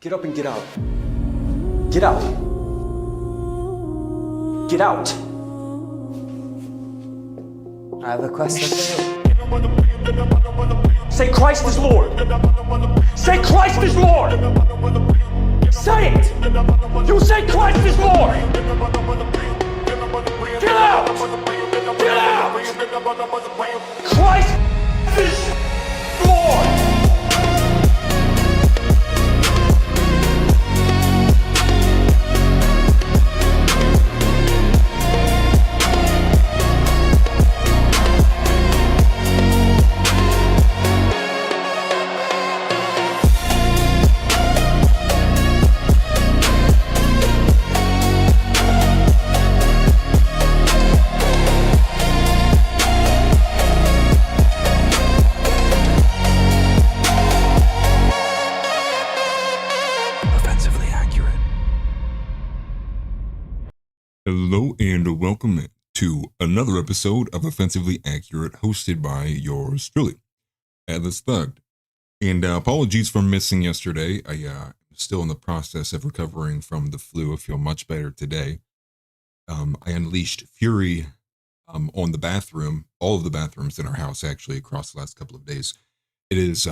Get up and get out. Get out. Get out. I have a question for you. Say Christ is Lord. Say Christ is Lord. Say it. You say Christ is Lord. Get out. Get out. Christ is Lord. Hello and welcome to another episode of Offensively Accurate, hosted by yours truly, Atlas Thugged. And apologies for missing yesterday. I'm still in the process of recovering from the flu. I feel much better today. I unleashed fury on the bathroom, all of the bathrooms in our house actually, across the last couple of days. It has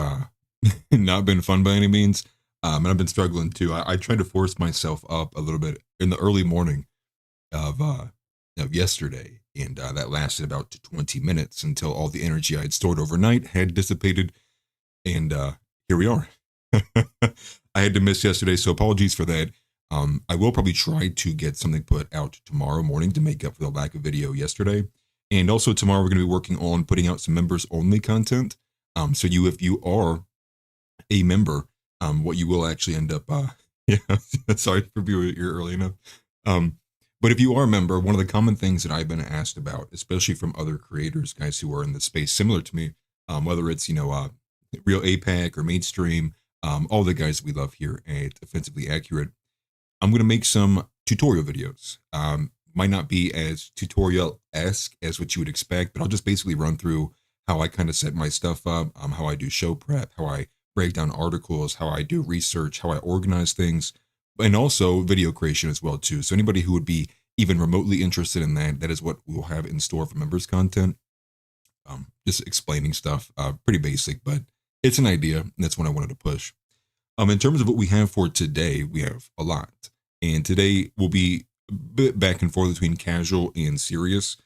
not been fun by any means, and I've been struggling too. I tried to force myself up a little bit in the early morning of yesterday, and that lasted about 20 minutes until all the energy I had stored overnight had dissipated, and here we are. I had to miss yesterday, so apologies for that. I will probably try to get something put out tomorrow morning to make up for the lack of video yesterday, and also tomorrow we're going to be working on putting out some members only content. So if you are a member, what you will actually end up sorry for being here early enough. But if you are a member, one of the common things that I've been asked about, especially from other creators, guys who are in the space similar to me, whether it's, Real APAC or Mainstream, all the guys we love here at Offensively Accurate, I'm going to make some tutorial videos. Might not be as tutorial-esque as what you would expect, but I'll just basically run through how I kind of set my stuff up, how I do show prep, how I break down articles, how I do research, how I organize things, and also video creation as well too. So anybody who would be even remotely interested in that is what we'll have in store for members content. Just explaining stuff, pretty basic, but it's an idea, and that's what I wanted to push. In terms of what we have for today, we have a lot. And today will be a bit back and forth between casual and serious.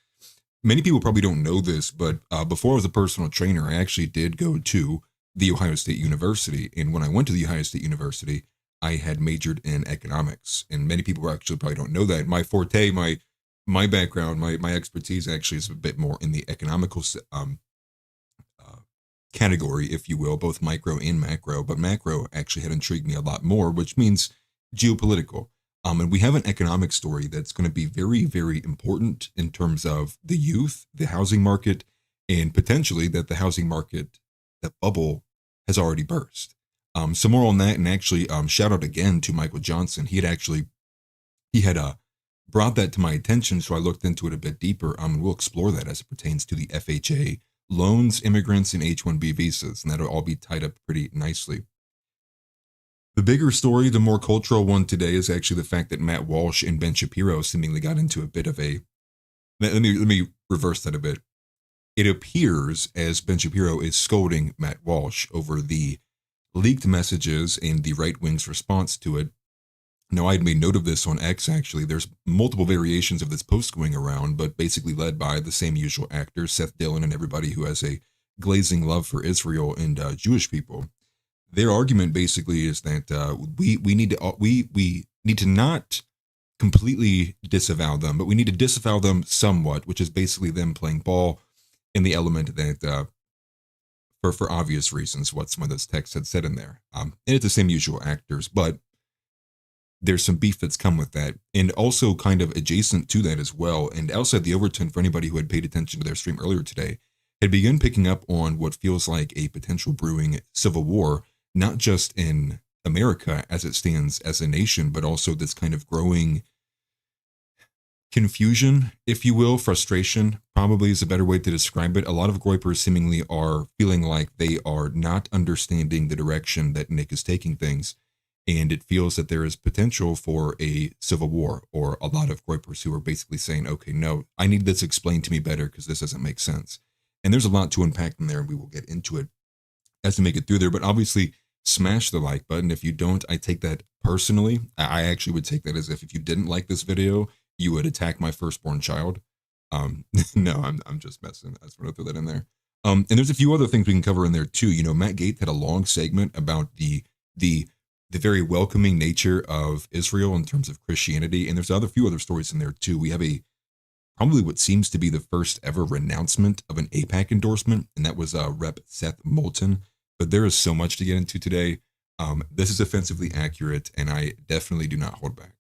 Many people probably don't know this, but before I was a personal trainer, I actually did go to The Ohio State University. And when I went to The Ohio State University, I had majored in economics, and many people actually probably don't know that. My forte, my background, my expertise actually is a bit more in the economical category, if you will, both micro and macro. But macro actually had intrigued me a lot more, which means geopolitical. And we have an economic story that's going to be very, very important in terms of the youth, the housing market, and potentially that the housing market, that bubble, has already burst. So more on that, and actually shout out again to Michael Johnson. He had brought that to my attention, so I looked into it a bit deeper. We'll explore that as it pertains to the FHA loans, immigrants, and H-1B visas, and that'll all be tied up pretty nicely. The bigger story, the more cultural one today, is actually the fact that Matt Walsh and Ben Shapiro seemingly got into a bit of a. Let me reverse that a bit. It appears as Ben Shapiro is scolding Matt Walsh over the leaked messages and the right wing's response to it. Now, I had made note of this on X, actually. There's multiple variations of this post going around, but basically led by the same usual actors, Seth Dillon and everybody who has a glazing love for Israel and Jewish people. Their argument basically is that we need to not completely disavow them, but we need to disavow them somewhat, which is basically them playing ball in the element that for obvious reasons, what some of those texts had said in there. And it's the same usual actors, but there's some beef that's come with that. And also kind of adjacent to that as well, and outside the Overton, for anybody who had paid attention to their stream earlier today, had begun picking up on what feels like a potential brewing civil war, not just in America as it stands as a nation, but also this kind of growing confusion, if you will, frustration, probably is a better way to describe it. A lot of Groypers seemingly are feeling like they are not understanding the direction that Nick is taking things. And it feels that there is potential for a civil war, or a lot of groypers who are basically saying, okay, no, I need this explained to me better because this doesn't make sense. And there's a lot to unpack in there, and we will get into it as we make it through there. But obviously, smash the like button. If you don't, I take that personally. I actually would take that as if you didn't like this video, you would attack my firstborn child. No, I'm just messing. I just want to throw that in there. And there's a few other things we can cover in there too. You know, Matt Gaetz had a long segment about the very welcoming nature of Israel in terms of Christianity, and there's few other stories in there too. We have probably what seems to be the first ever renouncement of an AIPAC endorsement, and that was Rep. Seth Moulton. But there is so much to get into today. This is offensively accurate, and I definitely do not hold back.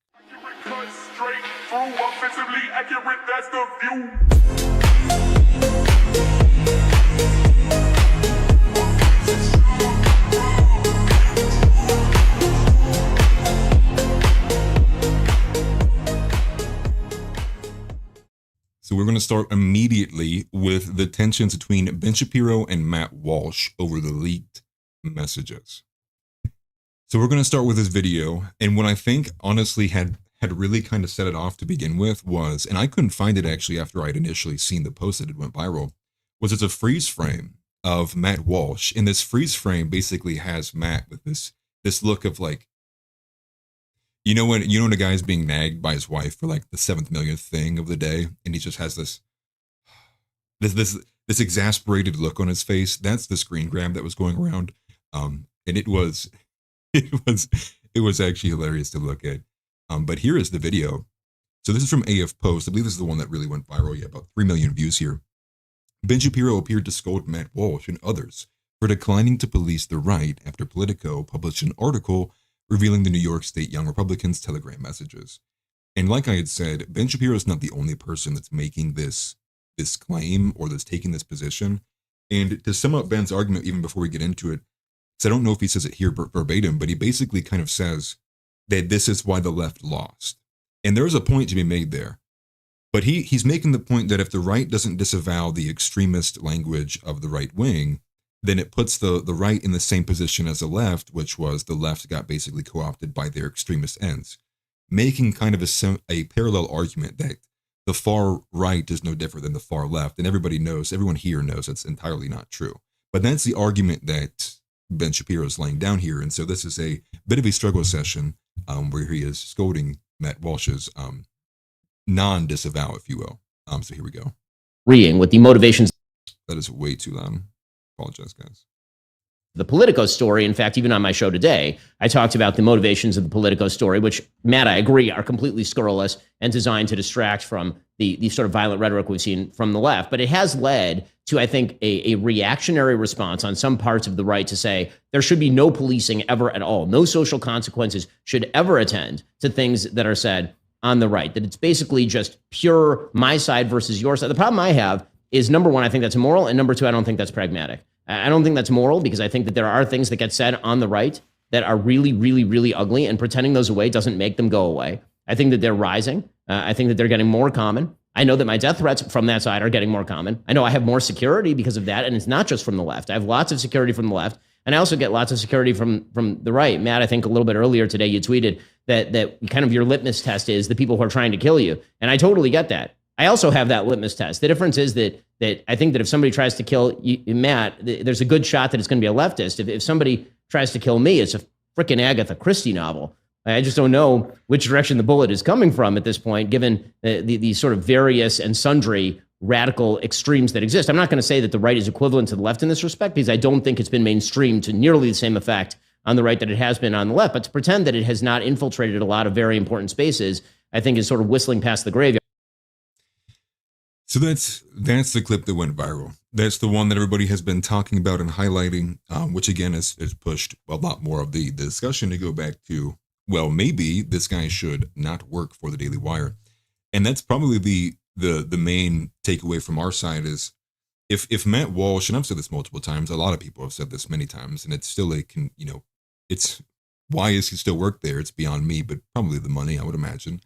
Cut straight through, offensively accurate, that's the view. So we're going to start immediately with the tensions between Ben Shapiro and Matt Walsh over the leaked messages. So we're going to start with this video, and what I think honestly had really kind of set it off to begin with was, and I couldn't find it actually after I'd initially seen the post that it went viral, was it's a freeze frame of Matt Walsh, and this freeze frame basically has Matt with this look of like, you know when a guy's being nagged by his wife for like the 7th millionth thing of the day, and he just has this exasperated look on his face. That's the screen grab that was going around, and it was actually hilarious to look at. But here is the video. So this is from AF Post. I believe this is the one that really went viral. Yeah, about 3 million views here. Ben Shapiro appeared to scold Matt Walsh and others for declining to police the right after Politico published an article revealing the New York State Young Republicans' Telegram messages. And like I had said, Ben Shapiro is not the only person that's making this claim or that's taking this position. And to sum up Ben's argument, even before we get into it, because I don't know if he says it here verbatim, but he basically kind of says that this is why the left lost. And there's a point to be made there. But he's making the point that if the right doesn't disavow the extremist language of the right wing, then it puts the right in the same position as the left, which was the left got basically co-opted by their extremist ends, making kind of a parallel argument that the far right is no different than the far left. And everyone here knows that's entirely not true. But that's the argument that Ben Shapiro is laying down here. And so this is a bit of a struggle session where he is scolding Matt Walsh's non-disavow, if you will. So here we go. With the motivations. That is way too loud. Apologize, guys. The Politico story. In fact, even on my show today, I talked about the motivations of the Politico story, which, Matt, I agree, are completely scurrilous and designed to distract from the sort of violent rhetoric we've seen from the left. But it has led to, I think, a reactionary response on some parts of the right to say there should be no policing ever at all. No social consequences should ever attend to things that are said on the right, that it's basically just pure my side versus your side. The problem I have is, number one, I think that's immoral, and number two, I don't think that's pragmatic. I don't think that's moral, because I think that there are things that get said on the right that are really, really, really ugly, and pretending those away doesn't make them go away. I think that they're rising. I think that they're getting more common. I know that my death threats from that side are getting more common. I know I have more security because of that, and it's not just from the left. I have lots of security from the left, and I also get lots of security from the right. Matt, I think a little bit earlier today, you tweeted that kind of your litmus test is the people who are trying to kill you, and I totally get that. I also have that litmus test. The difference is that I think that if somebody tries to kill you, Matt, there's a good shot that it's going to be a leftist. If somebody tries to kill me, it's a frickin' Agatha Christie novel. I just don't know which direction the bullet is coming from at this point, given the sort of various and sundry radical extremes that exist. I'm not going to say that the right is equivalent to the left in this respect, because I don't think it's been mainstreamed to nearly the same effect on the right that it has been on the left. But to pretend that it has not infiltrated a lot of very important spaces, I think is sort of whistling past the graveyard. So that's the clip that went viral. That's the one that everybody has been talking about and highlighting, which again has pushed a lot more of the discussion to go back to, well, maybe this guy should not work for the Daily Wire. And that's probably the main takeaway from our side is if Matt Walsh, and I've said this multiple times, a lot of people have said this many times, and it's still it's why is he still work there? It's beyond me, but probably the money, I would imagine.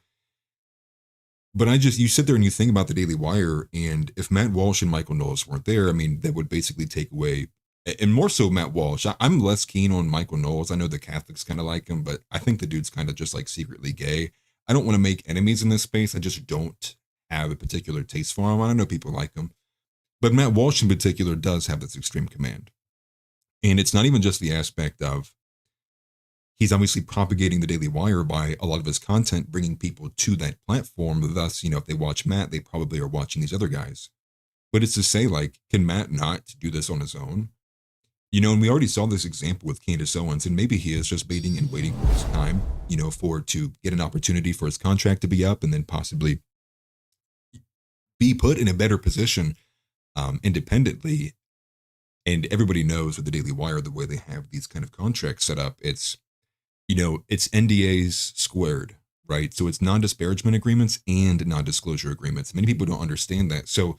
But you sit there and you think about the Daily Wire, and if Matt Walsh and Michael Knowles weren't there, I mean, that would basically take away and more so Matt Walsh. I'm less keen on Michael Knowles. I know the Catholics kind of like him, but I think the dude's kind of just like secretly gay. I don't want to make enemies in this space. I just don't have a particular taste for him. I know people like him, but Matt Walsh in particular does have this extreme command. And it's not even just the aspect of he's obviously propagating the Daily Wire by a lot of his content, bringing people to that platform. Thus, if they watch Matt, they probably are watching these other guys. But it's to say, like, can Matt not do this on his own? And we already saw this example with Candace Owens, and maybe he is just waiting and waiting for his time, to get an opportunity for his contract to be up and then possibly be put in a better position independently. And everybody knows with the Daily Wire, the way they have these kind of contracts set up, it's NDAs squared, right? So it's non-disparagement agreements and non-disclosure agreements. Many people don't understand that. So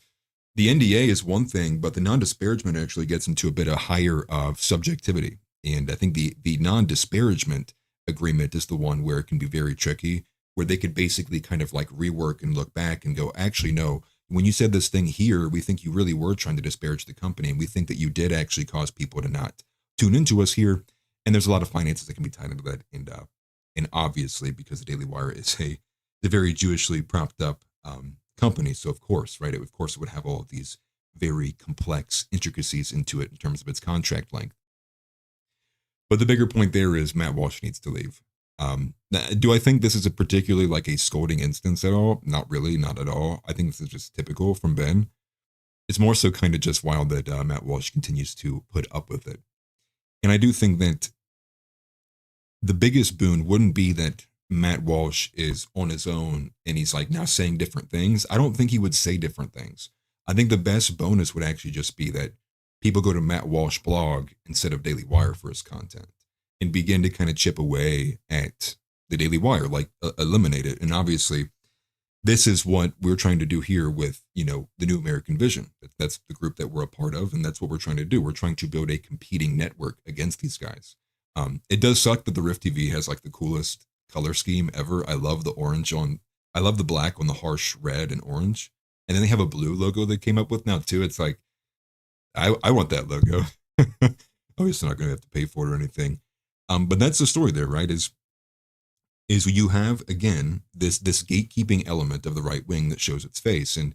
the NDA is one thing, but the non-disparagement actually gets into a bit of higher of subjectivity. And I think the non-disparagement agreement is the one where it can be very tricky, where they could basically kind of like rework and look back and go, actually, no, when you said this thing here, we think you really were trying to disparage the company. And we think that you did actually cause people to not tune into us here. And there's a lot of finances that can be tied into that. And obviously, because the Daily Wire is a very Jewishly propped up company. So of course, right, it would have all of these very complex intricacies into it in terms of its contract length. But the bigger point there is Matt Walsh needs to leave. Do I think this is a particularly like a scolding instance at all? Not really, not at all. I think this is just typical from Ben. It's more so kind of just wild that Matt Walsh continues to put up with it. And I do think that the biggest boon wouldn't be that Matt Walsh is on his own and he's like now saying different things. I don't think he would say different things. I think the best bonus would actually just be that people go to Matt Walsh blog instead of Daily Wire for his content and begin to kind of chip away at the Daily Wire, like eliminate it. And obviously this is what we're trying to do here with, the New American Vision. That's the group that we're a part of. And that's what we're trying to do. We're trying to build a competing network against these guys. It does suck that the Rift TV has like the coolest color scheme ever. I love the black on the harsh red and orange. And then they have a blue logo they came up with now too. It's like, I want that logo. Obviously not going to have to pay for it or anything. But that's the story there, right? Is you have, again, this gatekeeping element of the right wing that shows its face. And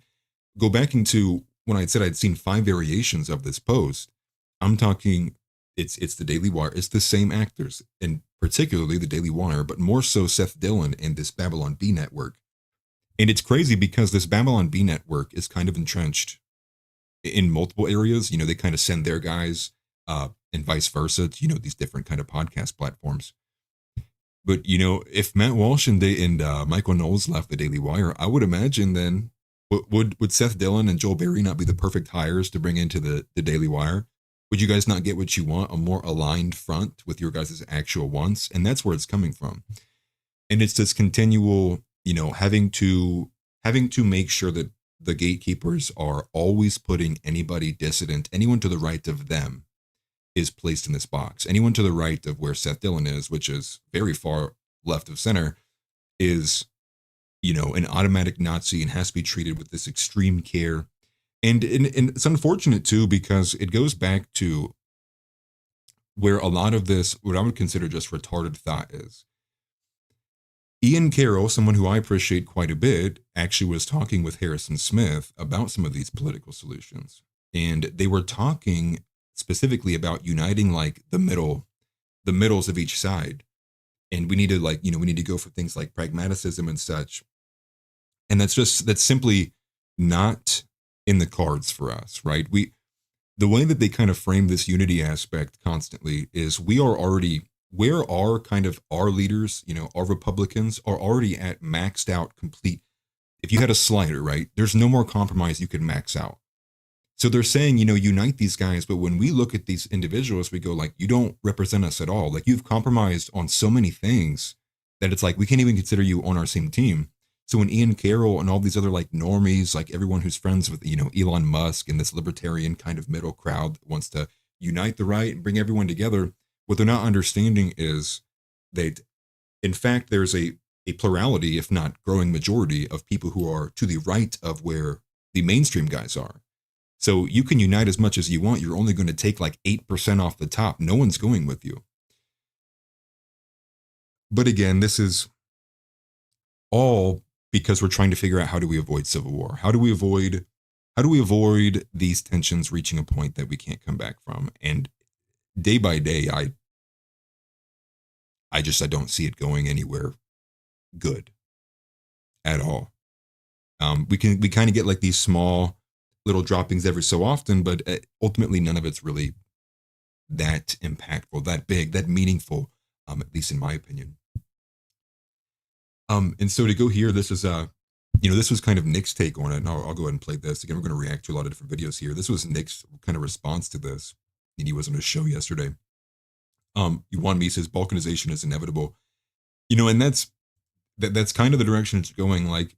go back into when I said I'd seen 5 variations of this post. I'm talking, it's the Daily Wire. It's the same actors, and particularly the Daily Wire, but more so Seth Dillon and this Babylon Bee network. And it's crazy because this Babylon Bee network is kind of entrenched in multiple areas. They kind of send their guys and vice versa to, these different kind of podcast platforms. But, if Matt Walsh and Michael Knowles left the Daily Wire, I would imagine then would Seth Dillon and Joel Berry not be the perfect hires to bring into the Daily Wire? Would you guys not get what you want, a more aligned front with your guys' actual wants? And that's where it's coming from. And it's this continual, having to make sure that the gatekeepers are always putting anybody dissident, anyone to the right of them is placed in this box. Anyone to the right of where Seth Dillon is, which is very far left of center, is, an automatic Nazi and has to be treated with this extreme care. And it's unfortunate too, because it goes back to where a lot of this, what I would consider just retarded thought is. Ian Carroll, someone who I appreciate quite a bit, actually was talking with Harrison Smith about some of these political solutions. And they were talking specifically about uniting like the middles of each side. And we need to we need to go for things like pragmaticism and such. And that's simply not in the cards for us, right? The way that they kind of frame this unity aspect constantly is where our leaders, our Republicans are already at maxed out complete. If you had a slider, right, there's no more compromise you can max out. So they're saying, unite these guys. But when we look at these individuals, we go like, you don't represent us at all. Like you've compromised on so many things that it's like, we can't even consider you on our same team. So when Ian Carroll and all these other like normies, like everyone who's friends with, Elon Musk and this libertarian kind of middle crowd that wants to unite the right and bring everyone together, what they're not understanding is that, in fact, there's a plurality, if not growing majority, of people who are to the right of where the mainstream guys are. So you can unite as much as you want. You're only going to take like 8% off the top. No one's going with you. But again, this is all because we're trying to figure out, how do we avoid civil war? How do we avoid these tensions reaching a point that we can't come back from? And day by day, I don't see it going anywhere good at all. We kind of get like these small little droppings every so often, but ultimately none of it's really that impactful, that big, that meaningful, at least in my opinion. And so to go here, this is this was kind of Nick's take on it, and I'll go ahead and play this. Again, we're going to react to a lot of different videos here. This was Nick's kind of response to this, and he was on a show yesterday. Yuan Mi says balkanization is inevitable, and that's kind of the direction it's going. Like,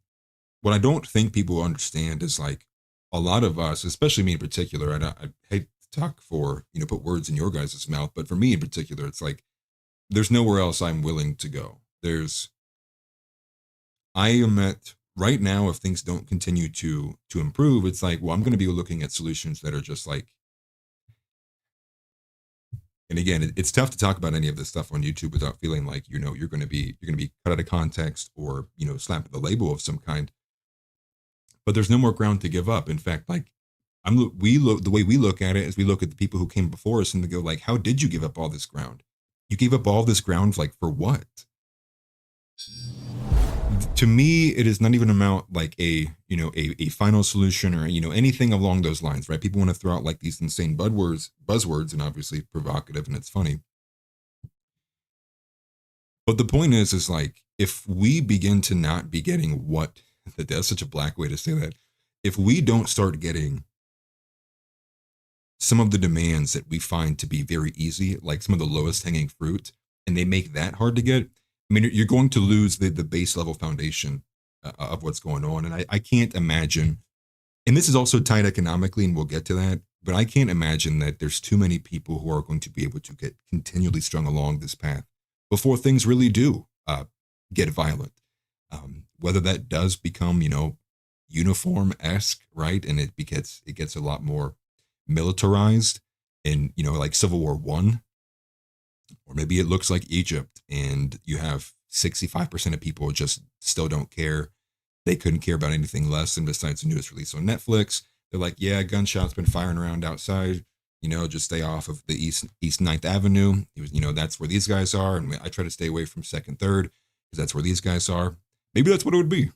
what I don't think people understand is like a lot of us, especially me in particular, and I hate to talk for, put words in your guys' mouth, but for me in particular, it's like there's nowhere else I'm willing to go. I am at right now, if things don't continue to improve, it's like, well, I'm going to be looking at solutions that are just like, and again, it's tough to talk about any of this stuff on YouTube without feeling like, you're going to be cut out of context or, slapped with a label of some kind. But there's no more ground to give up. In fact, like the way we look at it is we look at the people who came before us and they go like, how did you give up all this ground? You gave up all this ground, like, for what? To me, it is not even about like a final solution or, anything along those lines, right? People want to throw out like these insane buzzwords, and obviously provocative, and it's funny. But the point is like, if we begin to not be getting that's such a black way to say that. If we don't start getting some of the demands that we find to be very easy, like some of the lowest hanging fruit, and they make that hard to get, I mean, you're going to lose the base level foundation of what's going on. And I can't imagine, and this is also tied economically, and we'll get to that, but I can't imagine that there's too many people who are going to be able to get continually strung along this path before things really do get violent. Whether that does become, uniform-esque, right? And it gets a lot more militarized in, like Civil War I. Or maybe it looks like Egypt and you have 65% of people just still don't care. They couldn't care about anything less than besides the newest release on Netflix. They're like, yeah, gunshots been firing around outside, just stay off of the East 9th Avenue. That's where these guys are. And I try to stay away from 2nd, 3rd because that's where these guys are. Maybe that's what it would be.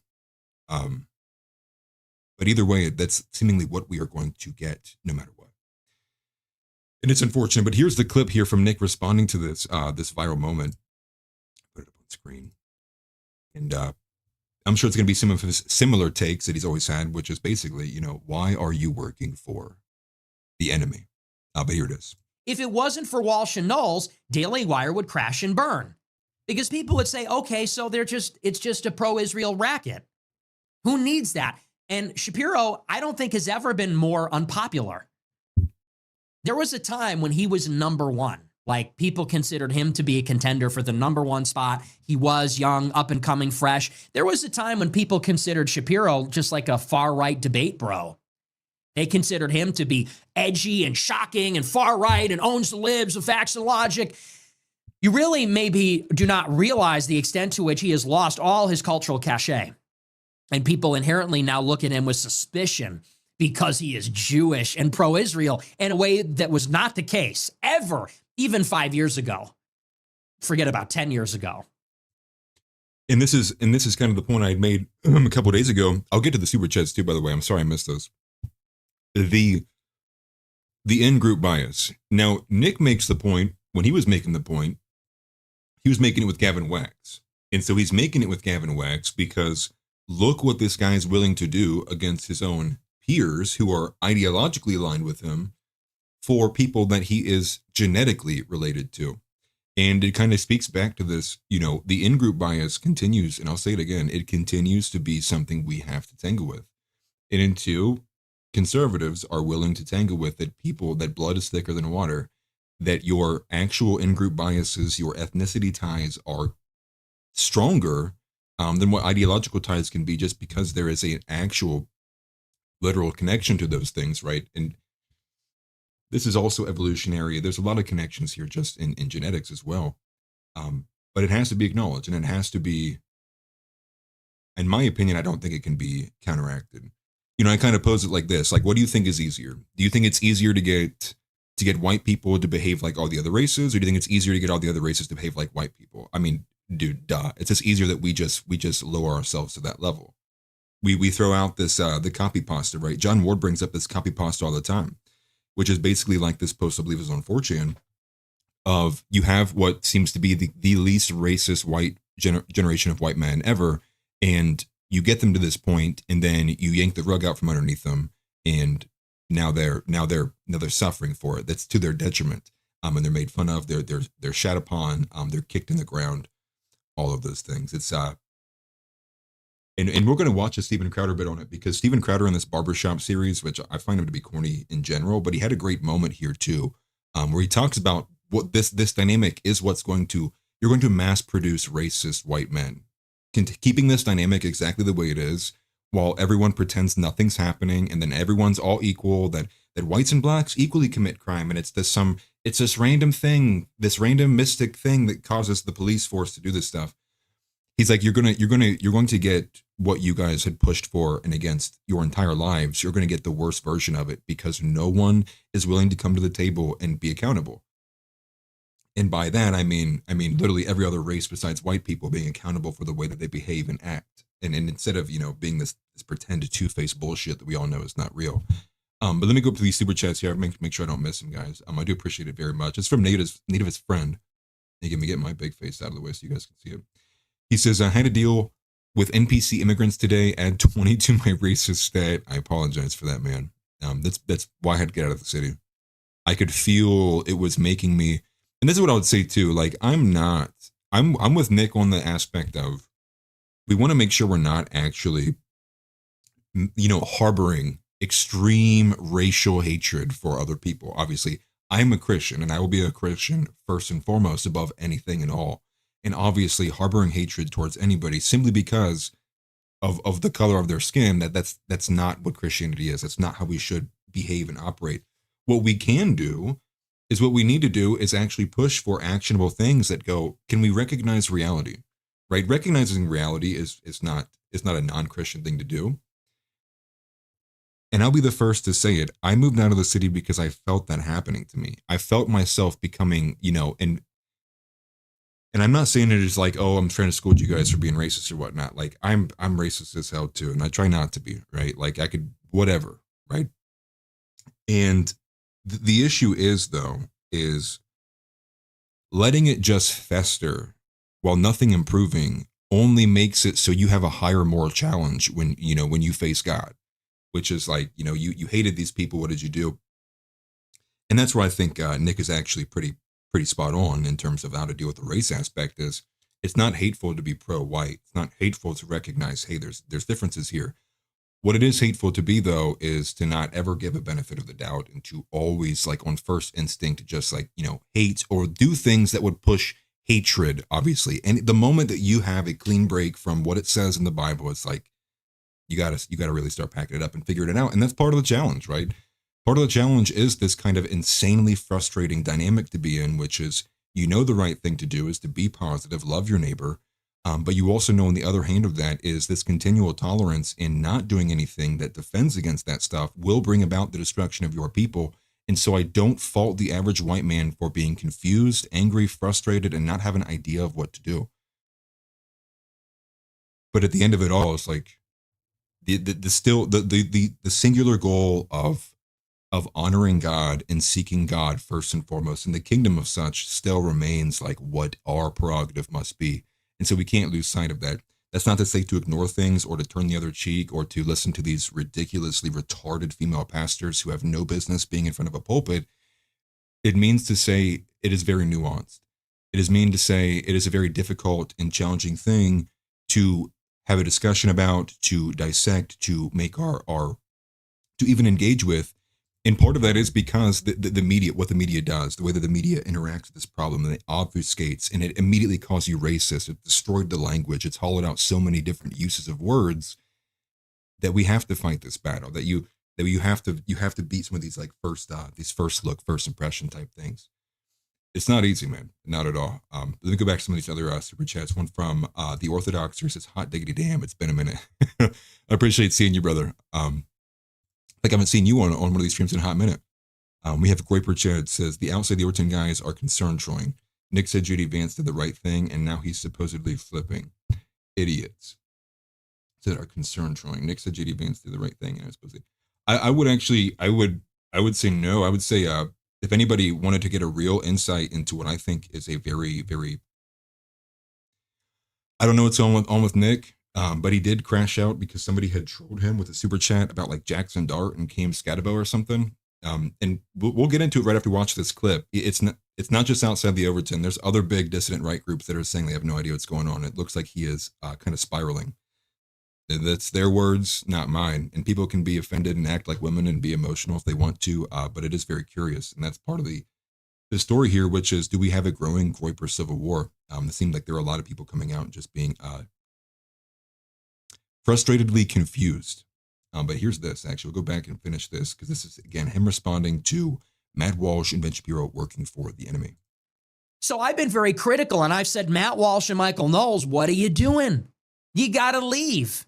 But either way, that's seemingly what we are going to get no matter what. And it's unfortunate, but here's the clip here from Nick responding to this viral moment. Put it up on screen. And I'm sure it's going to be some of his similar takes that he's always had, which is basically, why are you working for the enemy? But here it is. If it wasn't for Walsh and Knowles, Daily Wire would crash and burn. Because people would say, okay, so it's just a pro-Israel racket. Who needs that? And Shapiro, I don't think has ever been more unpopular. There was a time when he was number one. Like, people considered him to be a contender for the number one spot. He was young, up and coming, fresh. There was a time when people considered Shapiro just like a far-right debate bro. They considered him to be edgy and shocking and far-right and owns the libs of facts and logic. You really maybe do not realize the extent to which he has lost all his cultural cachet. And people inherently now look at him with suspicion because he is Jewish and pro-Israel in a way that was not the case ever, even 5 years ago. Forget about 10 years ago. And this is kind of the point I had made a couple of days ago. I'll get to the super chats too, by the way. I'm sorry I missed those. The in-group bias. Now, Nick makes the point, when he was making the point, he was making it with Gavin Wax. And so he's making it with Gavin Wax because look what this guy is willing to do against his own peers who are ideologically aligned with him for people that he is genetically related to. And it kind of speaks back to this, the in-group bias continues, and I'll say it again, it continues to be something we have to tangle with. And until conservatives are willing to tangle with it, people that blood is thicker than water, that your actual in-group biases, your ethnicity ties are stronger than what ideological ties can be, just because there is an actual literal connection to those things, right? And this is also evolutionary. There's a lot of connections here just in genetics as well. But it has to be acknowledged, and it has to be, in my opinion, I don't think it can be counteracted. I kind of pose it like this: like, what do you think is easier? Do you think it's easier to get white people to behave like all the other races, or do you think it's easier to get all the other races to behave like white people? I mean, dude, duh. It's just easier that we just lower ourselves to that level. We throw out this the copy pasta, right? John Ward brings up this copy pasta all the time, which is basically like this post I believe is on 4chan, of you have what seems to be the least racist white generation of white men ever, and you get them to this point, and then you yank the rug out from underneath them, and now they're suffering for it. That's to their detriment. And they're made fun of. They're shat upon. They're kicked in the ground. All of those things. It's and we're going to watch a Steven Crowder bit on it, because Steven Crowder in this barbershop series, which I find him to be corny in general, but he had a great moment here too, where he talks about what this dynamic is. You're going to mass produce racist white men, keeping this dynamic exactly the way it is, while everyone pretends nothing's happening, and then everyone's all equal, that whites and blacks equally commit crime, and it's this random thing, this random mystic thing that causes the police force to do this stuff. He's like, you're going to get what you guys had pushed for and against your entire lives. You're going to get the worst version of it, because no one is willing to come to the table and be accountable. And by that, I mean literally every other race besides white people being accountable for the way that they behave and act. And instead of, being this pretend two-faced bullshit that we all know is not real. But let me go up to these super chats here. Make sure I don't miss them, guys. I do appreciate it very much. It's from Native's friend. Let me get my big face out of the way so you guys can see it. He says, I had to deal with NPC immigrants today. Add 20 to my racist stat. I apologize for that, man. That's why I had to get out of the city. I could feel it was making me, and this is what I would say too. Like, I'm with Nick on the aspect of, we want to make sure we're not actually, harboring extreme racial hatred for other people. Obviously, I'm a Christian, and I will be a Christian first and foremost above anything and all. And obviously, harboring hatred towards anybody simply because of the color of their skin, that's not what Christianity is. That's not how we should behave and operate. What we can do is, what we need to do is actually push for actionable things that go, can we recognize reality? Right? Recognizing reality is not a non-Christian thing to do. And I'll be the first to say it. I moved out of the city because I felt that happening to me. I felt myself becoming, and I'm not saying it is like, oh, I'm trying to scold you guys for being racist or whatnot. Like, I'm racist as hell too, and I try not to be, right? Like, I could, whatever, right? And the issue is letting it just fester while nothing improving only makes it so you have a higher moral challenge when you face God, which is like, you hated these people. What did you do? And that's where I think Nick is actually pretty spot on in terms of how to deal with the race aspect. Is it's not hateful to be pro-white. It's not hateful to recognize, hey, there's differences here. What it is hateful to be, though, is to not ever give a benefit of the doubt, and to always, like, on first instinct, just like, hate or do things that would push hatred, obviously. And the moment that you have a clean break from what it says in the Bible, it's like, you gotta really start packing it up and figuring it out. And that's part of the challenge, right? Part of the challenge is this kind of insanely frustrating dynamic to be in, which is, the right thing to do is to be positive, love your neighbor. But you also know, on the other hand of that, is this continual tolerance in not doing anything that defends against that stuff will bring about the destruction of your people. And so I don't fault the average white man for being confused, angry, frustrated, and not have an idea of what to do. But at the end of it all, it's like the singular goal of honoring God and seeking God first and foremost in the kingdom of such still remains like what our prerogative must be. And so we can't lose sight of that. That's not to say to ignore things or to turn the other cheek or to listen to these ridiculously retarded female pastors who have no business being in front of a pulpit. It means to say it is very nuanced. It is mean to say it is a very difficult and challenging thing to have a discussion about, to dissect, to make to even engage with. And part of that is because the media, what the media does, the way that the media interacts with this problem, and it obfuscates, and it immediately calls you racist. It destroyed the language. It's hollowed out so many different uses of words. that we have to fight this battle, that you have to beat some of these like first look, first impression type things. It's not easy, man. Not at all. Let me go back to some of these other super chats. One from the Orthodoxer says, "Hot diggity damn, it's been a minute." I appreciate seeing you, brother. Like I haven't seen you on one of these streams in a hot minute. We have Goiper Chad says, "The outside the Overton guys are concern showing. Nick said J.D. Vance did the right thing, and now he's supposedly flipping. Idiots." Said are concern showing. Nick said J.D. Vance did the right thing, and I suppose I would say no. I would say if anybody wanted to get a real insight into what I think is a very, very, I don't know what's on with Nick, but he did crash out because somebody had trolled him with a super chat about like Jackson Dart and Cam Scatabo or something. And we'll get into it right after we watch this clip. It's not just outside the Overton. There's other big dissident right groups that are saying they have no idea what's going on. It looks like he is kind of spiraling. That's their words, not mine. And people can be offended and act like women and be emotional if they want to, but it is very curious. And that's part of the story here, which is, do we have a growing Goiper civil war? It seems like there are a lot of people coming out and just being frustratedly confused. But here's this, actually. We'll go back and finish this, because this is, again, him responding to Matt Walsh and Ben Shapiro working for the enemy. So I've been very critical, and I've said, Matt Walsh and Michael Knowles, what are you doing? You got to leave.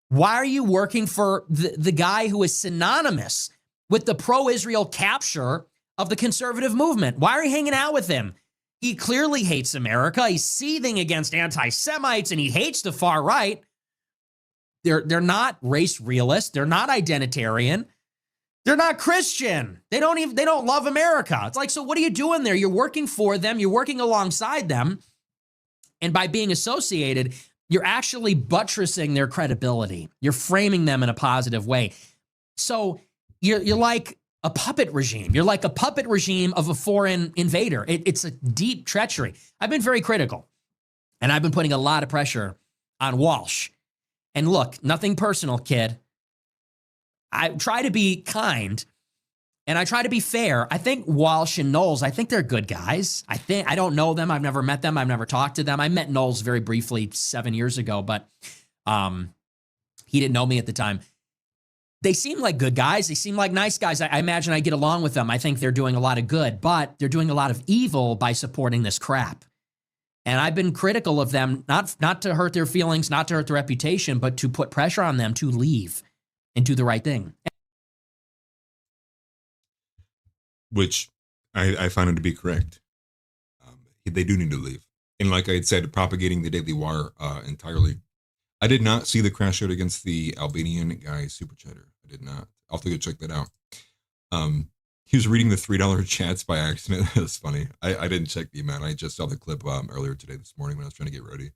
Why are you working for the guy who is synonymous with the pro-Israel capture of the conservative movement? Why are you hanging out with him? He clearly hates America. He's seething against anti-Semites, and he hates the far right. They're not race realists. They're not identitarian. They're not Christian. They don't love America. It's like, so what are you doing there? You're working for them. You're working alongside them. And by being associated, you're actually buttressing their credibility. You're framing them in a positive way. So you're like a puppet regime. You're like a puppet regime of a foreign invader. It's a deep treachery. I've been very critical, and I've been putting a lot of pressure on Walsh. And look, nothing personal, kid. I try to be kind, and I try to be fair. I think Walsh and Knowles, I think they're good guys. I don't know them. I've never met them. I've never talked to them. I met Knowles very briefly 7 years ago, but he didn't know me at the time. They seem like good guys. They seem like nice guys. I imagine I get along with them. I think they're doing a lot of good, but they're doing a lot of evil by supporting this crap. And I've been critical of them, not to hurt their feelings, not to hurt their reputation, but to put pressure on them to leave and do the right thing. Which I find it to be correct. They do need to leave. And like I had said, propagating the Daily Wire entirely. I did not see the crash out against the Albanian guy, Super Cheddar. I did not. I'll have to go check that out. He was reading the $3 chats by accident. That's funny. I didn't check the amount. I just saw the clip earlier today, this morning, when I was trying to get ready.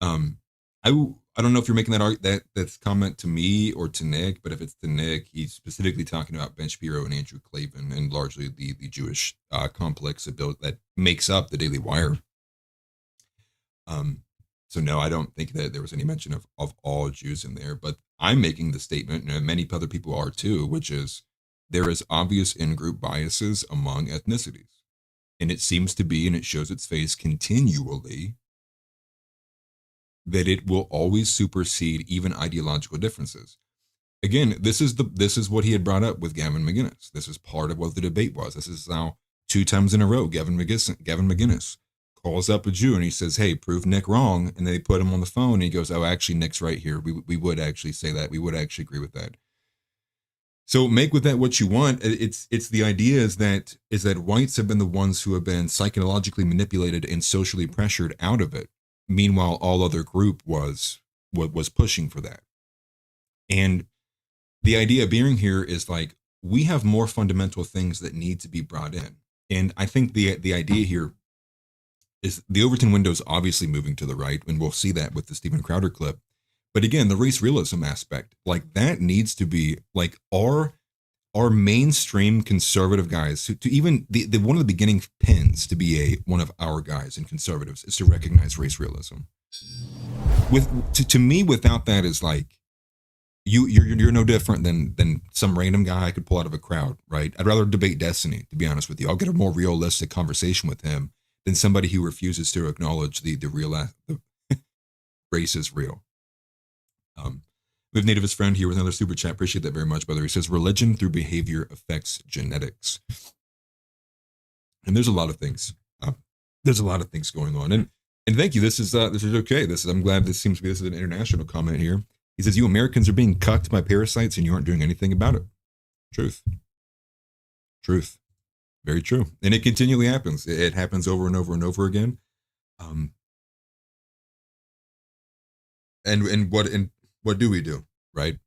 I don't know if you're making that comment to me or to Nick, but if it's to Nick, he's specifically talking about Ben Shapiro and Andrew Klavan and largely the Jewish complex that makes up the Daily Wire. So no, I don't think that there was any mention of all Jews in there, but I'm making the statement, and many other people are too, which is there is obvious in-group biases among ethnicities. And it seems to be, and it shows its face continually, that it will always supersede even ideological differences. Again, this is what he had brought up with Gavin McInnes. This is part of what the debate was. This is how 2 times in a row, Gavin McInnes calls up a Jew and he says, "Hey, prove Nick wrong." And they put him on the phone and he goes, "Oh, actually, Nick's right here. We would actually say that. We would actually agree with that." So make with that what you want. It's the idea is that whites have been the ones who have been psychologically manipulated and socially pressured out of it. Meanwhile, all other group was pushing for that. And the idea being here is like, we have more fundamental things that need to be brought in. And I think the idea here is the Overton window is obviously moving to the right, and we'll see that with the Steven Crowder clip. But again, the race realism aspect, like that needs to be like our mainstream conservative guys to even the one of the beginning pins to be one of our guys in conservatives is to recognize race realism. To me, without that is like you're no different than some random guy I could pull out of a crowd, right? I'd rather debate Destiny, to be honest with you. I'll get a more realistic conversation with him than somebody who refuses to acknowledge the race is real. We have Nativist friend here with another super chat. Appreciate that very much, brother. He says, religion through behavior affects genetics. And there's a lot of things. There's a lot of things going on. And thank you. This is okay. I'm glad this is an international comment here. He says, you Americans are being cucked by parasites and you aren't doing anything about it. Truth. Very true. And it continually happens. It happens over and over and over again. And what do we do, right?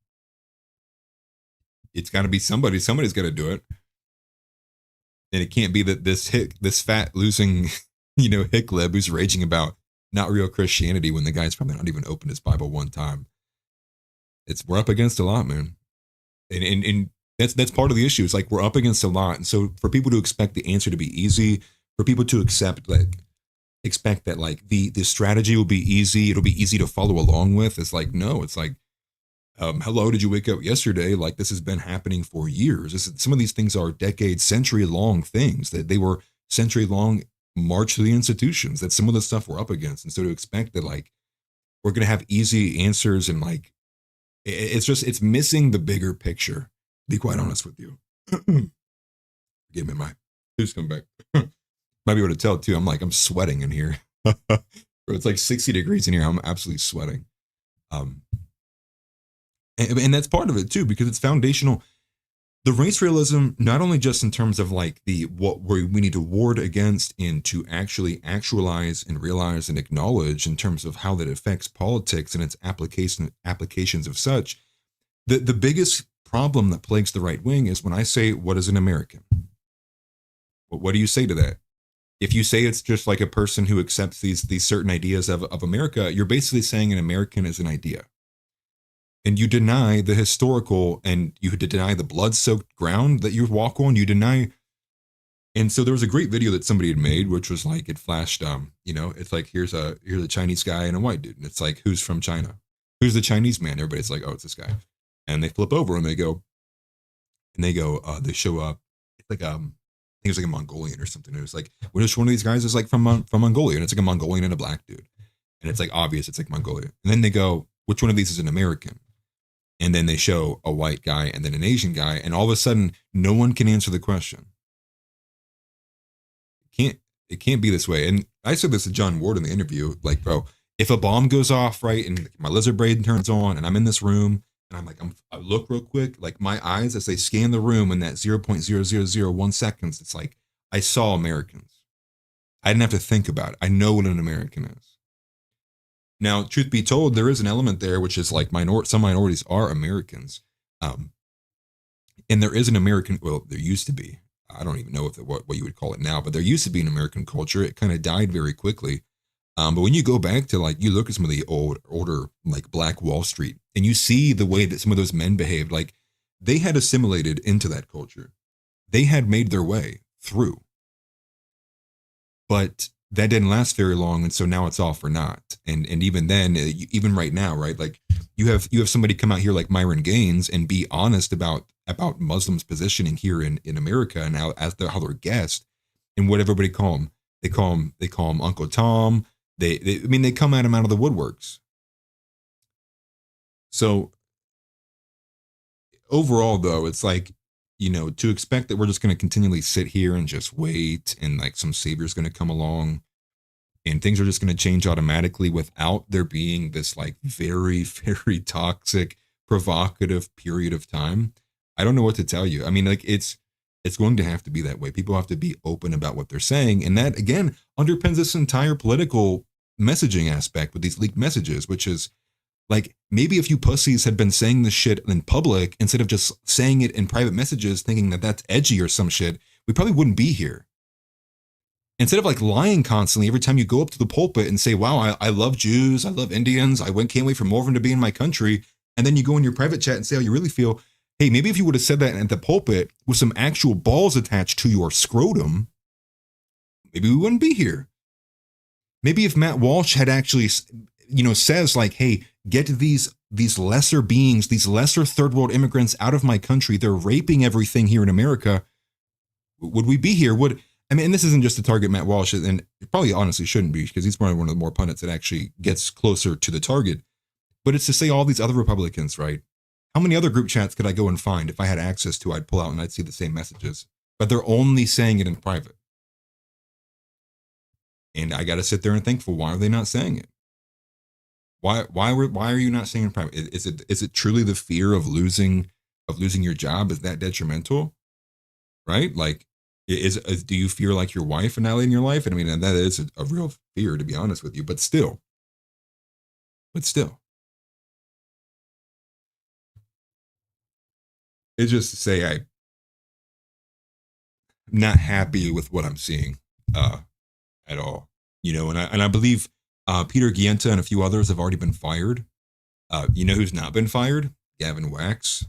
It's got to be somebody. Somebody's got to do it. And it can't be that this fat losing, hicklib who's raging about not real Christianity when the guy's probably not even opened his Bible one time. We're up against a lot, man. And that's part of the issue. It's like we're up against a lot. And so for people to expect the answer to be easy, for people to expect that like the strategy will be easy, it'll be easy to follow along with. It's like, no, it's like, hello, did you wake up yesterday? Like this has been happening for years. Some of these things are decades, century-long things that they were century-long march to the institutions. That's some of the stuff we're up against. And so to expect that like we're going to have easy answers and like, it's missing the bigger picture. Be quite honest with you. Forgive me, my tooth's come back. Might be able to tell too. I'm sweating in here. It's like 60 degrees in here. I'm absolutely sweating. And that's part of it too, because it's foundational. The race realism, not only just in terms of like what we need to ward against and to actually actualize and realize and acknowledge in terms of how that affects politics and its applications of such. The biggest problem that plagues the right wing is when I say, what is an American? What do you say to that? If you say it's just like a person who accepts these certain ideas of America, you're basically saying an American is an idea. And you deny the historical and you deny the blood-soaked ground that you walk on. You deny. And so there was a great video that somebody had made, which was like, it flashed, it's like, here's a Chinese guy and a white dude. And it's like, who's from China? Who's the Chinese man? Everybody's like, oh, it's this guy. And they flip over and they show up. It's like, I think it was like a Mongolian or something. It was like, which one of these guys is like from Mongolia? And it's like a Mongolian and a black dude. And it's like obvious, it's like Mongolia. And then they go, which one of these is an American? And then they show a white guy and then an Asian guy. And all of a sudden, no one can answer the question. It can't be this way. And I said this to John Ward in the interview, like, bro, if a bomb goes off, right, and my lizard brain turns on and I'm in this room and I'm like, I look real quick, like my eyes, as they scan the room in that 0.0001 seconds, it's like, I saw Americans. I didn't have to think about it. I know what an American is. Now, truth be told, there is an element there, which is like some minorities are Americans. And there is an American, well, there used to be, I don't even know what you would call it now, but there used to be an American culture. It kind of died very quickly. But when you go back to like, you look at some of the older, like Black Wall Street, and you see the way that some of those men behaved, like they had assimilated into that culture. They had made their way through. But that didn't last very long, and so now it's all for naught. And even then, even right now, right? Like you have somebody come out here like Myron Gaines and be honest about Muslims' positioning here in America and how they're guessed, and what everybody call him. They call him Uncle Tom. They come at him out of the woodworks. So overall, though, it's like, to expect that we're just going to continually sit here and just wait and like some savior's going to come along and things are just going to change automatically without there being this like very, very toxic, provocative period of time. I don't know what to tell you. I mean, like it's going to have to be that way. People have to be open about what they're saying. And that, again, underpins this entire political messaging aspect with these leaked messages, which is, like, maybe if you pussies had been saying this shit in public instead of just saying it in private messages, thinking that that's edgy or some shit, we probably wouldn't be here. Instead of like lying constantly every time you go up to the pulpit and say, wow, I love Jews, I love Indians, can't wait for more of them to be in my country. And then you go in your private chat and say how you really feel. Hey, maybe if you would have said that at the pulpit with some actual balls attached to your scrotum, maybe we wouldn't be here. Maybe if Matt Walsh had actually, says like, hey, get these lesser beings, these lesser third world immigrants out of my country. They're raping everything here in America. Would we be here? And this isn't just to target Matt Walsh, and it probably honestly shouldn't be, because he's probably one of the more pundits that actually gets closer to the target. But it's to say all these other Republicans, right? How many other group chats could I go and find if I had access to? I'd pull out and I'd see the same messages, but they're only saying it in private. And I got to sit there and think, well, why are they not saying it? Why are you not saying it in private? Is it truly the fear of losing your job? Is that detrimental? Right? Like, do you fear like your wife annihilating your life? And I mean, that is a real fear, to be honest with you, but still. It's just to say I'm not happy with what I'm seeing at all, and I believe Peter Gienta and a few others have already been fired. You know who's not been fired? Gavin Wax.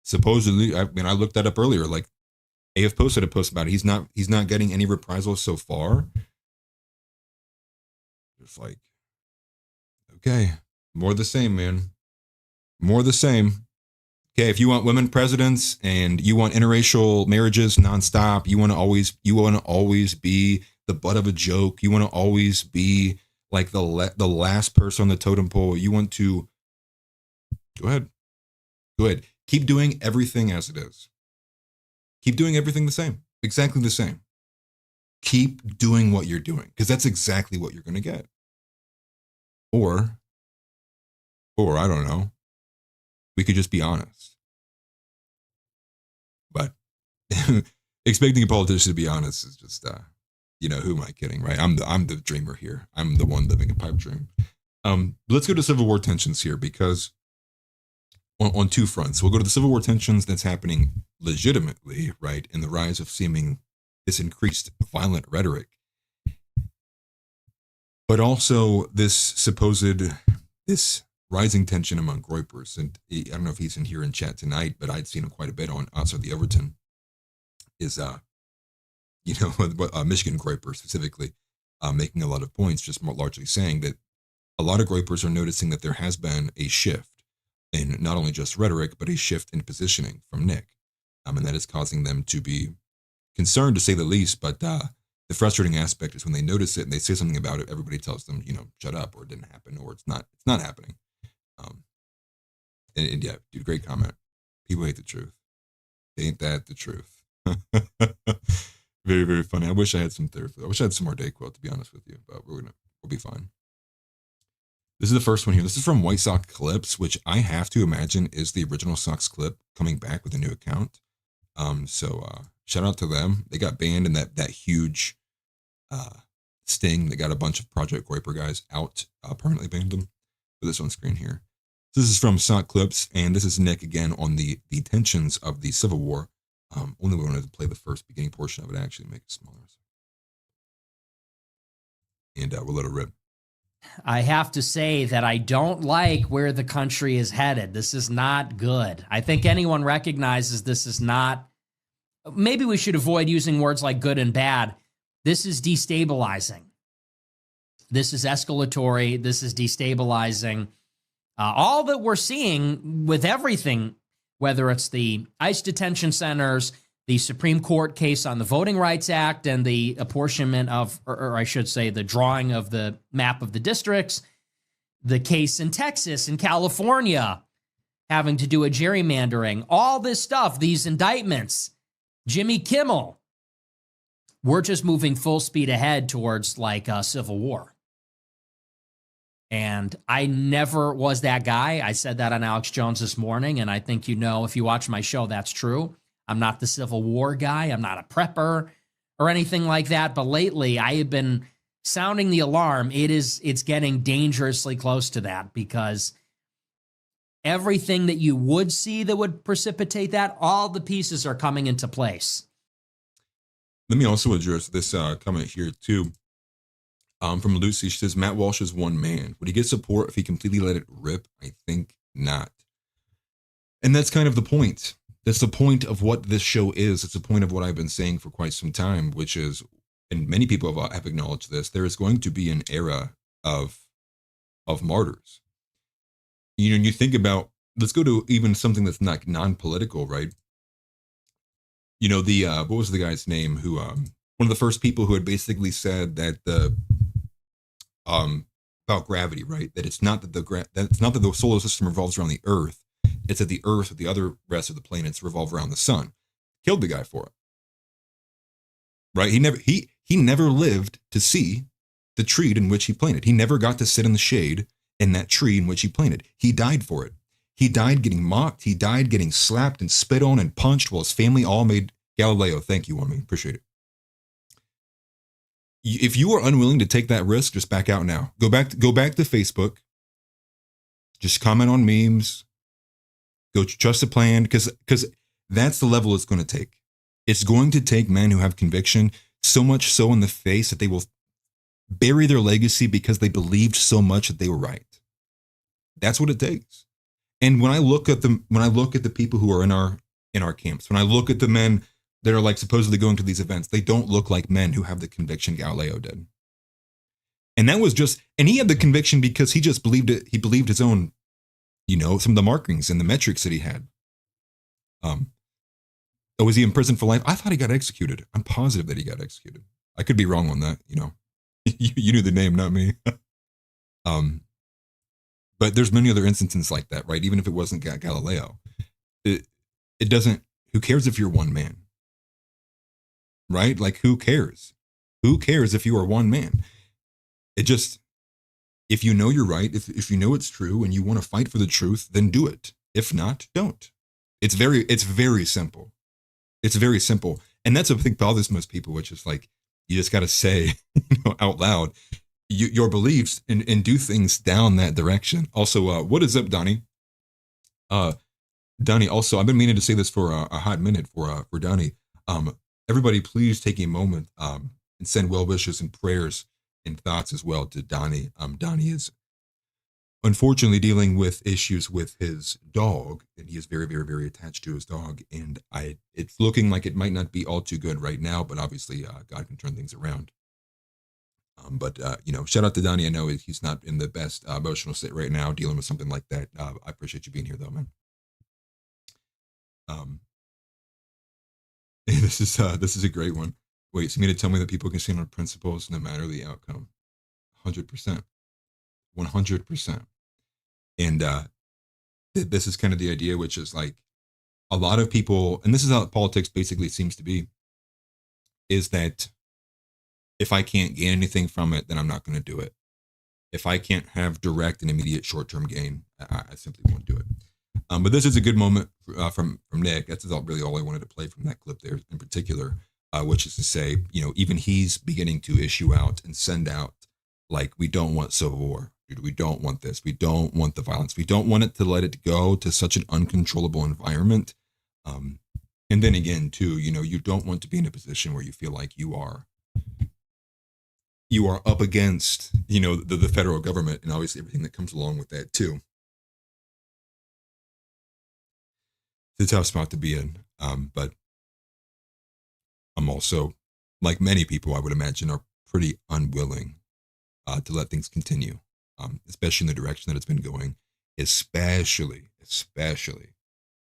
Supposedly, I looked that up earlier. Like, AF posted a post about it. He's not getting any reprisals so far. Just like, okay, more the same, man. More the same. Okay, if you want women presidents and you want interracial marriages nonstop, you want to always be the butt of a joke. You want to always be like the last person on the totem pole. You want to go ahead. Keep doing everything as it is. Keep doing everything the same, exactly the same. Keep doing what you're doing, because that's exactly what you're going to get. Or I don't know. We could just be honest. But expecting a politician to be honest is just, who am I kidding, right? I'm the dreamer here. I'm the one living a pipe dream. Let's go to Civil War tensions here, because on two fronts. We'll go to the Civil War tensions that's happening legitimately, right, in the rise of this increased violent rhetoric. But also this rising tension among Groypers. And I don't know if he's in here in chat tonight, but I'd seen him quite a bit on outside the Overton. Is Michigan Groypers specifically, making a lot of points, just more largely saying that a lot of Groypers are noticing that there has been a shift in not only just rhetoric, but a shift in positioning from Nick. And that is causing them to be concerned, to say the least. But the frustrating aspect is when they notice it and they say something about it, everybody tells them, shut up, or it didn't happen, or it's not happening. And yeah, dude, great comment. People hate the truth. Ain't that the truth? Very, very funny. I wish I had some therapy. I wish I had some more Dayquil, to be honest with you, but we'll be fine. This is the first one here. This is from White Sox Clips, which I have to imagine is the original Sox Clip coming back with a new account. So shout out to them. They got banned in that huge sting that got a bunch of Project Groyper guys out, permanently banned them. Put this on screen here. This is from Sock Clips, and this is Nick again on the tensions of the Civil War. Only wanted to play the first beginning portion of it, actually make it smaller. And we'll let it rip. I have to say that I don't like where the country is headed. This is not good. I think anyone recognizes this is not. Maybe we should avoid using words like good and bad. This is destabilizing. This is escalatory. This is destabilizing. All that we're seeing with everything, whether it's the ICE detention centers, the Supreme Court case on the Voting Rights Act, and the apportionment of, or I should say, the drawing of the map of the districts, the case in Texas and California having to do with gerrymandering, all this stuff, these indictments, Jimmy Kimmel, we're just moving full speed ahead towards like a civil war. And I never was that guy. I said that on Alex Jones this morning, and I think if you watch my show, that's true. I'm not the Civil War guy. I'm not a prepper or anything like that. But lately, I have been sounding the alarm. It's getting dangerously close to that, because everything that you would see that would precipitate that, all the pieces are coming into place. Let me also address this comment here too. From Lucy, she says, Matt Walsh is one man. Would he get support if he completely let it rip? I think not. And that's kind of the point. That's the point of what this show is. It's the point of what I've been saying for quite some time, which is, and many people have acknowledged this, there is going to be an era of martyrs. And you think about, let's go to even something that's not non-political, right? What was the guy's name who, one of the first people who had basically said that the about gravity, right? That it's not that the solar system revolves around the Earth. It's that the Earth, the other rest of the planets, revolve around the sun. Killed the guy for it, right? He never lived to see the tree in which he planted. He never got to sit in the shade in that tree in which he planted. He died for it. He died getting mocked. He died getting slapped and spit on and punched while his family all made Galileo. Thank you, on me. Appreciate it. If you are unwilling to take that risk, just back out now. Go back to Facebook. Just comment on memes. Go trust the plan, because that's the level it's going to take. It's going to take men who have conviction, so much so in the face that they will bury their legacy because they believed so much that they were right. That's what it takes. And when I look at the people who are in our camps, when I look at the men that are like supposedly going to these events, they don't look like men who have the conviction Galileo did. And that was and he had the conviction because he just believed it. He believed his own, some of the markings and the metrics that he had. Was he in prison for life? I thought he got executed. I'm positive that he got executed. I could be wrong on that, you knew the name, not me. But there's many other instances like that, right? Even if it wasn't Galileo, it doesn't, who cares if you're one man, right? Like, who cares? Who cares if you are one man? If you know you're right, if you know it's true and you want to fight for the truth, then do it. If not, don't. It's very simple. It's very simple. And that's what I think bothers most people, which is like, you just got to say, out loud, your beliefs and do things down that direction. Also, what is up, Donnie? Donnie, also, I've been meaning to say this for a hot minute for Donnie. Everybody, please take a moment and send well wishes and prayers and thoughts as well to Donnie. Donnie is unfortunately dealing with issues with his dog, and he is very, very, very attached to his dog. And it's looking like it might not be all too good right now, but obviously God can turn things around. But shout out to Donnie. I know he's not in the best emotional state right now, dealing with something like that. I appreciate you being here, though, man. This is a great one. Wait, so you mean to tell me that people can stand on principles no matter the outcome? 100%. 100%. And this is kind of the idea, which is like a lot of people, and this is how politics basically seems to be, is that if I can't gain anything from it, then I'm not going to do it. If I can't have direct and immediate short-term gain, I simply won't do it. But this is a good moment from Nick. That's really all I wanted to play from that clip there in particular, which is to say, even he's beginning to issue out and send out, like, we don't want civil war. Dude, we don't want this. We don't want the violence. We don't want it to let it go to such an uncontrollable environment. And then again, too, you don't want to be in a position where you feel like you are up against, the federal government and obviously everything that comes along with that too. It's a tough spot to be in. But I'm also, like many people, I would imagine, are pretty unwilling to let things continue, especially in the direction that it's been going, especially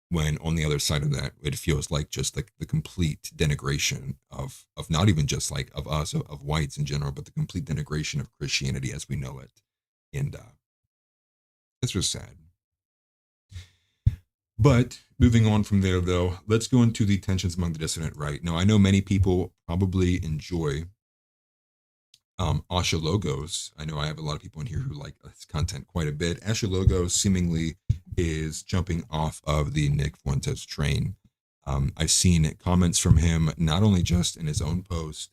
when on the other side of that, it feels like just the complete denigration of not even just like of us, of whites in general, but the complete denigration of Christianity as we know it. And it's just sad. But moving on from there, though, let's go into the tensions among the dissident right. Now, I know many people probably enjoy Asha Logos. I know I have a lot of people in here who like his content quite a bit. Asha Logos seemingly is jumping off of the Nick Fuentes train. I've seen comments from him, not only just in his own post,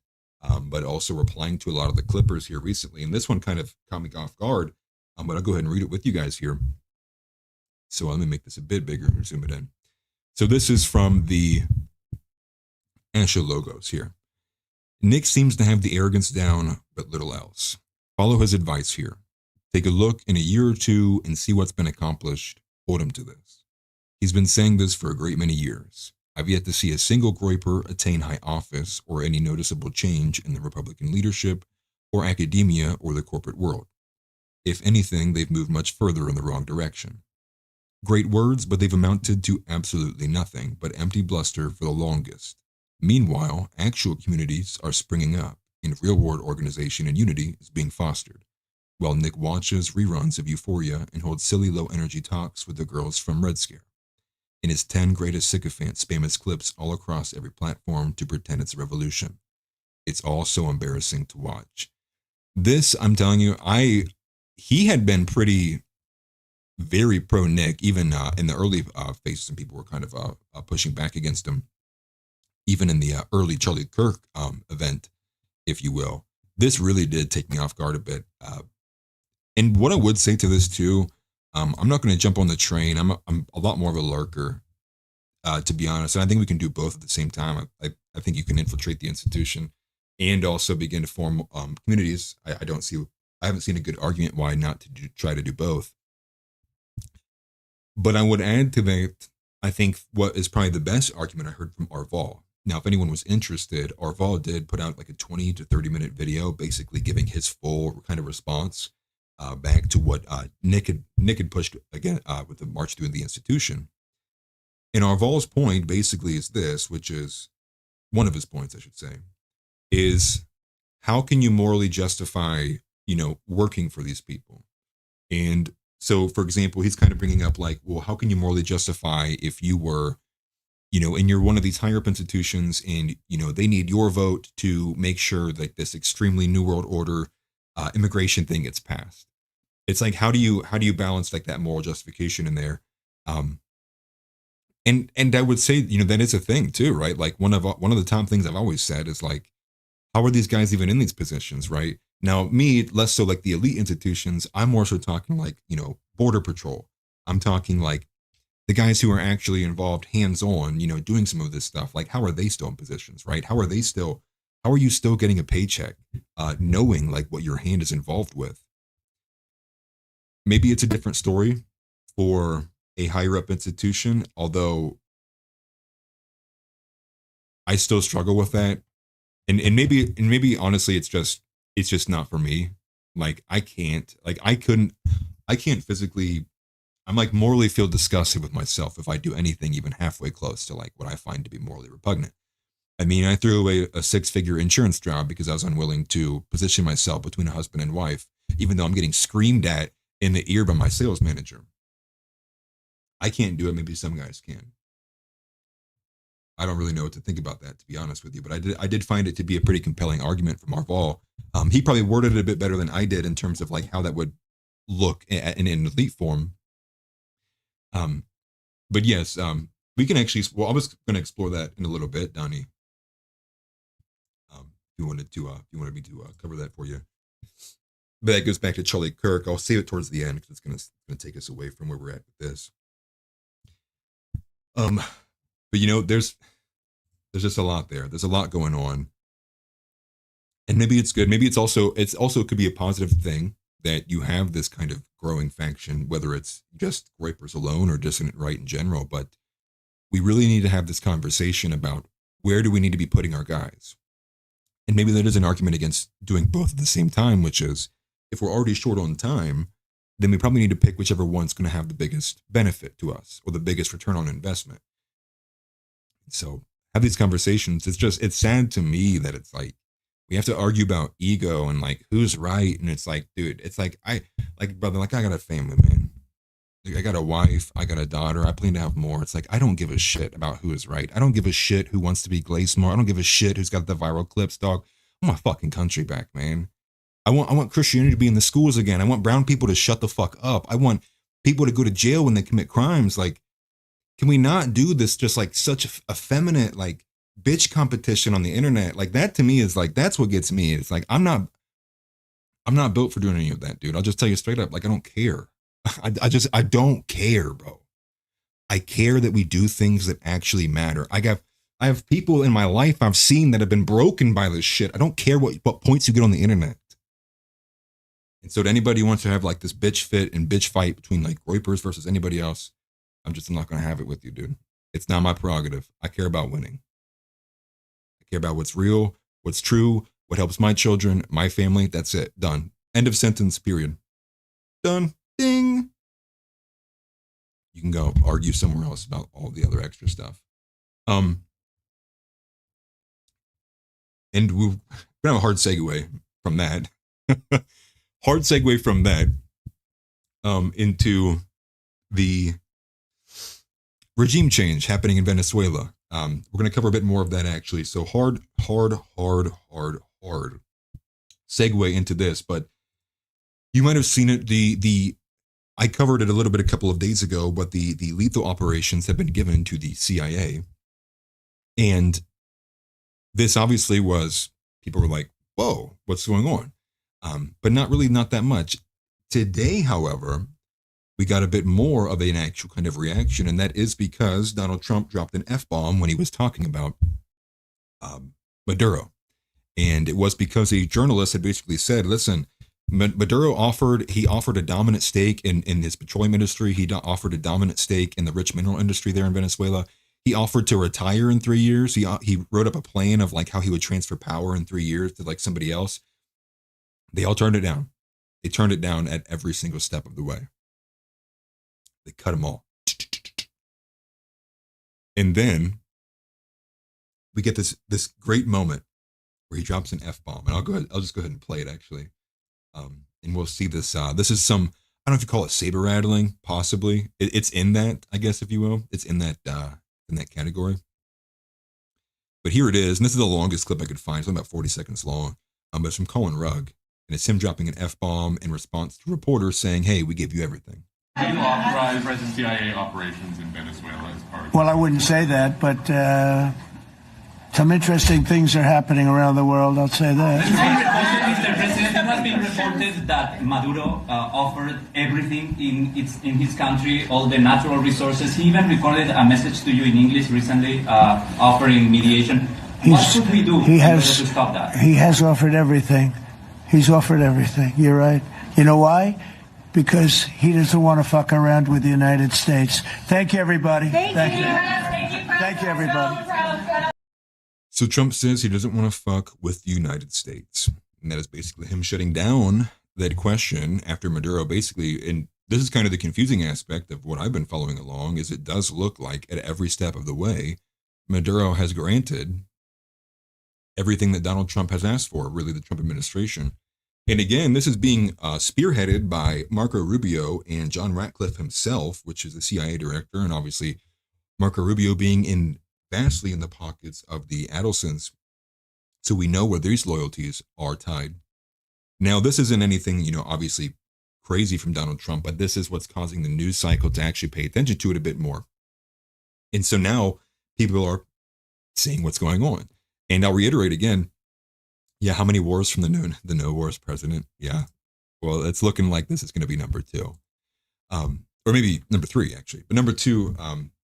but also replying to a lot of the clippers here recently. And this one kind of caught me off guard, but I'll go ahead and read it with you guys here. So let me make this a bit bigger and zoom it in. So this is from the Asha Logos here. Nick seems to have the arrogance down, but little else. Follow his advice here. Take a look in a year or two and see what's been accomplished. Hold him to this. He's been saying this for a great many years. I've yet to see a single Groyper attain high office or any noticeable change in the Republican leadership or academia or the corporate world. If anything, they've moved much further in the wrong direction. Great words, but they've amounted to absolutely nothing but empty bluster for the longest. Meanwhile, actual communities are springing up, and real-world organization and unity is being fostered. while Nick watches reruns of Euphoria and holds silly low-energy talks with the girls from Red Scare. And his 10 greatest sycophants spam his clips all across every platform to pretend it's a revolution. It's all so embarrassing to watch. This, I'm telling you, he had been very pro Nick, even in the early phases, and people were kind of pushing back against him. Even in the early Charlie Kirk event, if you will. This really did take me off guard a bit. And what I would say to this too, I'm not going to jump on the train. I'm a lot more of a lurker, to be honest. And I think we can do both at the same time. I think you can infiltrate the institution and also begin to form communities. I haven't seen a good argument why not to try to do both. But I would add to that, I think what is probably the best argument I heard from Arval. Now, if anyone was interested, Arval did put out like a 20 to 30 minute video, basically giving his full kind of response back to what Nick had pushed again with the march through the institution. And Arval's point basically is this, which is one of his points, I should say, is how can you morally justify, working for these people? And so, for example, he's kind of bringing up like, well, how can you morally justify if you were, and you're one of these higher up institutions and, they need your vote to make sure that this extremely New World Order immigration thing gets passed. It's like, how do you balance like that moral justification in there? And I would say, that is a thing too, right? Like one of the top things I've always said is like, how are these guys even in these positions, right? Now, me, less so like the elite institutions, I'm more so talking like, border patrol. I'm talking like the guys who are actually involved hands-on, doing some of this stuff. Like, how are they still in positions, right? How are you still getting a paycheck, knowing like what your hand is involved with? Maybe it's a different story for a higher up institution, although I still struggle with that. And maybe honestly, it's just not for me. Like I can't physically, I'm like morally feel disgusted with myself if I do anything even halfway close to like what I find to be morally repugnant. I mean, I threw away a 6-figure insurance job because I was unwilling to position myself between a husband and wife, even though I'm getting screamed at in the ear by my sales manager. I can't do it. Maybe some guys can. I don't really know what to think about that, to be honest with you, but I did find it to be a pretty compelling argument from Arval. He probably worded it a bit better than I did in terms of like how that would look in an elite form. But yes, we can actually, well, I was going to explore that in a little bit, Donnie. If you wanted me to cover that for you. But that goes back to Charlie Kirk. I'll save it towards the end because it's going to take us away from where we're at with this. But there's just a lot there. There's a lot going on. And maybe it's good. Maybe it's also could be a positive thing that you have this kind of growing faction, whether it's just Groypers alone or dissident right in general. But we really need to have this conversation about where do we need to be putting our guys? And maybe there is an argument against doing both at the same time, which is if we're already short on time, then we probably need to pick whichever one's going to have the biggest benefit to us or the biggest return on investment. So have these conversations. It's sad to me that it's like, we have to argue about ego and like who's right. And it's like, dude, it's like, brother, like I got a family, man. Like, I got a wife, I got a daughter, I plan to have more. It's like, I don't give a shit about who is right. I don't give a shit who wants to be Glazemore. I don't give a shit who's got the viral clips, dog. I want my fucking country back, man. I want Christianity to be in the schools again. I want brown people to shut the fuck up. I want people to go to jail when they commit crimes. Like, can we not do this just like such a effeminate, like bitch competition on the internet? Like that to me is like, that's what gets me. It's like, I'm not built for doing any of that, dude. I'll just tell you straight up. Like, I don't care. I don't care, bro. I care that we do things that actually matter. I have people in my life I've seen that have been broken by this shit. I don't care what points you get on the internet. And so to anybody who wants to have like this bitch fit and bitch fight between like Groypers versus anybody else, I'm not going to have it with you, dude. It's not my prerogative. I care about winning. I care about what's real, what's true, what helps my children, my family. That's it. Done. End of sentence, period. Done. Ding. You can go argue somewhere else about all the other extra stuff. And we're going to have a hard segue from that. hard segue from that into the regime change happening in Venezuela. We're going to cover a bit more of that actually. So hard segue into this, but you might have seen it. I covered it a little bit a couple of days ago, but the lethal operations have been given to the CIA. And this obviously was, people were like, whoa, what's going on? But not that much. Today, however, we got a bit more of an actual kind of reaction, and that is because Donald Trump dropped an F-bomb when he was talking about Maduro. And it was because a journalist had basically said, listen, Maduro offered a dominant stake in his petroleum industry. He offered a dominant stake in the rich mineral industry there in Venezuela. He offered to retire in 3 years. He wrote up a plan of like how he would transfer power in 3 years to like somebody else. They all turned it down. They turned it down at every single step of the way. They cut them all. And then we get this great moment where he drops an F-bomb. And I'll just go ahead and play it actually. And we'll see this. This is some, I don't know if you call it saber rattling, possibly. It's in that, I guess, if you will. It's in that category. But here it is. And this is the longest clip I could find. It's only about 40 seconds long. But it's from Colin Rugg. And it's him dropping an F-bomb in response to reporters saying, hey, we gave you everything. Do you authorize present CIA operations in Venezuela as part of Well, I wouldn't say that, but some interesting things are happening around the world, I'll say that. Mr. President, it has been reported that Maduro offered everything in his country, all the natural resources. He even recorded a message to you in English recently, offering mediation. What should we do in order to stop that? He has offered everything. He's offered everything. You're right. You know why? Because he doesn't want to fuck around with the United States. Thank you, everybody. Thank you. Thank you, everybody. So Trump says he doesn't want to fuck with the United States. And that is basically him shutting down that question after Maduro basically, and this is kind of the confusing aspect of what I've been following along, is it does look like at every step of the way, Maduro has granted everything that Donald Trump has asked for, really the Trump administration. And again, this is being spearheaded by Marco Rubio and John Ratcliffe himself, which is the CIA director, and obviously Marco Rubio being vastly in the pockets of the Adelsons. So we know where these loyalties are tied. Now, this isn't anything, obviously crazy from Donald Trump, but this is what's causing the news cycle to actually pay attention to it a bit more. And so now people are seeing what's going on. And I'll reiterate again, yeah, how many wars from the no wars president? Yeah. Well, it's looking like this is going to be number 2. Or maybe number 3, actually. But number 2,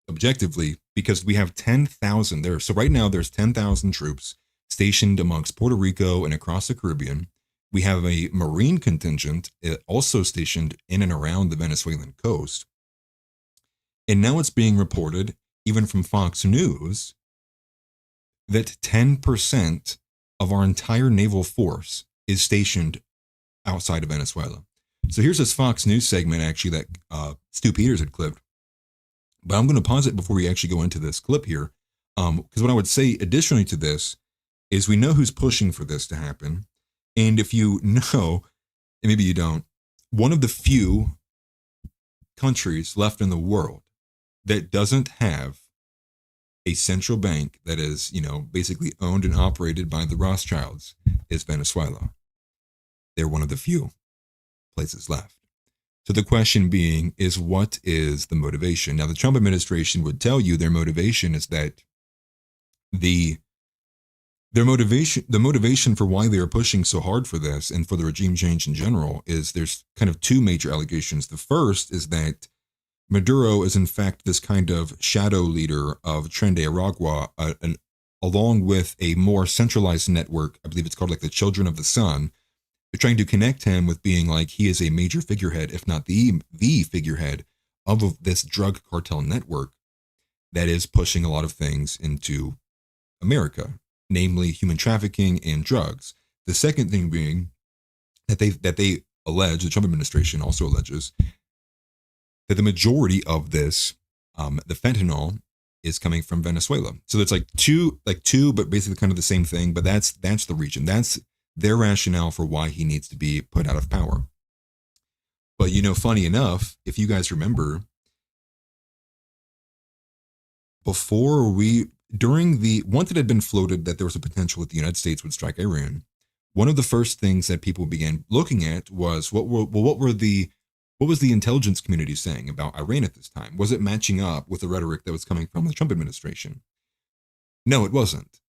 objectively, because we have 10,000 there. So right now there's 10,000 troops stationed amongst Puerto Rico and across the Caribbean. We have a Marine contingent also stationed in and around the Venezuelan coast. And now it's being reported, even from Fox News, that 10% of our entire naval force is stationed outside of Venezuela. So here's this Fox News segment, actually, that Stu Peters had clipped. But I'm going to pause it before we actually go into this clip here. Because what I would say additionally to this is we know who's pushing for this to happen. And if you know, and maybe you don't, one of the few countries left in the world that doesn't have a central bank that is, basically owned and operated by the Rothschilds is Venezuela. They're one of the few places left. So the question being is, what is the motivation? Now, the Trump administration would tell you their motivation is that the motivation for why they are pushing so hard for this and for the regime change in general is there's kind of 2 major allegations. The first is that Maduro is in fact this kind of shadow leader of Tren de Aragua, along with a more centralized network. I believe it's called like the Children of the Sun. They're trying to connect him with being like he is a major figurehead, if not the figurehead of this drug cartel network that is pushing a lot of things into America, namely human trafficking and drugs. The second thing being that they allege, the Trump administration also alleges, that the majority of this, the fentanyl, is coming from Venezuela. So it's like two, but basically kind of the same thing. But that's the region. That's their rationale for why he needs to be put out of power. But, funny enough, if you guys remember, once it had been floated that there was a potential that the United States would strike Iran, one of the first things that people began looking at was what was the intelligence community saying about Iran at this time? Was it matching up with the rhetoric that was coming from the Trump administration? No, it wasn't.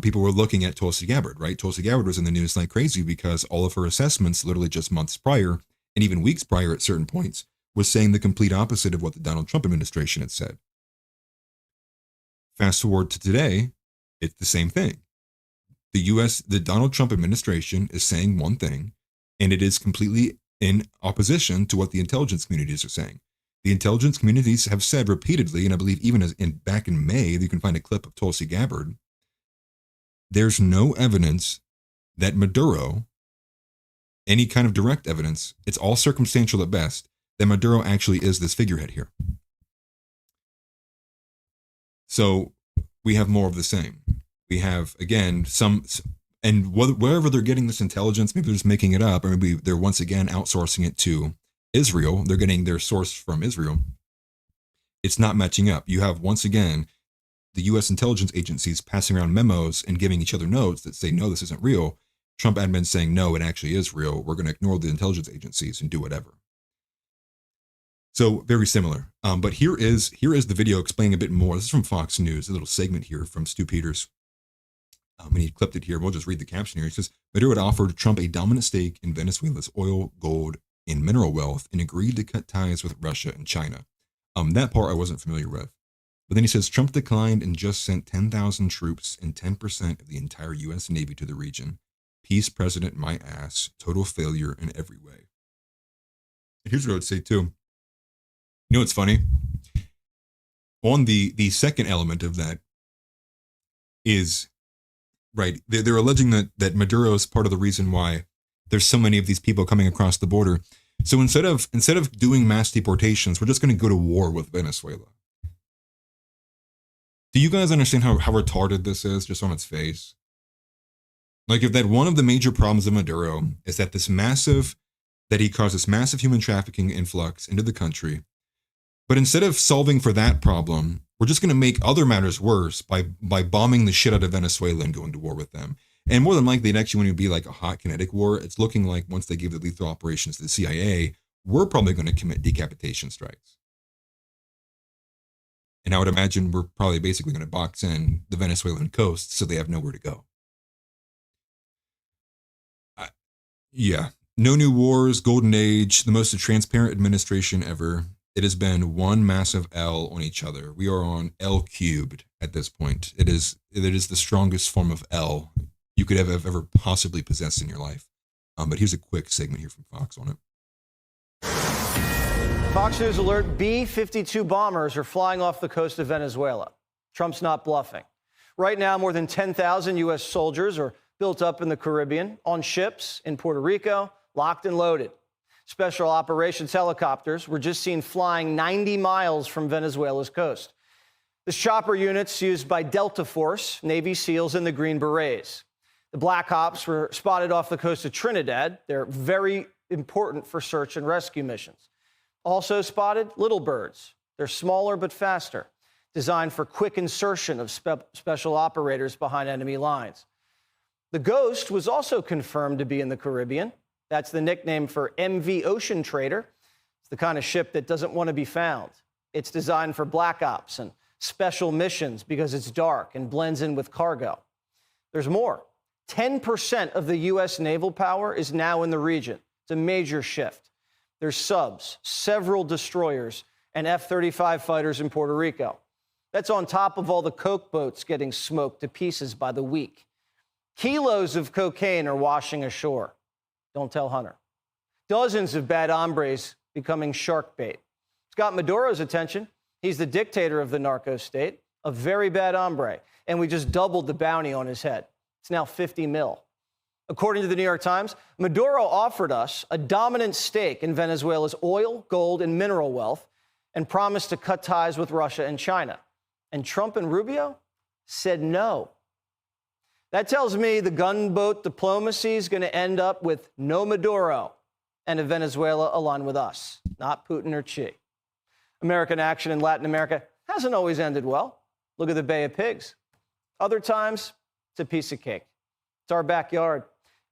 People were looking at Tulsi Gabbard, right? Tulsi Gabbard was in the news like crazy because all of her assessments, literally just months prior, and even weeks prior at certain points, was saying the complete opposite of what the Donald Trump administration had said. Fast forward to today, it's the same thing. The Donald Trump administration is saying one thing, and it is completely in opposition to what the intelligence communities are saying. The intelligence communities have said repeatedly, and I believe even back in May, you can find a clip of Tulsi Gabbard, there's no evidence that Maduro, any kind of direct evidence, it's all circumstantial at best, that Maduro actually is this figurehead here. So we have more of the same. We have, again, wherever they're getting this intelligence, maybe they're just making it up, or maybe they're once again outsourcing it to Israel. They're getting their source from Israel. It's not matching up. You have, once again, the U.S. intelligence agencies passing around memos and giving each other notes that say, no, this isn't real. Trump admin saying, no, it actually is real. We're going to ignore the intelligence agencies and do whatever. So very similar. But here is the video explaining a bit more. This is from Fox News, a little segment here from Stu Peters. And he clipped it here. We'll just read the caption here. It says, Maduro had offered Trump a dominant stake in Venezuela's oil, gold, and mineral wealth and agreed to cut ties with Russia and China. That part I wasn't familiar with. But then he says, Trump declined and just sent 10,000 troops and 10% of the entire U.S. Navy to the region. Peace president, my ass. Total failure in every way. Here's what I would say, too. You know what's funny? On the second element of that is, right, they're alleging that Maduro is part of the reason why there's so many of these people coming across the border. So instead of doing mass deportations, we're just going to go to war with Venezuela. Do you guys understand how retarded this is just on its face? Like, if that one of the major problems of Maduro is that he caused this massive human trafficking influx into the country, but instead of solving for that problem, we're just going to make other matters worse by bombing the shit out of Venezuela and going to war with them. And more than likely, it actually wouldn't be like a hot kinetic war. It's looking like once they give the lethal operations to the CIA, we're probably going to commit decapitation strikes. And I would imagine we're probably basically going to box in the Venezuelan coast so they have nowhere to go. Yeah. No new wars, golden age, the most transparent administration ever. It has been one massive L on each other. We are on L cubed at this point. It is the strongest form of L you could have ever possibly possessed in your life. But here's a quick segment here from Fox on it. Fox News alert, B-52 bombers are flying off the coast of Venezuela. Trump's not bluffing. Right now, more than 10,000 U.S. soldiers are built up in the Caribbean, on ships in Puerto Rico, locked and loaded. Special operations helicopters were just seen flying 90 miles from Venezuela's coast. The chopper units used by Delta Force, Navy SEALs, and the Green Berets. The Black Ops were spotted off the coast of Trinidad. They're very important for search and rescue missions. Also spotted little birds. They're smaller but faster, designed for quick insertion of special operators behind enemy lines. The Ghost was also confirmed to be in the Caribbean. That's the nickname for MV Ocean Trader. It's the kind of ship that doesn't want to be found. It's designed for black ops and special missions because it's dark and blends in with cargo. There's more. 10% of the U.S. naval power is now in the region. It's a major shift. There's subs, several destroyers, and F-35 fighters in Puerto Rico. That's on top of all the coke boats getting smoked to pieces by the week. Kilos of cocaine are washing ashore. Don't tell Hunter. Dozens of bad hombres becoming shark bait. It's got Maduro's attention. He's the dictator of the narco state, a very bad hombre, and we just doubled the bounty on his head. It's now 50 mil. According to the New York Times, Maduro offered us a dominant stake in Venezuela's oil, gold, and mineral wealth and promised to cut ties with Russia and China. And Trump and Rubio said no. That tells me the gunboat diplomacy is going to end up with no Maduro and a Venezuela aligned with us, not Putin or Xi. American action in Latin America hasn't always ended well. Look at the Bay of Pigs. Other times, it's a piece of cake. It's our backyard.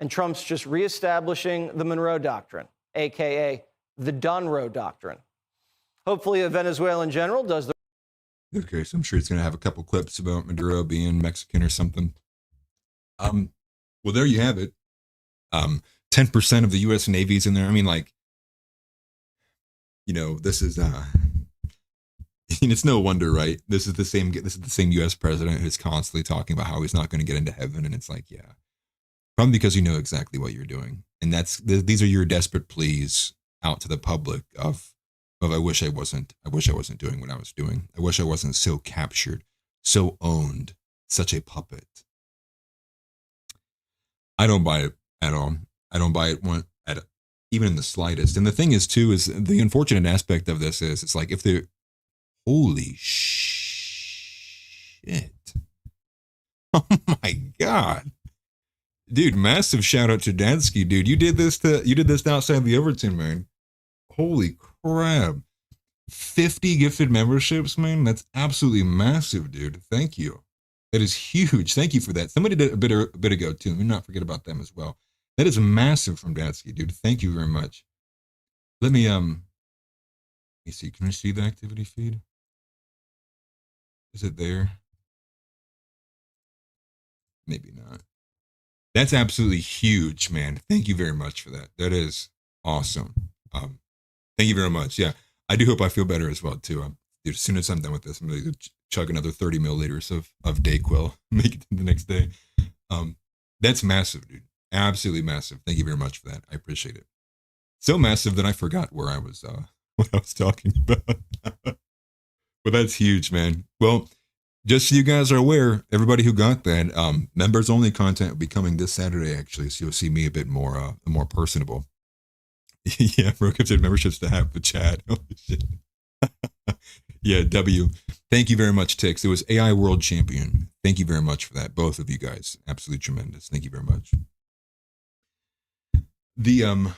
And Trump's just reestablishing the Monroe Doctrine, a.k.a. the Donroe Doctrine. Hopefully, a Venezuelan general does the... Okay, so I'm sure he's going to have a couple clips about Maduro being Mexican or something. Well, there you have it. 10% of the U.S. Navy's in there. I mean, like, you know, this is, it's no wonder, right? This is the same U.S. president who's constantly talking about how he's not going to get into heaven. And it's like, yeah, probably because you know exactly what you're doing. And these are your desperate pleas out to the public of I wish I wasn't doing what I was doing. I wish I wasn't so captured, so owned, such a puppet. I don't buy it at all. I don't buy it even in the slightest. And the thing is, too, is the unfortunate aspect of this is it's like if the holy shit. Oh my God. Dude, massive shout out to Dansky, dude. You did this outside the Overton, man. Holy crap. 50 gifted memberships, man. That's absolutely massive, dude. Thank you. That is huge. Thank you for that. Somebody did a bit ago, too. Let me not forget about them as well. That is massive from Dansky, dude. Thank you very much. Let me see. Can I see the activity feed? Is it there? Maybe not. That's absolutely huge, man. Thank you very much for that. That is awesome. Thank you very much. Yeah, I do hope I feel better as well, too. Dude, as soon as I'm done with this, I'm going to chug another 30 milliliters of Dayquil, make it to the next day. That's massive, dude. Absolutely massive. Thank you very much for that. I appreciate it. So massive that I forgot where I was, what I was talking about. But that's huge, man. Well, just so you guys are aware, everybody who got that, members only content will be coming this Saturday, actually. So you'll see me a bit more personable. Yeah, bro, gifted memberships to have the chat. Holy shit. Yeah, W. Thank you very much, Tix. It was AI World Champion. Thank you very much for that. Both of you guys. Absolutely tremendous. Thank you very much. The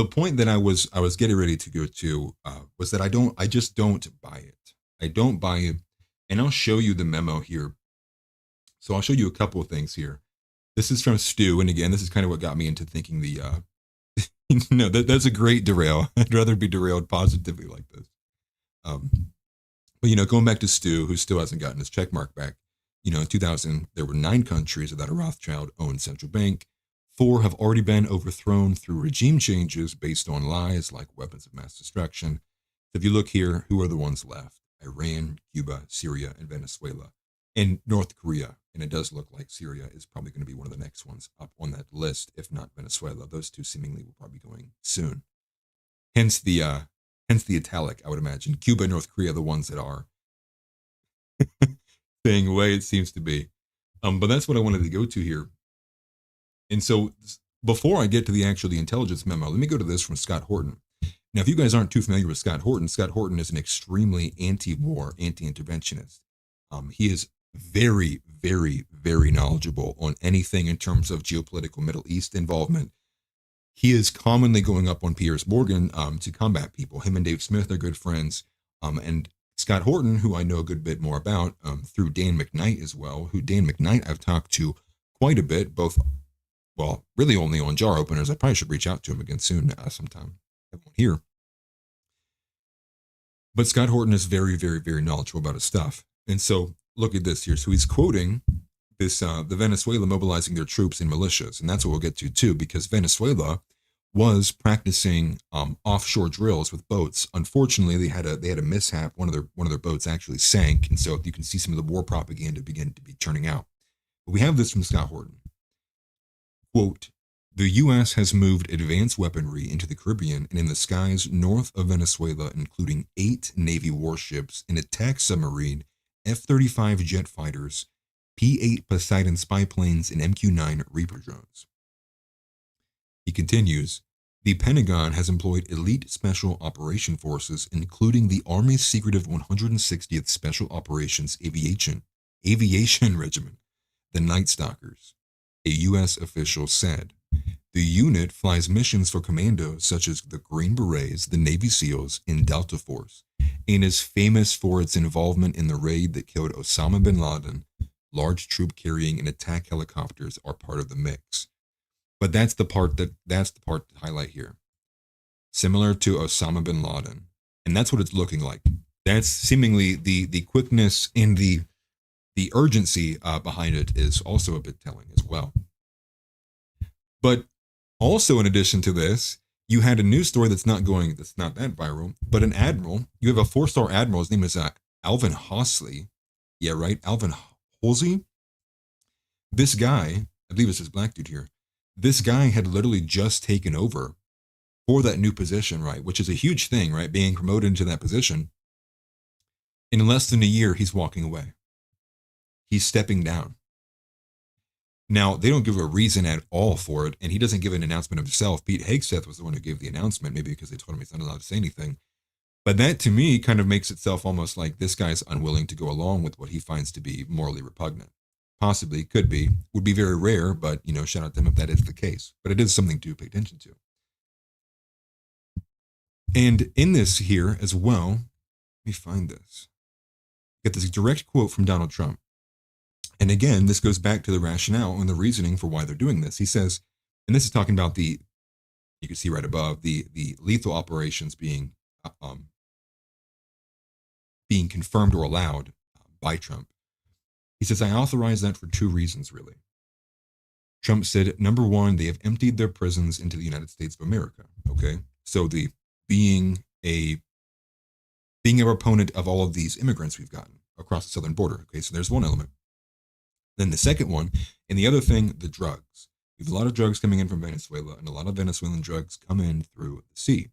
point that I was getting ready to go to was that I just don't buy it. I don't buy it. And I'll show you the memo here. So I'll show you a couple of things here. This is from Stu. And again, this is kind of what got me into thinking no, that's a great derail. I'd rather be derailed positively like this. But, you know, going back to Stu, who still hasn't gotten his check mark back, you know, in 2000, there were 9 countries without a Rothschild-owned central bank. 4 have already been overthrown through regime changes based on lies like weapons of mass destruction. So if you look here, who are the ones left? Iran, Cuba, Syria, and Venezuela, and North Korea. And it does look like Syria is probably going to be one of the next ones up on that list, if not Venezuela. Those two seemingly will probably be going soon. Hence the italic, I would imagine. Cuba and North Korea are the ones that are staying away, it seems to be. But that's what I wanted to go to here. And so before I get to the intelligence memo, let me go to this from Scott Horton. Now, if you guys aren't too familiar with Scott Horton is an extremely anti-war, anti-interventionist. He is very, very, very knowledgeable on anything in terms of geopolitical Middle East involvement. He is commonly going up on Piers Morgan to combat people. Him and Dave Smith are good friends. And Scott Horton, who I know a good bit more about through Dan McKnight as well, who Dan McKnight I've talked to quite a bit, both, well, really only on jar openers. I probably should reach out to him again soon sometime. I won't hear. But Scott Horton is very, very, very knowledgeable about his stuff. And so look at this here. So he's quoting this, the Venezuela mobilizing their troops and militias. And that's what we'll get to too, because Venezuela was practicing offshore drills with boats. Unfortunately, they had a mishap. One of their boats actually sank. And so you can see some of the war propaganda begin to be churning out. But we have this from Scott Horton. Quote, the U.S. has moved advanced weaponry into the Caribbean and in the skies north of Venezuela, including 8 Navy warships, an attack submarine, F-35 jet fighters, P-8 Poseidon spy planes, and MQ-9 Reaper drones. He continues, the Pentagon has employed elite special operation forces, including the Army's secretive 160th Special Operations Aviation Regiment, the Night Stalkers, a U.S. official said. The unit flies missions for commandos such as the Green Berets, the Navy SEALs, and Delta Force, and is famous for its involvement in the raid that killed Osama bin Laden. Large troop-carrying and attack helicopters are part of the mix. But that's the part to highlight here. Similar to Osama bin Laden. And that's what it's looking like. That's seemingly the quickness and the urgency behind it is also a bit telling as well. But also, in addition to this, you had a news story that's not that viral, but an admiral, you have a 4-star admiral, his name is Alvin Halsey. Yeah, right, Alvin Halsey. This guy, I believe it's this black dude here, this guy had literally just taken over for that new position, right, which is a huge thing, right, being promoted into that position. In less than a year, he's walking away. He's stepping down. Now, they don't give a reason at all for it, and he doesn't give an announcement of himself. Pete Hegseth was the one who gave the announcement, maybe because they told him he's not allowed to say anything. But that, to me, kind of makes itself almost like this guy's unwilling to go along with what he finds to be morally repugnant. Possibly, could be, would be very rare, but, shout out to him if that is the case. But it is something to pay attention to. And in this here as well, let me find this. Get this direct quote from Donald Trump. And again, this goes back to the rationale and the reasoning for why they're doing this. He says, and this is talking about you can see right above, the lethal operations being confirmed or allowed by Trump. He says, I authorize that for 2 reasons, really. Trump said, number 1, they have emptied their prisons into the United States of America. Okay. So being a proponent of all of these immigrants we've gotten across the southern border. Okay. So there's one element. Then the second one, and the other thing, the drugs. We have a lot of drugs coming in from Venezuela, and a lot of Venezuelan drugs come in through the sea.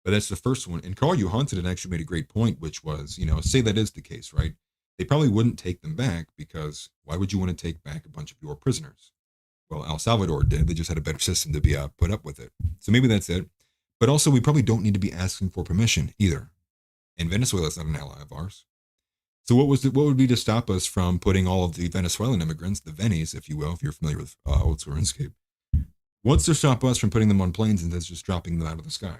But that's the first one. And Carl Johansson had actually made a great point, which was, say that is the case, right? They probably wouldn't take them back because why would you want to take back a bunch of your prisoners? Well, El Salvador did. They just had a better system to be put up with it. So maybe that's it. But also, we probably don't need to be asking for permission either. And Venezuela is not an ally of ours. So what would be to stop us from putting all of the Venezuelan immigrants, the Venis, if you will, if you're familiar with old school RuneScape, what's to stop us from putting them on planes and just dropping them out of the sky?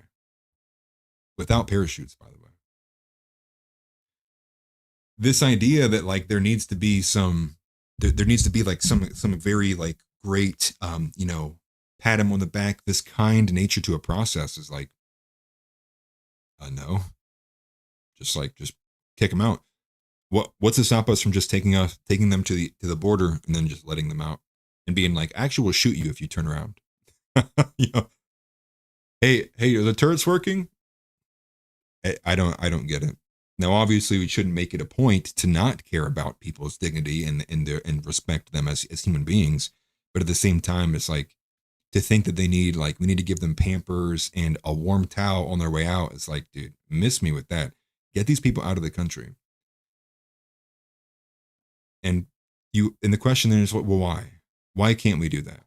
Without parachutes, by the way. This idea that there needs to be some very great, pat him on the back, this kind nature to a process is no. Just kick them out. What's to stop us from just taking them to the border and then just letting them out and being like, actually, we'll shoot you if you turn around. Hey, are the turrets working? I don't get it. Now, obviously, we shouldn't make it a point to not care about people's dignity and respect them as human beings. But at the same time, it's to think that we need to give them Pampers and a warm towel on their way out. It's dude, miss me with that. Get these people out of the country. And the question then is, well, why? Why can't we do that?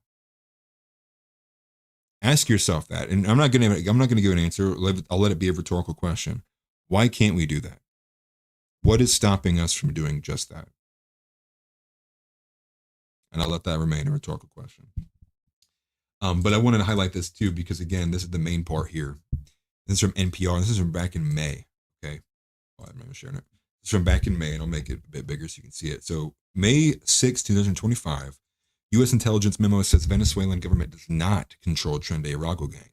Ask yourself that. And I'm not going to give an answer. I'll let it be a rhetorical question. Why can't we do that? What is stopping us from doing just that? And I'll let that remain a rhetorical question. But I wanted to highlight this too, because again, this is the main part here. This is from NPR. This is from back in May. Okay. Well, I'm sharing it. It's from back in May, and I'll make it a bit bigger so you can see it. So May 6, 2025, U.S. intelligence memo says Venezuelan government does not control Tren de Aragua gang.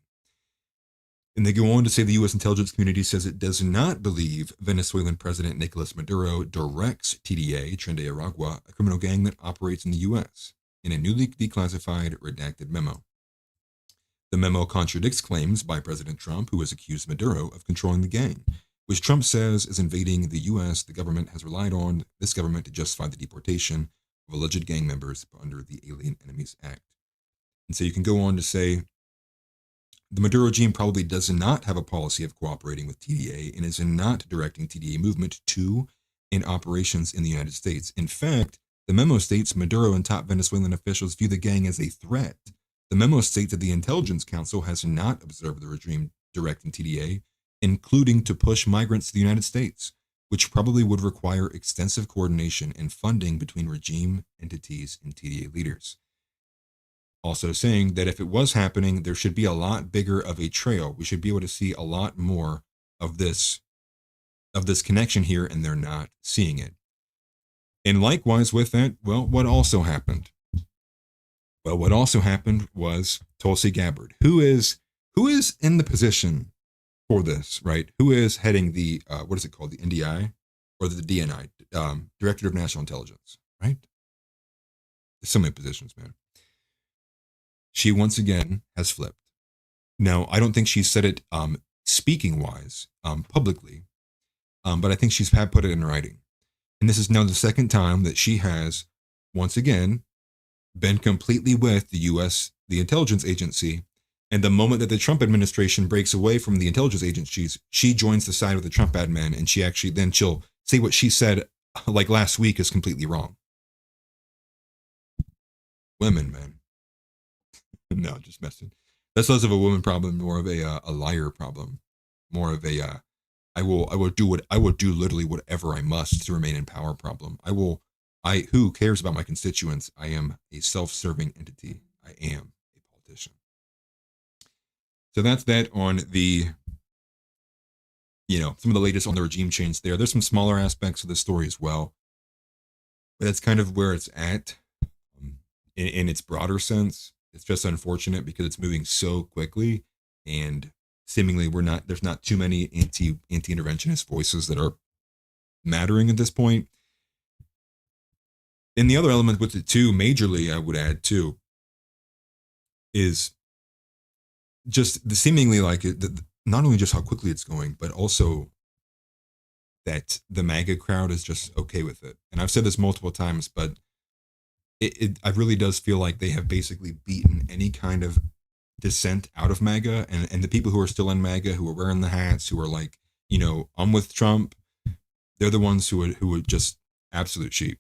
And they go on to say the U.S. intelligence community says it does not believe Venezuelan President Nicolas Maduro directs TDA, Tren de Aragua, a criminal gang that operates in the U.S., in a newly declassified redacted memo. The memo contradicts claims by President Trump, who has accused Maduro of controlling the gang, which Trump says is invading the U.S. The government has relied on this government to justify the deportation of alleged gang members under the Alien Enemies Act. And so you can go on to say, the Maduro regime probably does not have a policy of cooperating with TDA and is not directing TDA movement to and operations in the United States. In fact, the memo states Maduro and top Venezuelan officials view the gang as a threat. The memo states that the Intelligence Council has not observed the regime directing TDA, including to push migrants to the United States. which probably would require extensive coordination and funding between regime entities and TDA leaders. Also saying that if it was happening, there should be a lot bigger of a trail. We should be able to see a lot more of this connection here, and they're not seeing it. And likewise with that, well, what also happened? Well, what also happened was Tulsi Gabbard, who is in the position for this, right? Who is heading the, what is it called? The NDI or the DNI, Director of National Intelligence, right? There's so many positions, man. She once again has flipped. Now, I don't think she said it speaking wise publicly, but I think she's had put it in writing. And this is now the second time that she has once again been completely with the U.S., the intelligence agency. And the moment that the Trump administration breaks away from the intelligence agencies, she joins the side of the Trump admin, and she'll say what she said like last week is completely wrong. Women, man. No, just messing. That's less of a woman problem, more of a liar problem, more of a I will do literally whatever I must to remain in power problem. Who cares about my constituents? I am a self-serving entity. I am a politician. So that's that on the, some of the latest on the regime change there. There's some smaller aspects of the story as well, but that's kind of where it's at in its broader sense. It's just unfortunate because it's moving so quickly, and seemingly there's not too many anti-interventionist voices that are mattering at this point. And the other element with it too, majorly, I would add too, is just the seemingly like not only just how quickly it's going, but also that the MAGA crowd is just okay with it. And I've said this multiple times, but it really does feel like they have basically beaten any kind of dissent out of MAGA, and the people who are still in MAGA, who are wearing the hats, who are like, I'm with Trump, they're the ones who would just absolute sheep.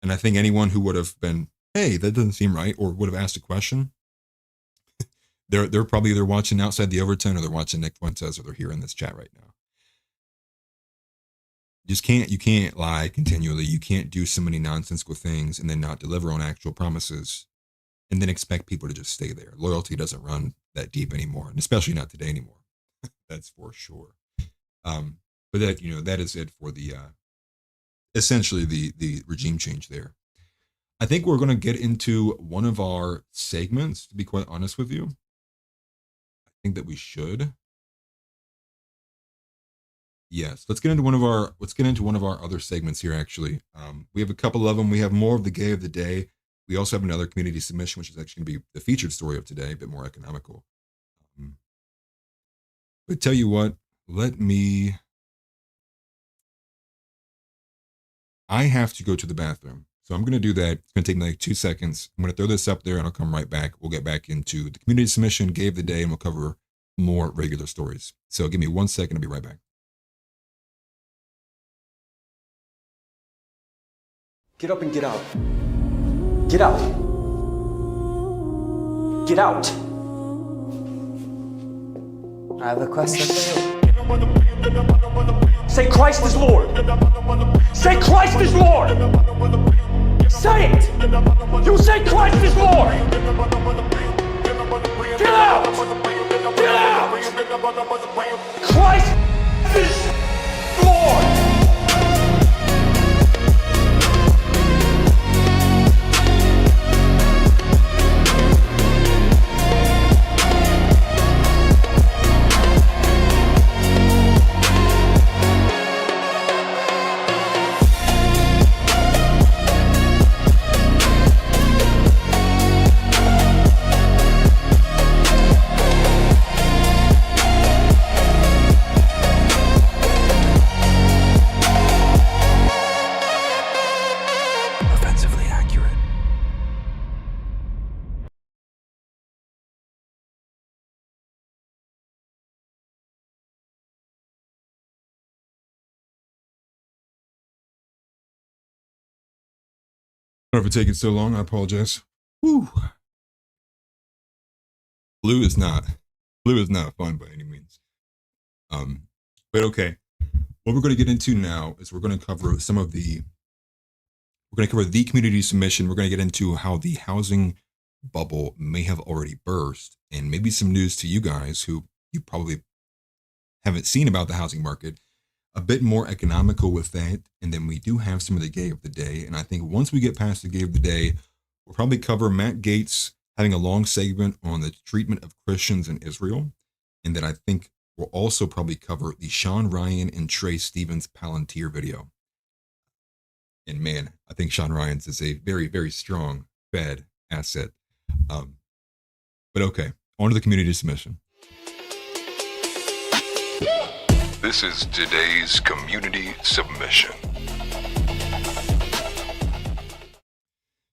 And I think anyone who would have been, hey, that doesn't seem right, or would have asked a question, they're probably either watching Outside the Overton, or they're watching Nick Fuentes, or they're here in this chat right now. You can't lie continually. You can't do so many nonsensical things and then not deliver on actual promises and then expect people to just stay there. Loyalty doesn't run that deep anymore, and especially not today anymore. That's for sure. But that is it for the essentially the regime change there. I think we're going to get into one of our segments, to be quite honest with you. I think that we should. Yes, let's get into one of our other segments here. Actually, we have a couple of them. We have more of the gay of the day. We also have another community submission, which is actually going to be the featured story of today, a bit more economical. But tell you what, I have to go to the bathroom, so I'm going to do that. It's going to take me like 2 seconds. I'm going to throw this up there, and I'll come right back. We'll get back into the community submission, gay of the day, and we'll cover more regular stories. So give me 1 second. I'll be right back. Get up and get out. Get out. Get out. I have a question for you. Say Christ is Lord. Say Christ is Lord. Say it. You say Christ is Lord. Get out. Get out. Christ is Lord. Sorry for taking so long. I apologize. Whew. Blue is not fun by any means. But okay. What we're going to get into now is we're going to cover the community submission. We're going to get into how the housing bubble may have already burst, and maybe some news to you guys who you probably haven't seen about the housing market, a bit more economical with that. And then we do have some of the gay of the day. And I think once we get past the gay of the day, we'll probably cover Matt Gaetz having a long segment on the treatment of Christians in Israel. And then I think we'll also probably cover the Sean Ryan and Trey Stevens Palantir video. And man, I think Sean Ryan's is a very, very strong Fed asset. But okay, on to the community submission. This is today's community submission.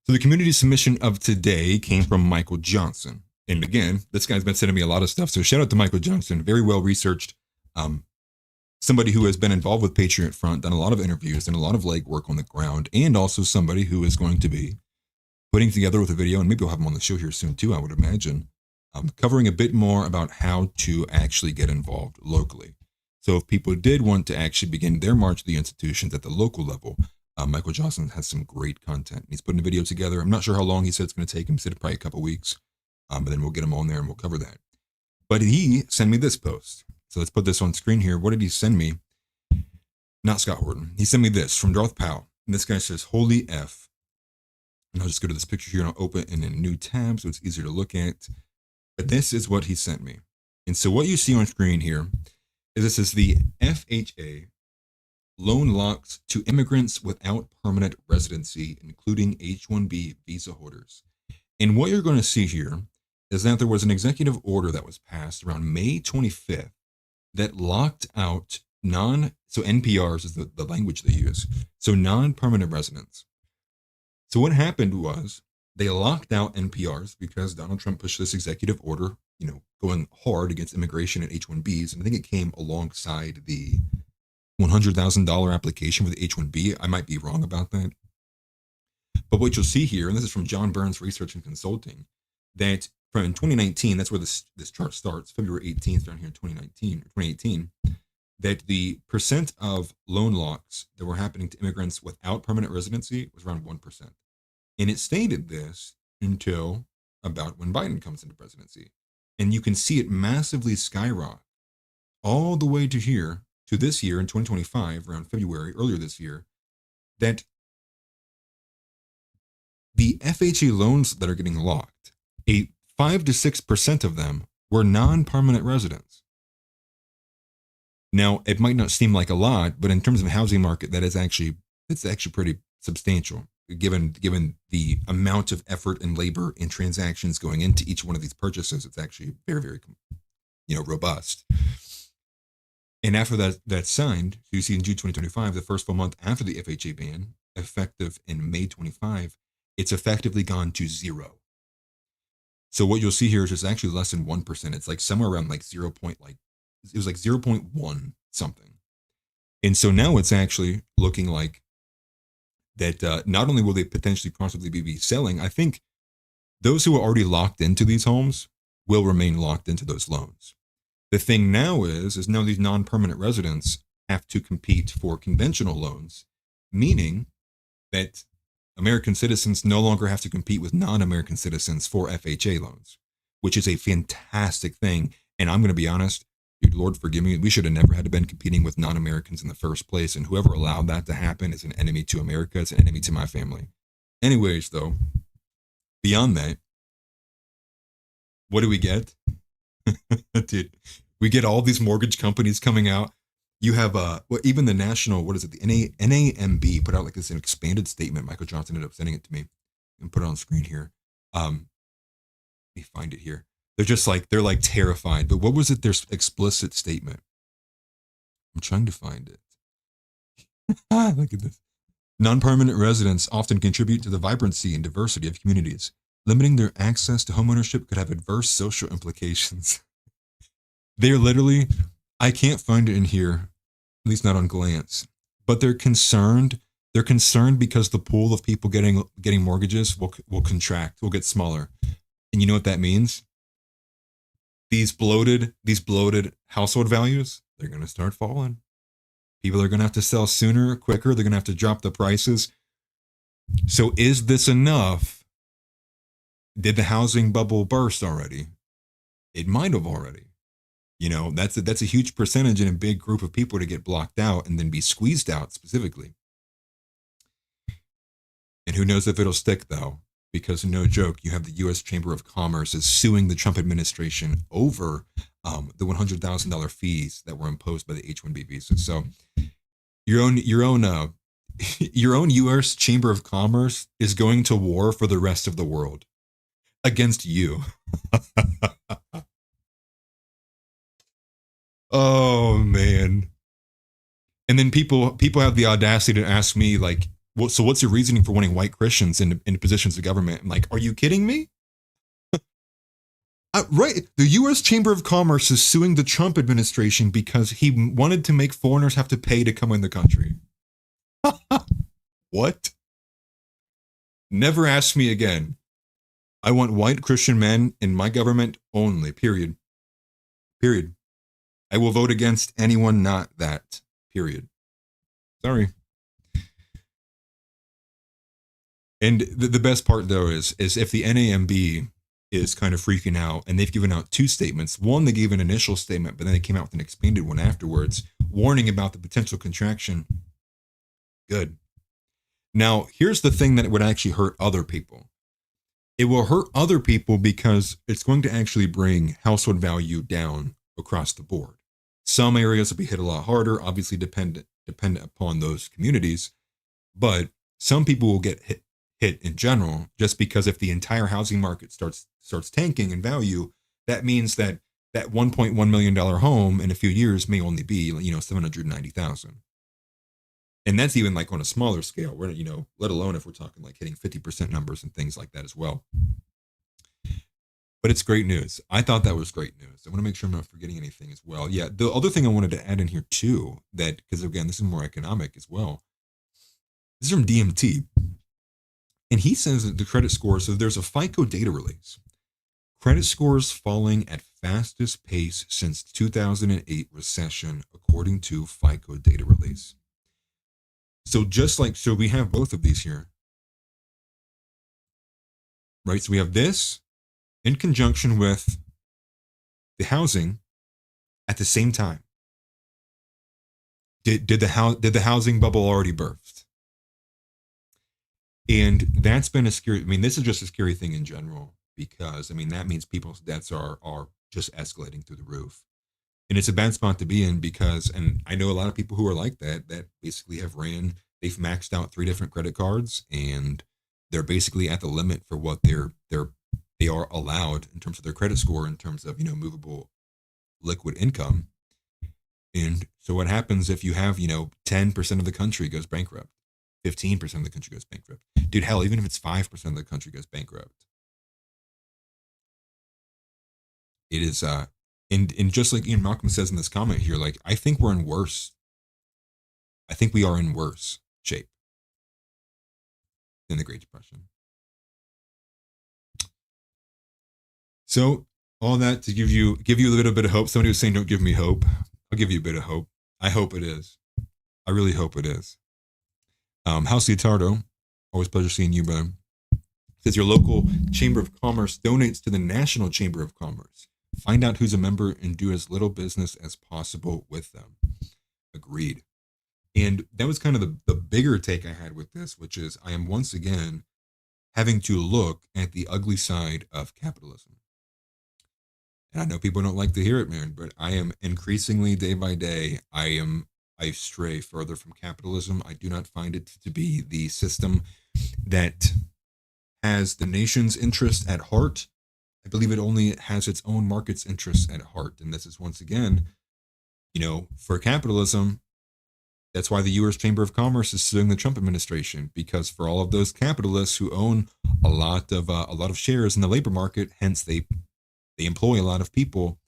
So the community submission of today came from Michael Johnson. And again, this guy's been sending me a lot of stuff. So shout out to Michael Johnson, very well researched. Somebody who has been involved with Patriot Front, done a lot of interviews, done a lot of legwork on the ground, and also somebody who is going to be putting together with a video, and maybe we'll have him on the show here soon too, I would imagine, covering a bit more about how to actually get involved locally. So if people did want to actually begin their march to the institutions at the local level, Michael Johnson has some great content. He's putting a video together. I'm not sure how long he said it's going to take him. He said probably a couple weeks, but then we'll get him on there and we'll cover that. But he sent me this post. So let's put this on screen here. What did he send me? Not Scott Horton. He sent me this from Darth Powell. And this guy says, "Holy F." And I'll just go to this picture here and I'll open it in a new tab so it's easier to look at. But this is what he sent me. And so what you see on screen here is this is the FHA loan locks to immigrants without permanent residency, including H-1B visa holders. And what you're going to see here is that there was an executive order that was passed around May 25th that locked out so NPRs is the language they use, so non-permanent residents. So what happened was they locked out NPRs because Donald Trump pushed this executive order, going hard against immigration and H-1Bs. And I think it came alongside the $100,000 application for the H-1B. I might be wrong about that. But what you'll see here, and this is from John Burns Research and Consulting, that from 2019, that's where this chart starts, February 18th down here in 2018, that the percent of loan locks that were happening to immigrants without permanent residency was around 1%. And it stated this until about when Biden comes into presidency. And you can see it massively skyrocket all the way to here, to this year in 2025, around February, earlier this year, that the FHA loans that are getting locked, 5 to 6% of them were non-permanent residents. Now, it might not seem like a lot, but in terms of the housing market, it's actually pretty substantial, given the amount of effort and labor and transactions going into each one of these purchases. It's actually very, very, robust. And after that's signed, so you see in June 2025, the first full month after the FHA ban, effective in May 25, it's effectively gone to zero. So what you'll see here is it's actually less than 1%. It's like somewhere around like 0.1 something. And so now it's actually looking like that not only will they potentially possibly be selling, I think those who are already locked into these homes will remain locked into those loans. The thing now is now these non-permanent residents have to compete for conventional loans, meaning that American citizens no longer have to compete with non-American citizens for FHA loans, which is a fantastic thing. And I'm going to be honest, dude, Lord forgive me, we should have never had to been competing with non-Americans in the first place. And whoever allowed that to happen is an enemy to America. It's an enemy to my family. Anyways, though, beyond that, what do we get? Dude, we get all these mortgage companies coming out. You have even the national, the NAMB put out like this an expanded statement. Michael Johnson ended up sending it to me and put it on screen here. Let me find it here. They're like terrified. But what was it? Their explicit statement. I'm trying to find it. Look at this. Non-permanent residents often contribute to the vibrancy and diversity of communities. Limiting their access to homeownership could have adverse social implications. They're literally, I can't find it in here, at least not on glance, but they're concerned. They're concerned because the pool of people getting mortgages will contract, will get smaller. And you know what that means? These bloated household values, they're going to start falling. People are going to have to sell sooner, quicker. They're going to have to drop the prices. So is this enough? Did the housing bubble burst already? It might have already. You know, that's a huge percentage in a big group of people to get blocked out and then be squeezed out specifically. And who knows if it'll stick, though, because no joke, you have the U.S. Chamber of Commerce is suing the Trump administration over the $100,000 fees that were imposed by the H-1B visa. So your own U.S. Chamber of Commerce is going to war for the rest of the world against you. Oh man. And then people have the audacity to ask me, like, well, so what's your reasoning for wanting white Christians in positions of government? I'm like, are you kidding me? Right. The U.S. Chamber of Commerce is suing the Trump administration because he wanted to make foreigners have to pay to come in the country. What? Never ask me again. I want white Christian men in my government only, period. Period. I will vote against anyone not that, period. Sorry. And the best part, though, is if the NAMB is kind of freaking out, and they've given out two statements. One, they gave an initial statement, but then they came out with an expanded one afterwards, warning about the potential contraction. Good. Now, here's the thing that would actually hurt other people. It will hurt other people because it's going to actually bring household value down across the board. Some areas will be hit a lot harder, obviously dependent upon those communities, but some people will get hit in general, just because if the entire housing market starts tanking in value, that means that $1.1 million home in a few years may only be, $790,000. And that's even like on a smaller scale, where, let alone if we're talking like hitting 50% numbers and things like that as well. But it's great news. I thought that was great news. I want to make sure I'm not forgetting anything as well. Yeah, the other thing I wanted to add in here too, that, because again, this is more economic as well. This is from DMT. And he says that the credit score, so there's a FICO data release. Credit scores falling at fastest pace since 2008 recession, according to FICO data release. So so we have both of these here. Right, so we have this in conjunction with the housing at the same time. Did the housing bubble already burst? And that's been a scary, this is just a scary thing in general, because, that means people's debts are just escalating through the roof. And it's a bad spot to be in because, and I know a lot of people who are like that basically they've maxed out 3 different credit cards, and they're basically at the limit for what they are allowed in terms of their credit score, in terms of, movable liquid income. And so what happens if you have, 10% of the country goes bankrupt? 15% of the country goes bankrupt. Dude, hell, even if it's 5% of the country goes bankrupt. It is, and just like Ian Malcolm says in this comment here, like, I think we are in worse shape than the Great Depression. So all that to give you a little bit of hope. Somebody was saying, don't give me hope. I'll give you a bit of hope. I hope it is. I really hope it is. House Leotardo, always pleasure seeing you, brother. Says your local Chamber of Commerce donates to the National Chamber of Commerce. Find out who's a member and do as little business as possible with them. Agreed. And that was kind of the bigger take I had with this, which is I am once again having to look at the ugly side of capitalism. And I know people don't like to hear it, man, but I am increasingly, day by day, I stray further from capitalism. I do not find it to be the system that has the nation's interest at heart. I believe it only has its own market's interests at heart. And this is once again, for capitalism, that's why the U.S. Chamber of Commerce is suing the Trump administration, because for all of those capitalists who own a lot of shares in the labor market, hence they employ a lot of people,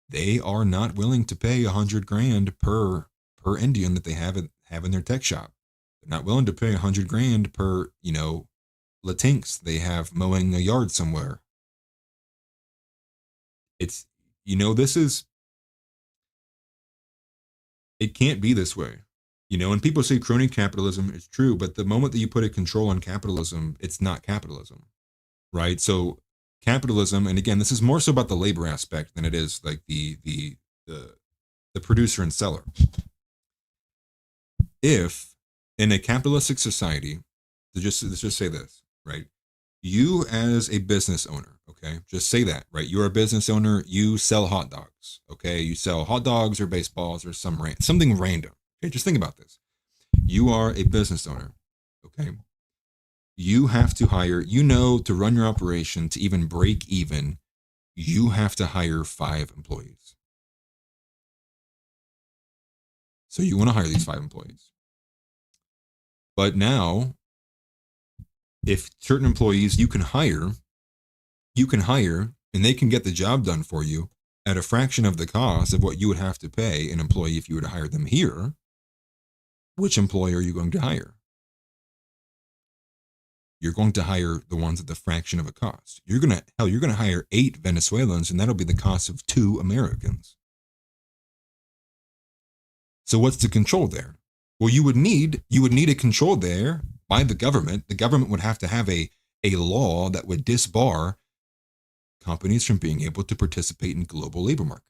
they are not willing to pay $100,000 per Indian that they have in their tech shop. They're not willing to pay $100,000 per, Latinx they have mowing a yard somewhere. It's, this is, It can't be this way. And people say crony capitalism is true, but the moment that you put a control on capitalism, it's not capitalism, right? So capitalism, and again, this is more so about the labor aspect than it is like the producer and seller. If in a capitalistic society, let's just say this, right? You as a business owner, okay, just say that, right? You're a business owner, you sell hot dogs, okay? You sell hot dogs or baseballs or something random. Okay, just think about this. You are a business owner, okay? You have to hire, to run your operation, to even break even, you have to hire 5 employees. So you want to hire these 5 employees. But now, if certain employees you can hire, and they can get the job done for you at a fraction of the cost of what you would have to pay an employee if you were to hire them here, which employer are you going to hire? You're going to hire the ones at the fraction of a cost. You're going to hire 8 Venezuelans, and that'll be the cost of 2 Americans. So what's the control there? Well, you would need a control there by the government. The government would have to have a law that would disbar companies from being able to participate in global labor markets.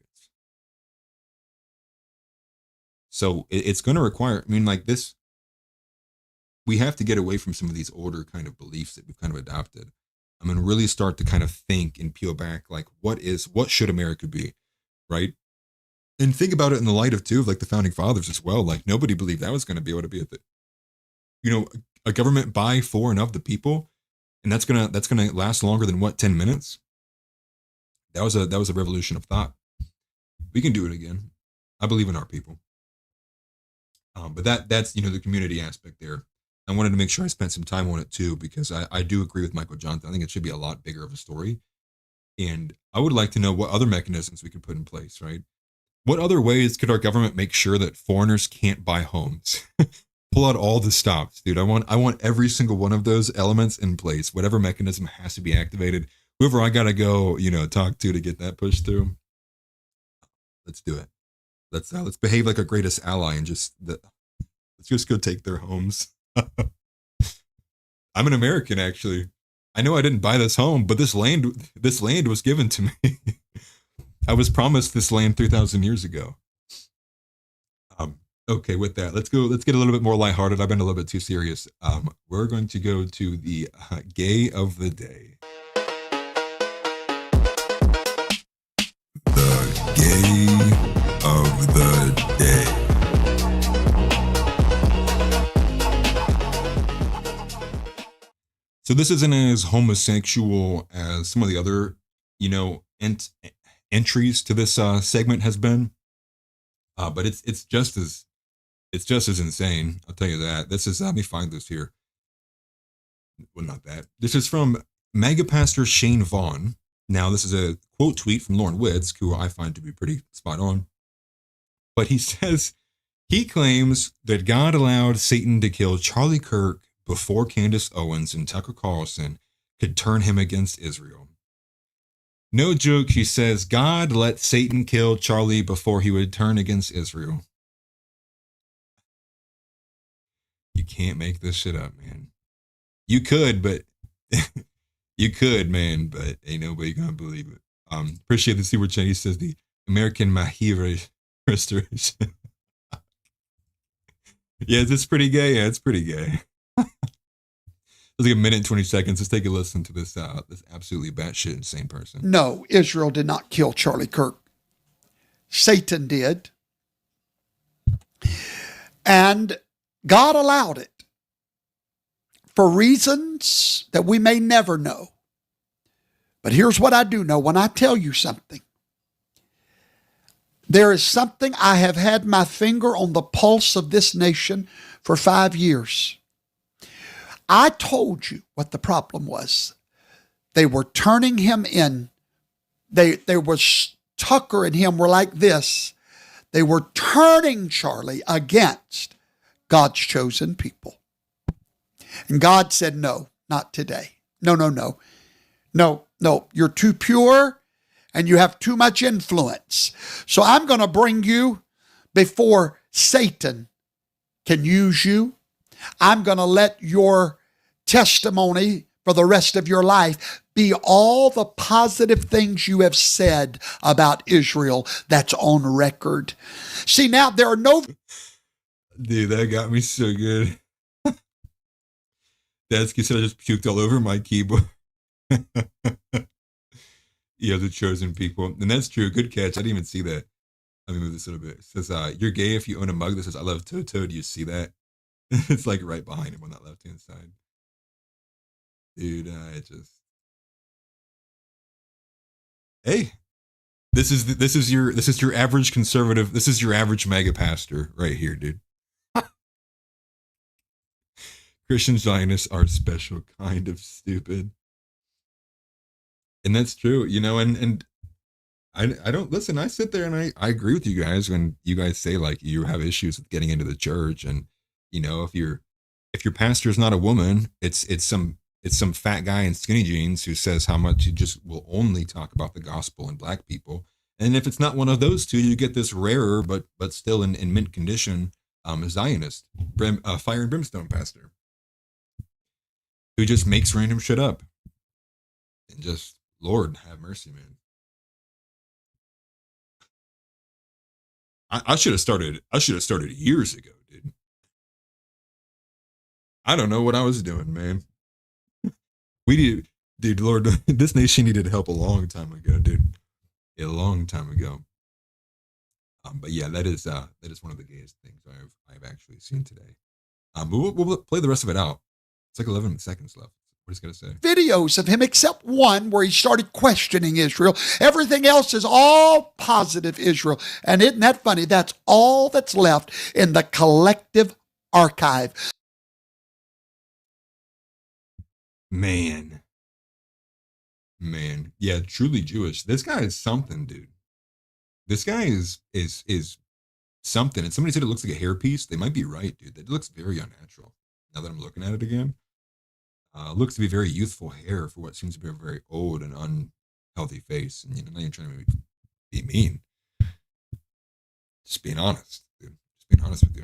So it's going to require, this, we have to get away from some of these older kind of beliefs that we've kind of adopted. Really start to kind of think and peel back, like, what should America be, right? And think about it in the light of, too, of like the founding fathers as well. Like, nobody believed that was going to be able to be a government by, for, and of the people, and that's gonna last longer than 10 minutes. That was a revolution of thought. We can do it again. I believe in our people. But that's the community aspect there. I wanted to make sure I spent some time on it too, because I do agree with Michael Johnson. I think it should be a lot bigger of a story. And I would like to know what other mechanisms we could put in place, right? What other ways could our government make sure that foreigners can't buy homes? Pull out all the stops, dude. I want every single one of those elements in place. Whatever mechanism has to be activated. Whoever I gotta go, talk to get that pushed through. Let's do it. Let's behave like our greatest ally and let's just go take their homes. I'm an American, actually. I know I didn't buy this home, but this land was given to me. I was promised this land 3,000 years ago. Okay, with that, let's get a little bit more lighthearted. I've been a little bit too serious. We're going to go to the gay of the day. The gay of the day. So this isn't as homosexual as some of the other, entries to this segment has been, but it's just as insane. I'll tell you that. This is, let me find this here. Well, not that. This is from Mega Pastor Shane Vaughn. Now, this is a quote tweet from Lauren Witz, who I find to be pretty spot on. But he says he claims that God allowed Satan to kill Charlie Kirk before Candace Owens and Tucker Carlson could turn him against Israel. No joke, he says God let Satan kill Charlie before he would turn against Israel. You can't make this shit up, man. You could, but you could, man, but ain't nobody gonna believe it. Appreciate the super chat. He says the American Mahira restoration. Yeah, it's pretty gay. Yeah, it's pretty gay. It's like a minute and 20 seconds. Let's take a listen to this absolutely batshit insane person. No, Israel did not kill Charlie Kirk. Satan did. And God allowed it for reasons that we may never know. But here's what I do know. When I tell you something, there is something. I have had my finger on the pulse of this nation for 5 years. I told you what the problem was. They were turning him in. They were, Tucker and him were like this. They were turning Charlie against God's chosen people. And God said, no, not today. No, you're too pure and you have too much influence. So I'm going to bring you before Satan can use you. I'm going to let your testimony for the rest of your life be all the positive things you have said about Israel that's on record. See, now there are no... Dude, that got me so good. Dadsky said I just puked all over my keyboard. Yeah, the chosen people. And that's true. Good catch. I didn't even see that. Let me move this a little bit. It says, you're gay if you own a mug that says, I love Toto. Do you see that? It's like right behind him on that left-hand side. Dude, hey, this is your average conservative. This is your average mega pastor right here, dude. Christian Zionists are special kind of stupid. And that's true, you know, and I don't listen, I sit there and I agree with you guys when you guys say like you have issues with getting into the church, and you know, if your pastor is not a woman, it's some fat guy in skinny jeans who says how much he just will only talk about the gospel and black people. And if it's not one of those two, you get this rarer but still in mint condition Zionist, fire and brimstone pastor who just makes random shit up. And just, Lord have mercy, man. I should have started years ago, dude. I don't know what I was doing, man. Dude, Lord, this nation needed help a long time ago, dude. A long time ago. But yeah, that is one of the gayest things I've actually seen today. We'll play the rest of it out. It's like 11 seconds left. What is he gonna say? Videos of him, except one where he started questioning Israel. Everything else is all positive Israel. And isn't that funny? That's all that's left in the collective archive. Man. Yeah, truly Jewish. This guy is something, dude. This guy is something. And somebody said it looks like a hairpiece. They might be right, dude. It looks very unnatural. Now that I'm looking at it again. Looks to be very youthful hair for what seems to be a very old and unhealthy face. And, you know, not even trying to be mean. Just being honest, dude. Just being honest with you.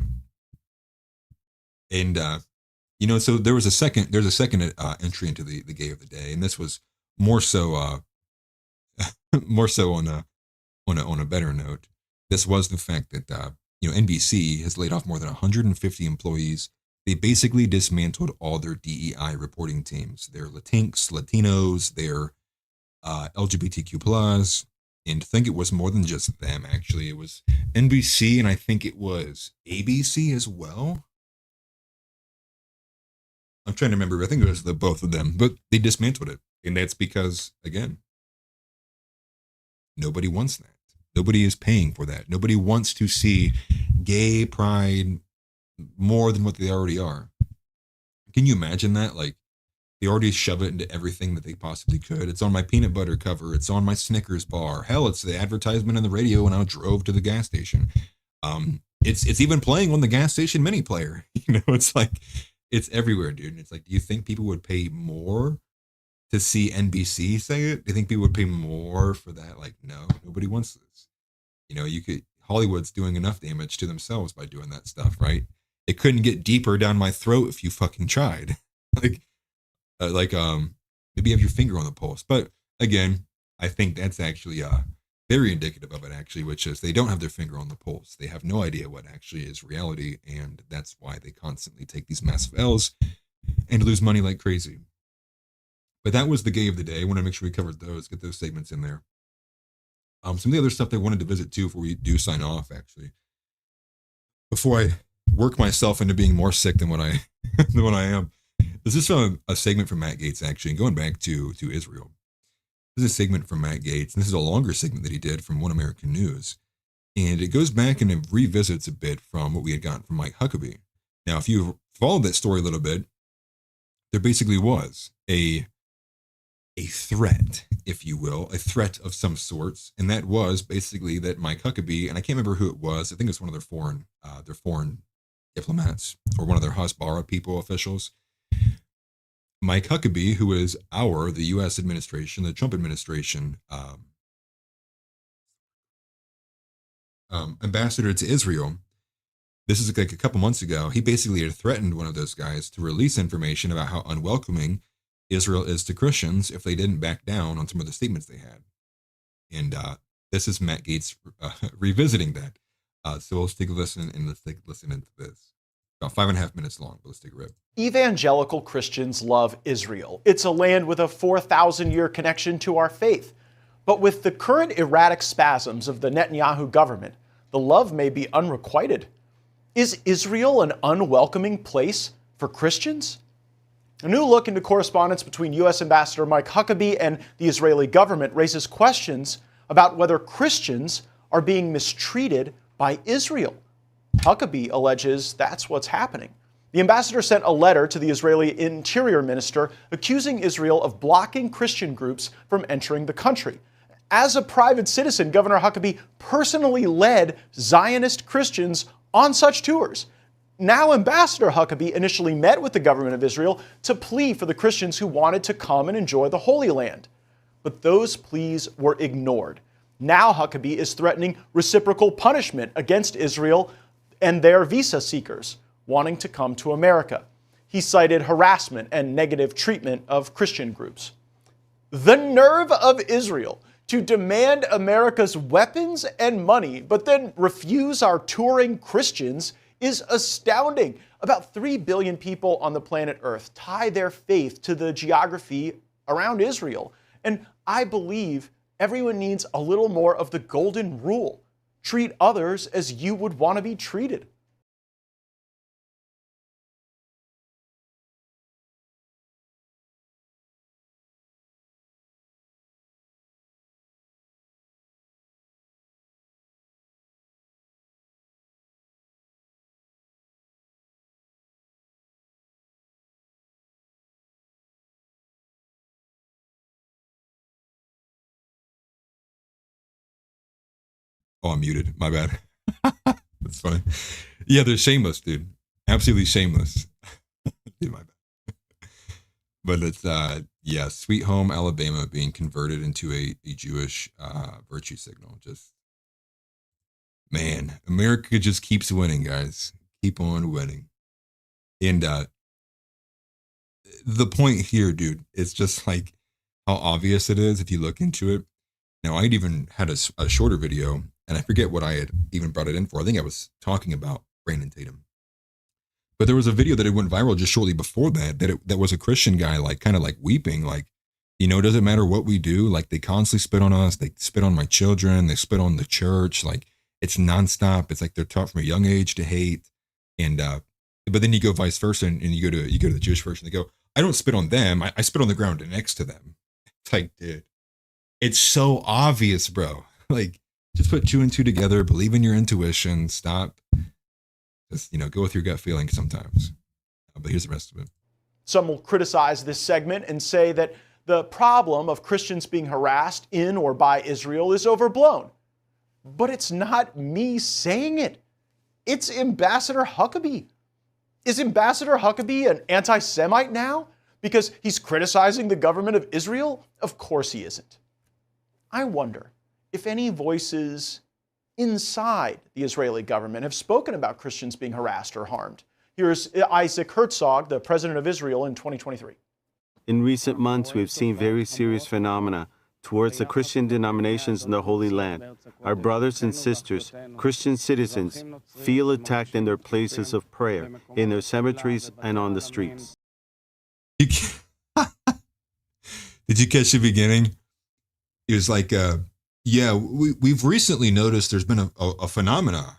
And, you know, so there's a second entry into the gay of the day. And this was more so on a better note. This was the fact that, you know, NBC has laid off more than 150 employees. They basically dismantled all their DEI reporting teams. Their Latinx, Latinos, their LGBTQ+, and I think it was more than just them, actually. It was NBC, and I think it was ABC as well. I'm trying to remember. I think it was the both of them, but they dismantled it. And that's because, again, nobody wants that. Nobody is paying for that. Nobody wants to see gay pride more than what they already are. Can you imagine that? Like, they already shove it into everything that they possibly could. It's on my peanut butter cover. It's on my Snickers bar. Hell, it's the advertisement on the radio when I drove to the gas station. It's even playing on the gas station mini player. You know, it's like, it's everywhere, dude. And it's like, do you think people would pay more to see NBC say it? Do you think people would pay more for that? Like, no, nobody wants this. You know, Hollywood's doing enough damage to themselves by doing that stuff, right? It couldn't get deeper down my throat if you fucking tried. maybe you have your finger on the pulse. But again, I think that's actually very indicative of it, actually, which is they don't have their finger on the pulse. They have no idea what actually is reality, and that's why they constantly take these massive L's and lose money like crazy. But that was the gay of the day. I want to make sure we covered those, get those segments in there. Some of the other stuff they wanted to visit too before we do sign off, actually. Before I work myself into being more sick than what I am. This is from a segment from Matt Gaetz, actually, and going back to Israel. This is a segment from Matt Gaetz, and this is a longer segment that he did from One American News. And it goes back and it revisits a bit from what we had gotten from Mike Huckabee. Now, if you followed that story a little bit, there basically was a threat, if you will, a threat of some sorts. And that was basically that Mike Huckabee, and I can't remember who it was. I think it's one of their foreign diplomats or one of their Hasbara people, officials. Mike Huckabee, who is the U.S. administration, the Trump administration, ambassador to Israel. This is like a couple months ago. He basically had threatened one of those guys to release information about how unwelcoming Israel is to Christians if they didn't back down on some of the statements they had. And this is Matt Gaetz revisiting that. So let's take a listen, and let's listen into this. About 5.5 minutes long, but let's take a rip. Evangelical Christians love Israel. It's a land with a 4,000-year connection to our faith. But with the current erratic spasms of the Netanyahu government, the love may be unrequited. Is Israel an unwelcoming place for Christians? A new look into correspondence between U.S. Ambassador Mike Huckabee and the Israeli government raises questions about whether Christians are being mistreated by Israel. Huckabee alleges that's what's happening. The ambassador sent a letter to the Israeli Interior Minister accusing Israel of blocking Christian groups from entering the country. As a private citizen, Governor Huckabee personally led Zionist Christians on such tours. Now, Ambassador Huckabee initially met with the government of Israel to plead for the Christians who wanted to come and enjoy the Holy Land. But those pleas were ignored. Now Huckabee is threatening reciprocal punishment against Israel and their visa seekers wanting to come to America. He cited harassment and negative treatment of Christian groups. The nerve of Israel to demand America's weapons and money, but then refuse our touring Christians is astounding. About 3 billion people on the planet Earth tie their faith to the geography around Israel. And I believe everyone needs a little more of the golden rule. Treat others as you would want to be treated. Oh, I'm muted. My bad. That's funny. Yeah, they're shameless, dude. Absolutely shameless. Dude, my bad. But it's, yeah, Sweet Home, Alabama being converted into a Jewish virtue signal. Just, man, America just keeps winning, guys. Keep on winning. And the point here, dude, is just like how obvious it is if you look into it. Now, I'd even had a shorter video, and I forget what I had even brought it in for. I think I was talking about Brandon Tatum. But there was a video that it went viral just shortly before that, that was a Christian guy, like kind of like weeping, like, you know, it doesn't matter what we do. Like, they constantly spit on us. They spit on my children. They spit on the church. Like, it's nonstop. It's like they're taught from a young age to hate. And, but then you go vice versa, and you go to the Jewish version. They go, I don't spit on them. I spit on the ground next to them. It's like, dude, it's so obvious, bro. Like, just put 2 and 2 together. Believe in your intuition. Stop. Just, you know, go with your gut feeling sometimes. But here's the rest of it. Some will criticize this segment and say that the problem of Christians being harassed in or by Israel is overblown. But it's not me saying it. It's Ambassador Huckabee. Is Ambassador Huckabee an anti-Semite now because he's criticizing the government of Israel? Of course he isn't. I wonder if any voices inside the Israeli government have spoken about Christians being harassed or harmed. Here's Isaac Herzog, the president of Israel in 2023. In recent months, we've seen very serious phenomena towards the Christian denominations in the Holy Land. Our brothers and sisters, Christian citizens, feel attacked in their places of prayer, in their cemeteries, and on the streets. Did you catch the beginning? He was like, yeah, we've recently noticed there's been a phenomena.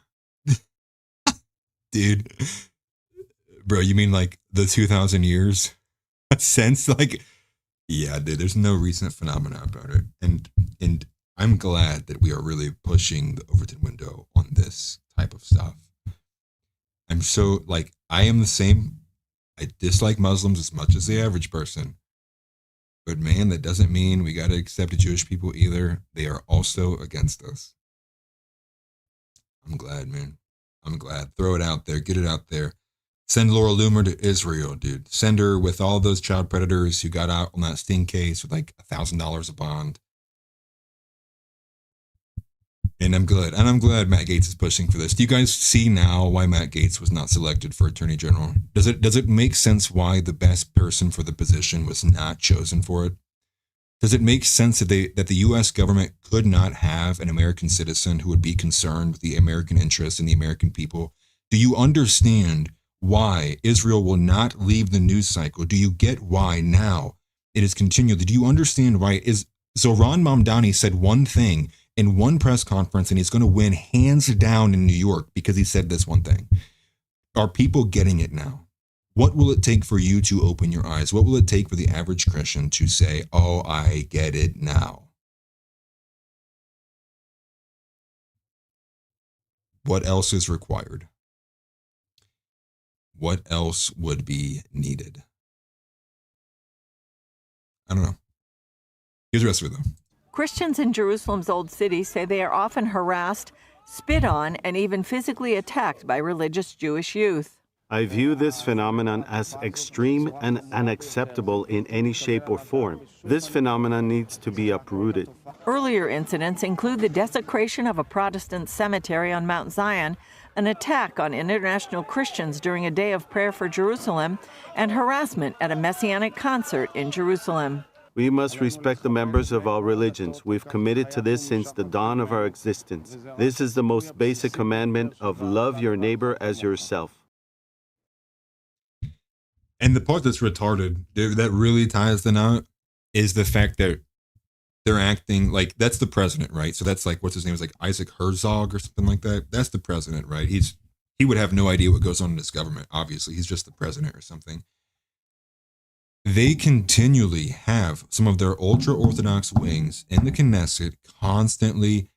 Dude. Bro, you mean like the 2,000 years since? Like, yeah, dude, there's no recent phenomena about it. And I'm glad that we are really pushing the Overton window on this type of stuff. I'm so, like, I am the same. I dislike Muslims as much as the average person. But man, that doesn't mean we got to accept the Jewish people either. They are also against us. I'm glad, man. I'm glad. Throw it out there. Get it out there. Send Laura Loomer to Israel, dude. Send her with all those child predators who got out on that sting case with like $1,000 a bond. And I'm glad Matt Gaetz is pushing for this. Do you guys see now why Matt Gaetz was not selected for Attorney General? Does it make sense why the best person for the position was not chosen for it? Does it make sense that the U.S. government could not have an American citizen who would be concerned with the American interests and the American people? Do you understand why Israel will not leave the news cycle? Do you get why now it is continually? Do you understand why Zohran Mamdani said one thing in one press conference, and he's going to win hands down in New York because he said this one thing? Are people getting it now? What will it take for you to open your eyes? What will it take for the average Christian to say, oh, I get it now? What else is required? What else would be needed? I don't know. Here's the rest of it, though. Christians in Jerusalem's Old City say they are often harassed, spit on, and even physically attacked by religious Jewish youth. I view this phenomenon as extreme and unacceptable in any shape or form. This phenomenon needs to be uprooted. Earlier incidents include the desecration of a Protestant cemetery on Mount Zion, an attack on international Christians during a day of prayer for Jerusalem, and harassment at a Messianic concert in Jerusalem. We must respect the members of all religions. We've committed to this since the dawn of our existence. This is the most basic commandment of love your neighbor as yourself. And the part that's retarded, that really ties the knot, is the fact that they're acting like that's the president, right? So that's like, what's his name? It's like Isaac Herzog or something like that. That's the president, right? He would have no idea what goes on in his government. Obviously, he's just the president or something. They continually have some of their ultra-Orthodox wings in the Knesset constantly,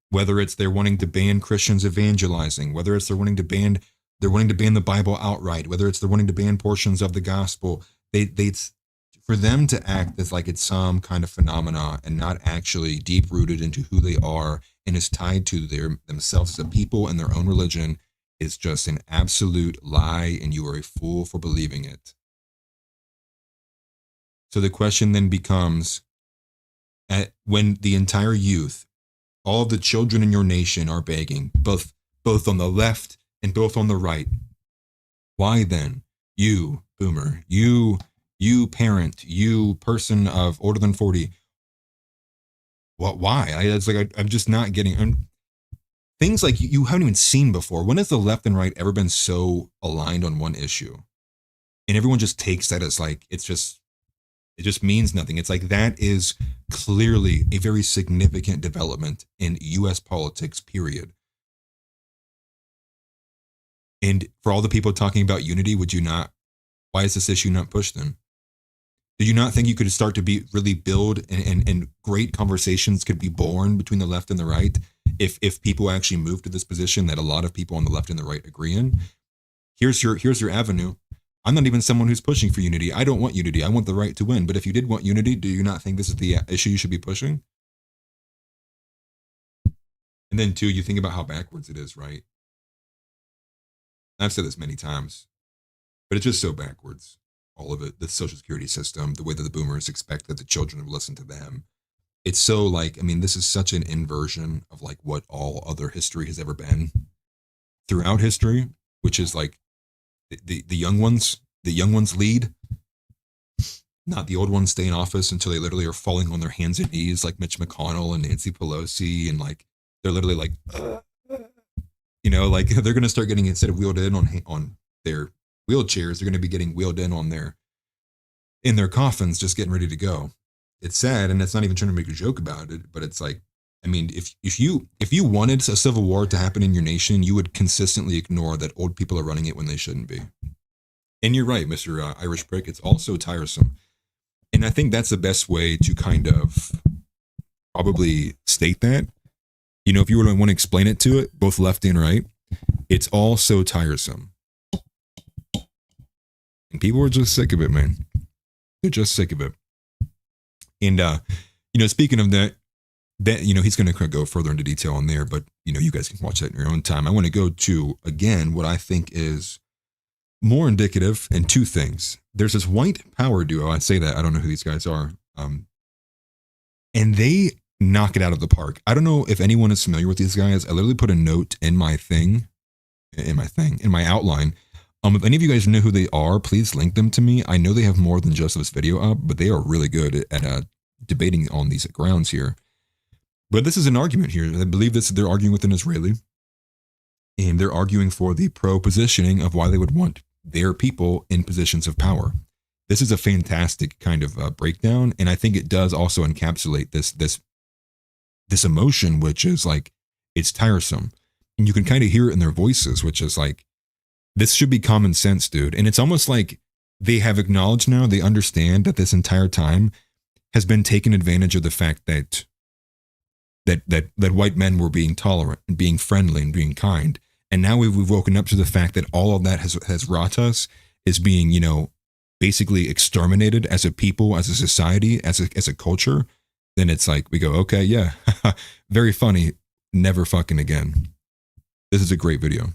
whether it's they're wanting to ban Christians evangelizing, whether it's they're wanting to ban the Bible outright, whether it's they're wanting to ban portions of the gospel. For them to act as like it's some kind of phenomena and not actually deep-rooted into who they are and is tied to themselves as a people and their own religion is just an absolute lie, and you are a fool for believing it. So the question then becomes, when the entire youth, all of the children in your nation are begging, both on the left and both on the right, why then, you, boomer, you parent, you person of older than 40, why? It's like I'm just not getting things like you haven't even seen before. When has the left and right ever been so aligned on one issue? And everyone just takes that as like, it just means nothing. It's like that is clearly a very significant development in U.S. politics, period. And for all the people talking about unity, why is this issue not pushed then? Do you not think you could start to really build and great conversations could be born between the left and the right if people actually move to this position that a lot of people on the left and the right agree in? Here's your avenue. I'm not even someone who's pushing for unity. I don't want unity. I want the right to win. But if you did want unity, do you not think this is the issue you should be pushing? And then two, you think about how backwards it is, right? I've said this many times, but it's just so backwards. All of it, the social security system, the way that the boomers expect that the children will listen to them. It's so like, I mean, this is such an inversion of like what all other history has ever been throughout history, which is like, the young ones lead, not the old ones stay in office until they literally are falling on their hands and knees like Mitch McConnell and Nancy Pelosi, and like they're literally like like they're going to start getting, instead of wheeled in on their wheelchairs, they're going to be getting wheeled in on in their coffins, just getting ready to go. It's sad, and it's not even trying to make a joke about it, but it's like, I mean, if you wanted a civil war to happen in your nation, you would consistently ignore that old people are running it when they shouldn't be. And you're right, Mr. Irish Prick. It's also tiresome. And I think that's the best way to kind of probably state that. If you were to want to explain it to it, both left and right, it's all so tiresome. And people are just sick of it, man. They're just sick of it. And, speaking of that, he's going to go further into detail on there, but, you guys can watch that in your own time. I want to go to, again, what I think is more indicative in two things. There's this white power duo. I'd say that. I don't know who these guys are. And they knock it out of the park. I don't know if anyone is familiar with these guys. I literally put a note in my outline. If any of you guys know who they are, please link them to me. I know they have more than just this video up, but they are really good at debating on these grounds here. But this is an argument here. I believe they're arguing with an Israeli, and they're arguing for the pro-positioning of why they would want their people in positions of power. This is a fantastic kind of breakdown, and I think it does also encapsulate this emotion, which is like, it's tiresome. And you can kind of hear it in their voices, which is like, this should be common sense, dude. And it's almost like they have acknowledged now, they understand that this entire time has been taken advantage of the fact that white men were being tolerant and being friendly and being kind. And now we've woken up to the fact that all of that has wrought us is being, you know, basically exterminated as a people, as a society, as a culture. Then it's like, we go, okay, yeah, very funny. Never fucking again. This is a great video.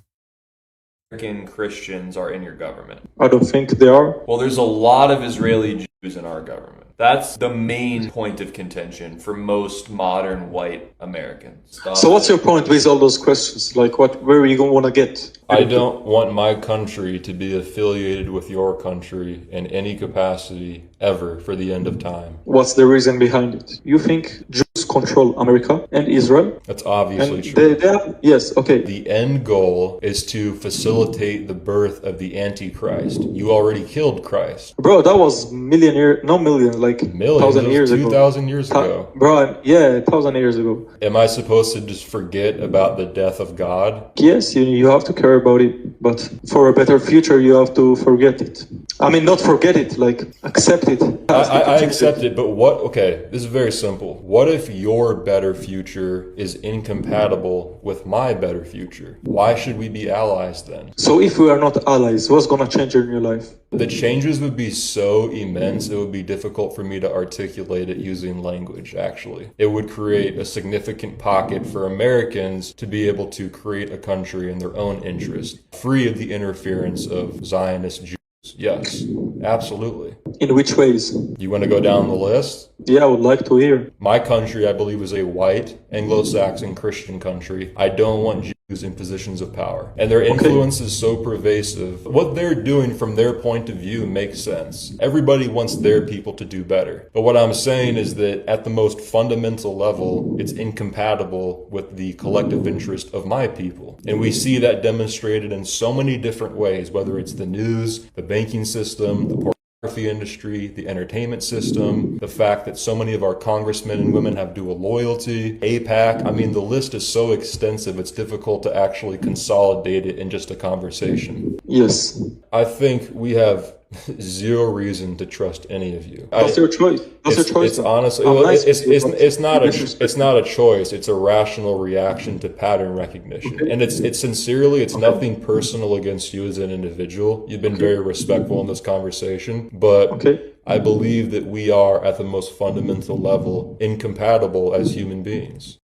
American Christians are in your government. I don't think they are. Well, there's a lot of Israeli Jews in our government. That's the main point of contention for most modern white Americans. So what's your point with all those questions? Like, where are you going to want to get? I don't want my country to be affiliated with your country in any capacity ever for the end of time. What's the reason behind it? You think Jews control America and Israel? That's obviously true. Yes, okay. The end goal is to facilitate the birth of the Antichrist. You already killed Christ. Bro, that was like millions, 1,000 years ago. 2,000 years ago. Bro, yeah, 1,000 years ago. Am I supposed to just forget about the death of God? Yes, you have to care about it, but for a better future, you have to forget it. I mean, not forget it, like accept it. I accept it, but okay, this is very simple. What if your better future is incompatible with my better future? Why should we be allies then? So if we are not allies, what's going to change in your life? The changes would be so immense, it would be difficult for me to articulate it using language, actually. It would create a significant pocket for Americans to be able to create a country in their own interest, free of the interference of Zionist Jews. Yes, absolutely. In which ways? You want to go down the list? Yeah, I would like to hear. My country, I believe, is a white, Anglo-Saxon Christian country. I don't want Jews in positions of power. And their influence is so pervasive. What they're doing from their point of view makes sense. Everybody wants their people to do better. But what I'm saying is that at the most fundamental level, it's incompatible with the collective interest of my people. And we see that demonstrated in so many different ways, whether it's the news, the banking system, the pornography industry, the entertainment system, the fact that so many of our congressmen and women have dual loyalty, AIPAC. I mean, the list is so extensive, it's difficult to actually consolidate it in just a conversation. Yes. I think we have zero reason to trust any of you. That's your choice. That's your choice. It's honestly, it's not a choice. It's a rational reaction to pattern recognition, and it's sincerely. It's nothing personal against you as an individual. You've been very respectful in this conversation, but I believe that we are at the most fundamental level incompatible as human beings.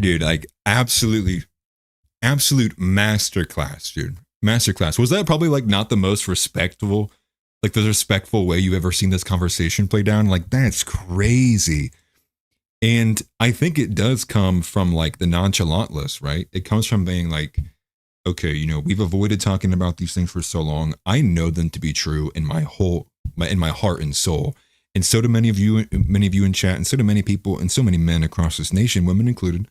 Dude, like absolute masterclass, dude. Masterclass. Was that probably like not the most respectful, like the respectful way you've ever seen this conversation play down? Like, that's crazy. And I think it does come from like the nonchalantness, right? It comes from being like, okay, you know, we've avoided talking about these things for so long. I know them to be true in my heart and soul. And so do many of you in chat, and so do many people, and so many men across this nation, women included,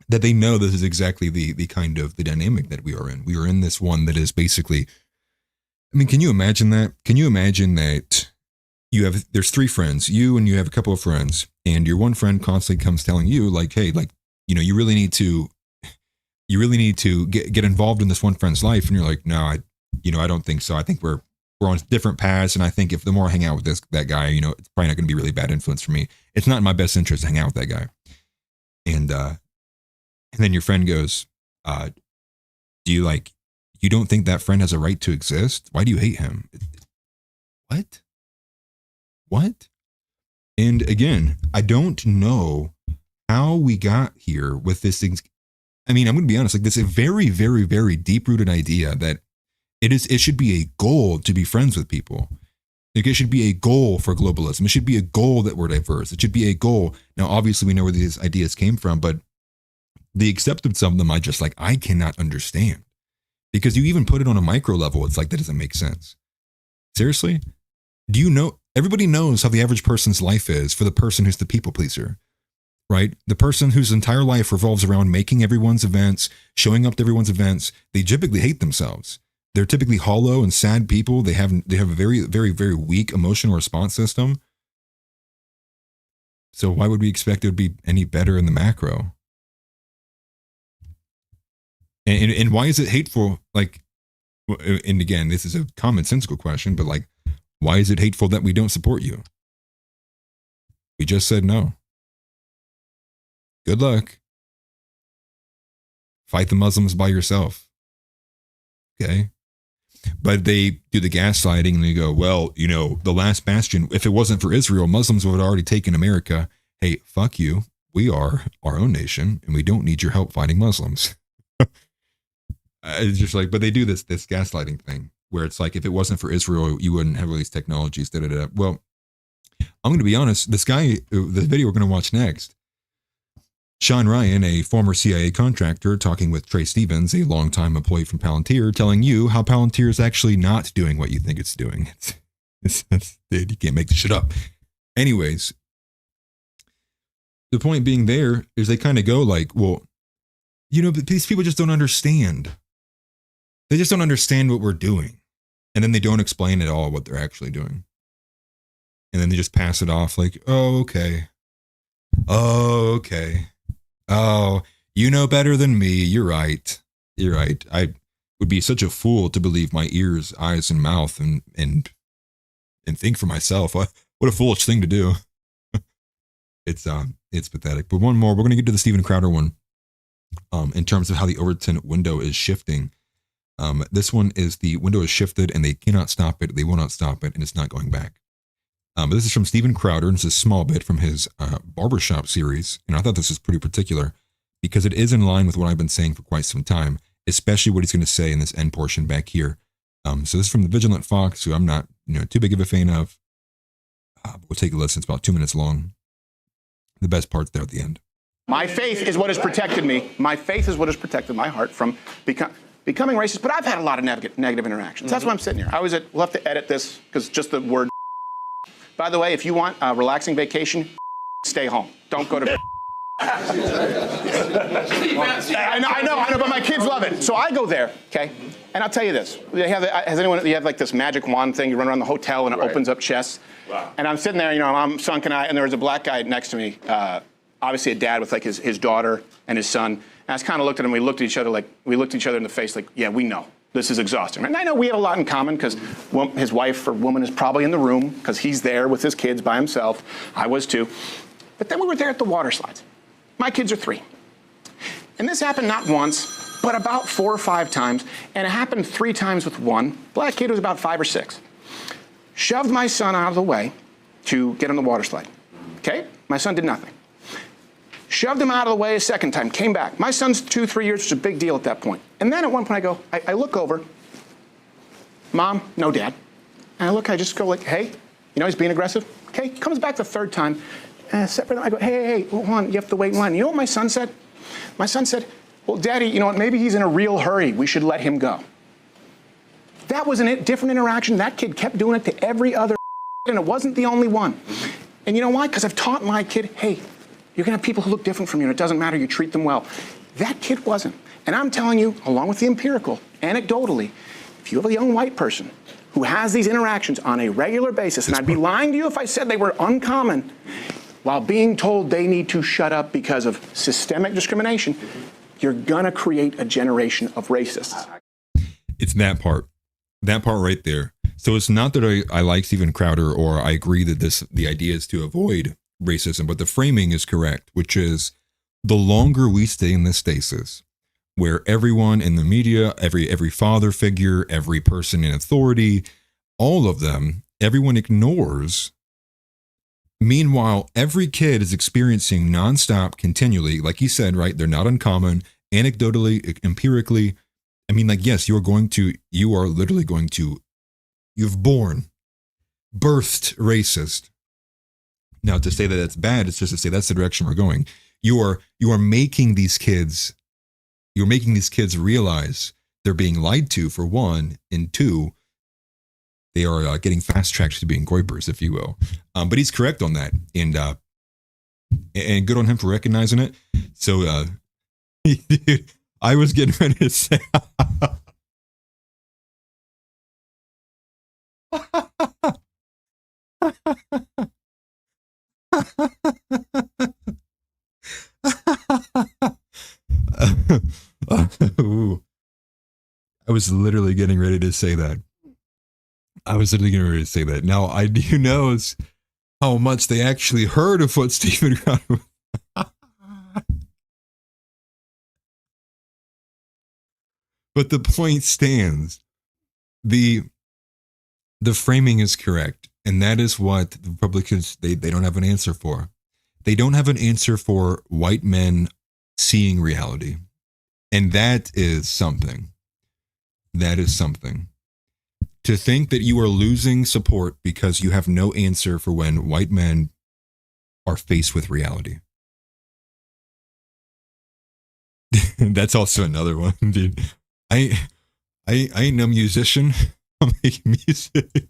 that they know this is exactly the kind of the dynamic that we are in. We are in this one that is basically, I mean, can you imagine that? Can you imagine that there's three friends, you and you have a couple of friends, and your one friend constantly comes telling you like, hey, like, you know, you really need to get involved in this one friend's life. And you're like, no, I don't think so. I think we're on different paths. And I think if the more I hang out with that guy, you know, it's probably not going to be really bad influence for me. It's not in my best interest to hang out with that guy. And then your friend goes, you don't think that friend has a right to exist? Why do you hate him? What? And again, I don't know how we got here with this thing. I mean, I'm going to be honest, like this is a very, very, very deep rooted idea that it should be a goal to be friends with people. Like, it should be a goal for globalism. It should be a goal that we're diverse. It should be a goal. Now, obviously, we know where these ideas came from, but the acceptance of them, I cannot understand. Because you even put it on a micro level, it's like, that doesn't make sense. Seriously? Do you know, everybody knows how the average person's life is for the person who's the people pleaser, right? The person whose entire life revolves around making everyone's events, showing up to everyone's events. They typically hate themselves. They're typically hollow and sad people. They have a very, very, very weak emotional response system. So why would we expect it would be any better in the macro? And why is it hateful? Like, and again, this is a commonsensical question, but like, why is it hateful that we don't support you? We just said no. Good luck. Fight the Muslims by yourself. Okay. But they do the gaslighting and they go, well, you know, the last bastion, if it wasn't for Israel, Muslims would have already taken America. Hey, fuck you. We are our own nation and we don't need your help fighting Muslims. It's just like, but they do this gaslighting thing where it's like, if it wasn't for Israel, you wouldn't have all these technologies. Well, I'm going to be honest. This guy, the video we're going to watch next, Sean Ryan, a former CIA contractor, talking with Trey Stevens, a longtime employee from Palantir, telling you how Palantir is actually not doing what you think it's doing. You can't make this shit up. Anyways, the point being there is they kind of go like, well, you know, but these people just don't understand. They just don't understand what we're doing. And then they don't explain at all what they're actually doing. And then they just pass it off like, oh, okay. Oh, okay. Oh, you know better than me. You're right. You're right. I would be such a fool to believe my ears, eyes, and mouth and think for myself. What a foolish thing to do. It's pathetic. But one more, we're going to get to the Steven Crowder one. In terms of how the Overton window is shifting. This one is the window is shifted and they cannot stop it. They will not stop it and it's not going back. But this is from Steven Crowder, and it's a small bit from his barbershop series. And I thought this was pretty particular because it is in line with what I've been saying for quite some time, especially what he's going to say in this end portion back here. So this is from the Vigilant Fox, who I'm not too big of a fan of. But we'll take a listen. It's about 2 minutes long. The best part's there at the end. My faith is what has protected me. My faith is what has protected my heart from becoming racist. But I've had a lot of negative interactions. That's why I'm sitting here. We'll have to edit this because just the word. By the way, if you want a relaxing vacation, stay home. Don't go to. I know, but my kids love it. So I go there, okay? And I'll tell you this. You have like this magic wand thing, you run around the hotel and it opens up chests. Wow. And I'm sitting there, I'm sunken eye, and there was a black guy next to me, obviously a dad with like his daughter and his son. And I just kind of looked at him, we looked at each other in the face like, yeah, we know. This is exhausting. And I know we have a lot in common because his wife or woman is probably in the room because he's there with his kids by himself. I was too. But then we were there at the water slides. My kids are 3. And this happened not once, but about 4 or 5 times. And it happened 3 times with one black kid who was about 5 or 6. Shoved my son out of the way to get on the water slide. Okay? My son did nothing. Shoved him out of the way a second time, came back. My son's 2-3 years, which is a big deal at that point. And then at one point I look over, Mom, no Dad. And I just go like, hey, he's being aggressive. Okay, comes back the 3rd time. Separate, I go, hey, hold on, you have to wait in line. You know what my son said? My son said, well, Daddy, you know what, maybe he's in a real hurry. We should let him go. That was a different interaction. That kid kept doing it to every other and it wasn't the only one. And you know why? Because I've taught my kid, hey, you're going to have people who look different from you, and it doesn't matter, you treat them well. That kid wasn't. And I'm telling you, along with the empirical, anecdotally, if you have a young white person who has these interactions on a regular basis, and I'd be lying to you if I said they were uncommon, while being told they need to shut up because of systemic discrimination, you're going to create a generation of racists. It's that part right there. So it's not that I like Steven Crowder or I agree that the idea is to avoid racism, but the framing is correct, which is the longer we stay in this stasis where everyone in the media, every father figure, every person in authority, all of them, everyone ignores. Meanwhile, every kid is experiencing nonstop, continually, like he said, right? They're not uncommon, anecdotally, empirically. I mean, like, yes, you've born birthed racist. Now, to say that that's bad, it's just to say that's the direction we're going. You are making these kids, realize they're being lied to, for one, and two, they are getting fast tracked to being goipers, if you will. But he's correct on that, and good on him for recognizing it. So, dude, I was getting ready to say. Ooh. I was literally getting ready to say that. Now, I do know how much they actually heard of what Stephen Crowder. But the point stands. The framing is correct. And that is what the Republicans, they don't have an answer for. They don't have an answer for white men seeing reality. And that is something. That is something. To think that you are losing support because you have no answer for when white men are faced with reality. That's also another one, dude. I ain't no musician. I make music.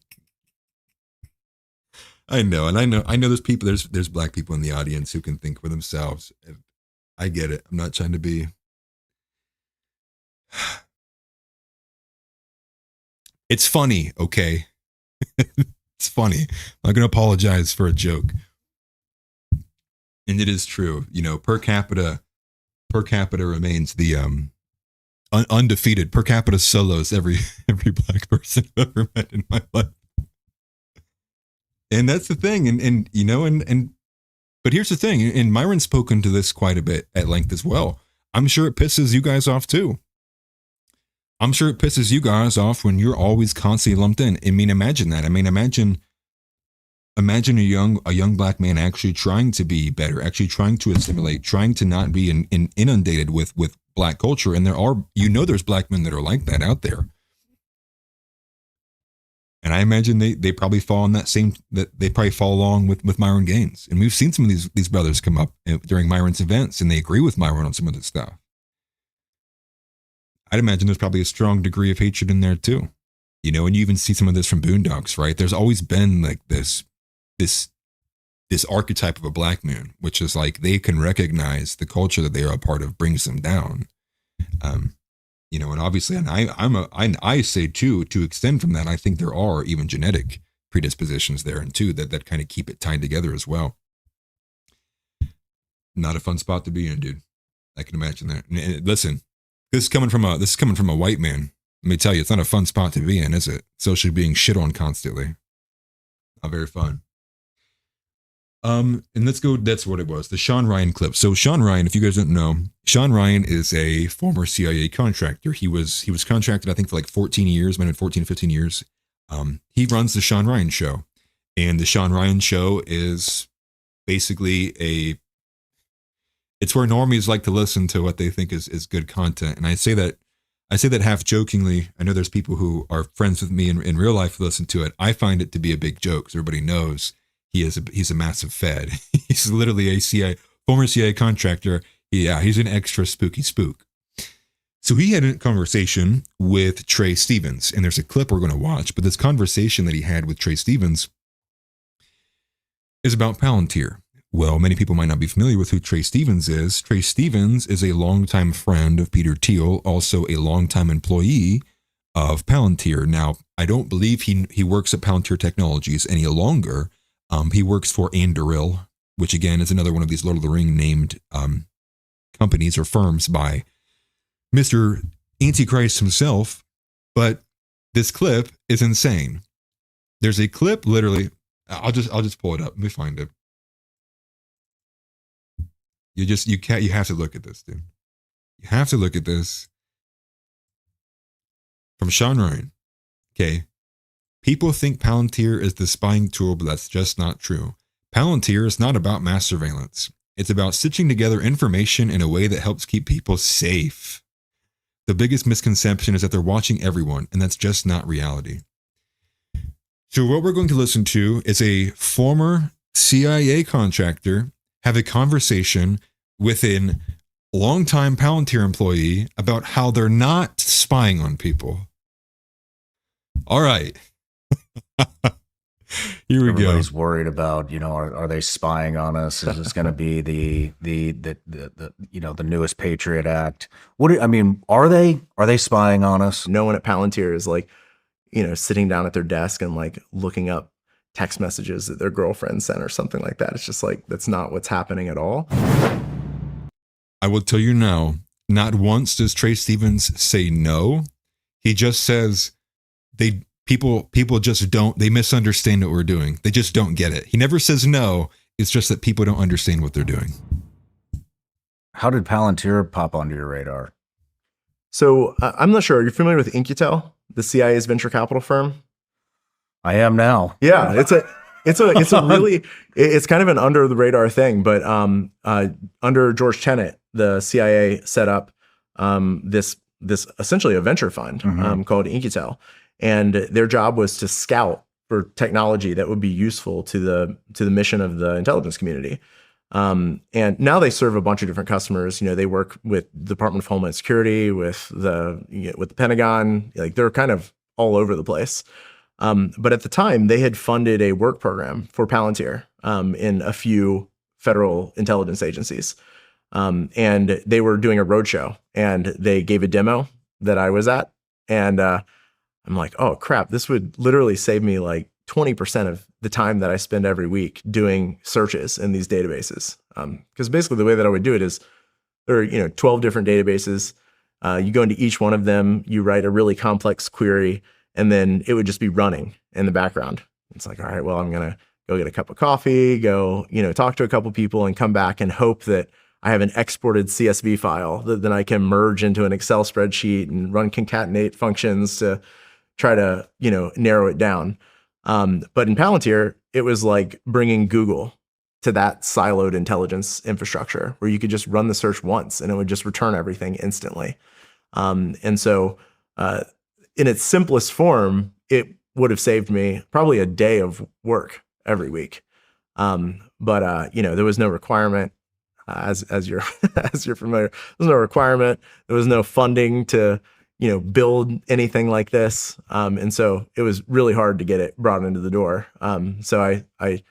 I know, and I know there's people, there's black people in the audience who can think for themselves. I get it. I'm not trying to be. It's funny, okay? It's funny. I'm not going to apologize for a joke. And it is true. You know, per capita remains the undefeated. Per capita solos every black person I've ever met in my life. And that's the thing. And you know, but here's the thing. And Myron's spoken to this quite a bit at length as well. I'm sure it pisses you guys off too. I'm sure it pisses you guys off when you're always constantly lumped in. I mean, imagine that. I mean, imagine a young black man actually trying to be better, actually trying to assimilate, trying to not be inundated with black culture. And there's black men that are like that out there. And I imagine they probably fall on they probably fall along with Myron Gaines. And we've seen some of these brothers come up during Myron's events, and they agree with Myron on some of this stuff. I'd imagine there's probably a strong degree of hatred in there too. You know, and you even see some of this from Boondocks, right? There's always been like this archetype of a black man, which is like they can recognize the culture that they are a part of brings them down. You know, and obviously, and I say too, to extend from that, I think there are even genetic predispositions there, and too that kind of keep it tied together as well. Not a fun spot to be in, dude. I can imagine that. And listen, this is coming from a white man. Let me tell you, it's not a fun spot to be in, is it? Socially being shit on constantly. Not very fun. And let's go, that's what it was, the Sean Ryan clip. So Sean Ryan, if you guys don't know, Sean Ryan is a former CIA contractor. He was contracted, I think, for like 14 years, might have been 14 to 15 years. He runs the Sean Ryan Show. And the Sean Ryan Show is basically it's where normies like to listen to what they think is good content. And I say that half jokingly. I know there's people who are friends with me in real life who listen to it. I find it to be a big joke because everybody knows he's a massive fed. He's literally a former CIA contractor. Yeah, he's an extra spooky spook. So he had a conversation with Trey Stevens, and there's a clip we're going to watch, but this conversation that he had with Trey Stevens is about Palantir. Well, many people might not be familiar with who Trey Stevens is. Trey Stevens is a longtime friend of Peter Thiel, also a longtime employee of Palantir. Now, I don't believe he works at Palantir Technologies any longer. He works for Anduril, which again is another one of these Lord of the Ring named companies or firms by Mr. Antichrist himself. But this clip is insane. There's a clip, literally. I'll just pull it up. Let me find it. You have to look at this, dude. You have to look at this. From Sean Ryan. Okay. People think Palantir is the spying tool, but that's just not true. Palantir is not about mass surveillance. It's about stitching together information in a way that helps keep people safe. The biggest misconception is that they're watching everyone, and that's just not reality. So what we're going to listen to is a former CIA contractor have a conversation with a longtime Palantir employee about how they're not spying on people. All right. Here we go. Everybody's worried about, are they spying on us? Is this going to be the newest Patriot Act? Are they spying on us? No one at Palantir is sitting down at their desk and looking up text messages that their girlfriend sent or something like that. It's just that's not what's happening at all. I will tell you now, not once does Trey Stevens say no. He just says people just they misunderstand what we're doing. They just don't get it. He never says no. It's just that people don't understand what they're doing. How did Palantir pop onto your radar? So I'm not sure. Are you familiar with Incutel, the CIA's venture capital firm? I am now. Yeah, it's a really, it's kind of an under the radar thing, but under George Tenet, the CIA set up this essentially a venture fund called Incutel, and their job was to scout for technology that would be useful to the mission of the intelligence community. And now they serve a bunch of different customers. They work with the Department of Homeland Security, with the Pentagon. They're kind of all over the place. But at the time, they had funded a work program for Palantir in a few federal intelligence agencies. And they were doing a roadshow, and they gave a demo that I was at. And I'm like, oh, crap, this would literally save me 20% of the time that I spend every week doing searches in these databases. Because basically the way that I would do it is there are 12 different databases. You go into each one of them, you write a really complex query, and then it would just be running in the background. It's all right, well, I'm going to go get a cup of coffee, go, talk to a couple people and come back and hope that I have an exported CSV file that then I can merge into an Excel spreadsheet and run concatenate functions to try to, narrow it down. But in Palantir, it was like bringing Google to that siloed intelligence infrastructure where you could just run the search once and it would just return everything instantly. And so in its simplest form, it would have saved me probably a day of work every week. But there was no requirement, as you're familiar, there's no requirement. There was no funding to build anything like this. And so it was really hard to get it brought into the door. So I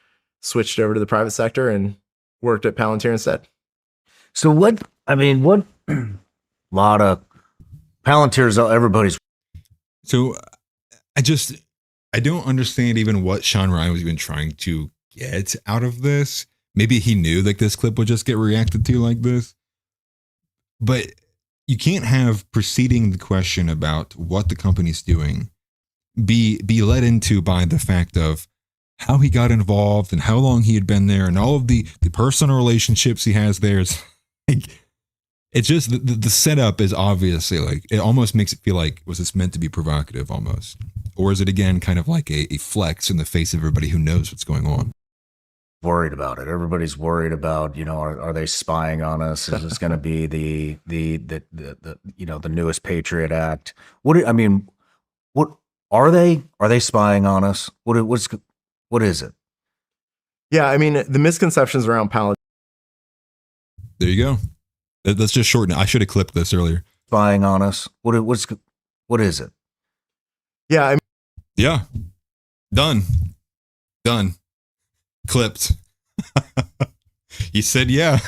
switched over to the private sector and worked at Palantir instead. So what lot of Palantir's, everybody's. So I don't understand even what Sean Ryan was even trying to get out of this. Maybe he knew this clip would just get reacted to like this, but you can't have preceding the question about what the company's doing be led into by the fact of how he got involved and how long he had been there and all of the personal relationships he has there. It's just the setup is obviously it almost makes it feel like, was this meant to be provocative almost? Or is it again kind of like a flex in the face of everybody who knows what's going on? Worried about it. Everybody's worried about, are they spying on us? Is this going to be the newest Patriot Act? What are they spying on us? What is it? Yeah, the misconceptions around Palantir. There you go. Let's just shorten it. I should have clipped this earlier. Spying on us. What is it? Yeah. Yeah. Done. Clipped. You said yeah.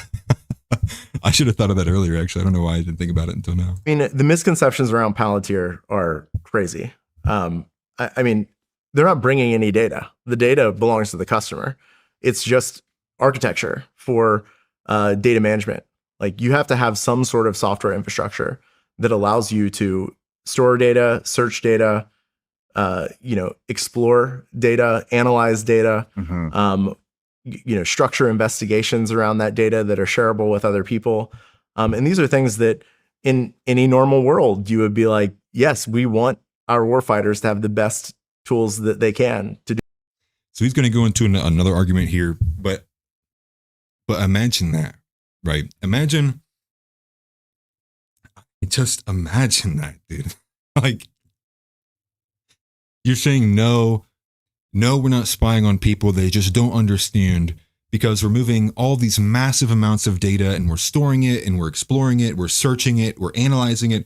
I should have thought of that earlier, actually. I don't know why I didn't think about it until now. The misconceptions around Palantir are crazy. They're not bringing any data. The data belongs to the customer. It's just architecture for data management. You have to have some sort of software infrastructure that allows you to store data, search data, explore data, analyze data, structure investigations around that data that are shareable with other people. And these are things that in any normal world, you would be like, yes, we want our warfighters to have the best tools that they can to do. So he's going to go into another argument here, but imagine that, right? Just imagine that, dude. You're saying no No, we're not spying on people. They just don't understand because we're moving all these massive amounts of data and we're storing it and we're exploring it, we're searching it, we're analyzing it.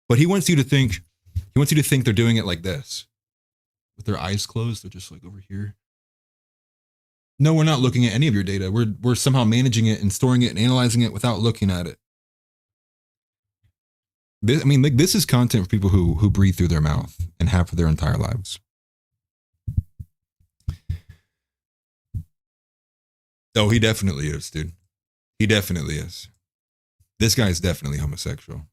But he wants you to think they're doing it like this. With their eyes closed, they're just like over here. No, we're not looking at any of your data. We're somehow managing it and storing it and analyzing it without looking at it. This is content for people who breathe through their mouth and have for their entire lives. Oh, he definitely is, dude. He definitely is. This guy's definitely homosexual.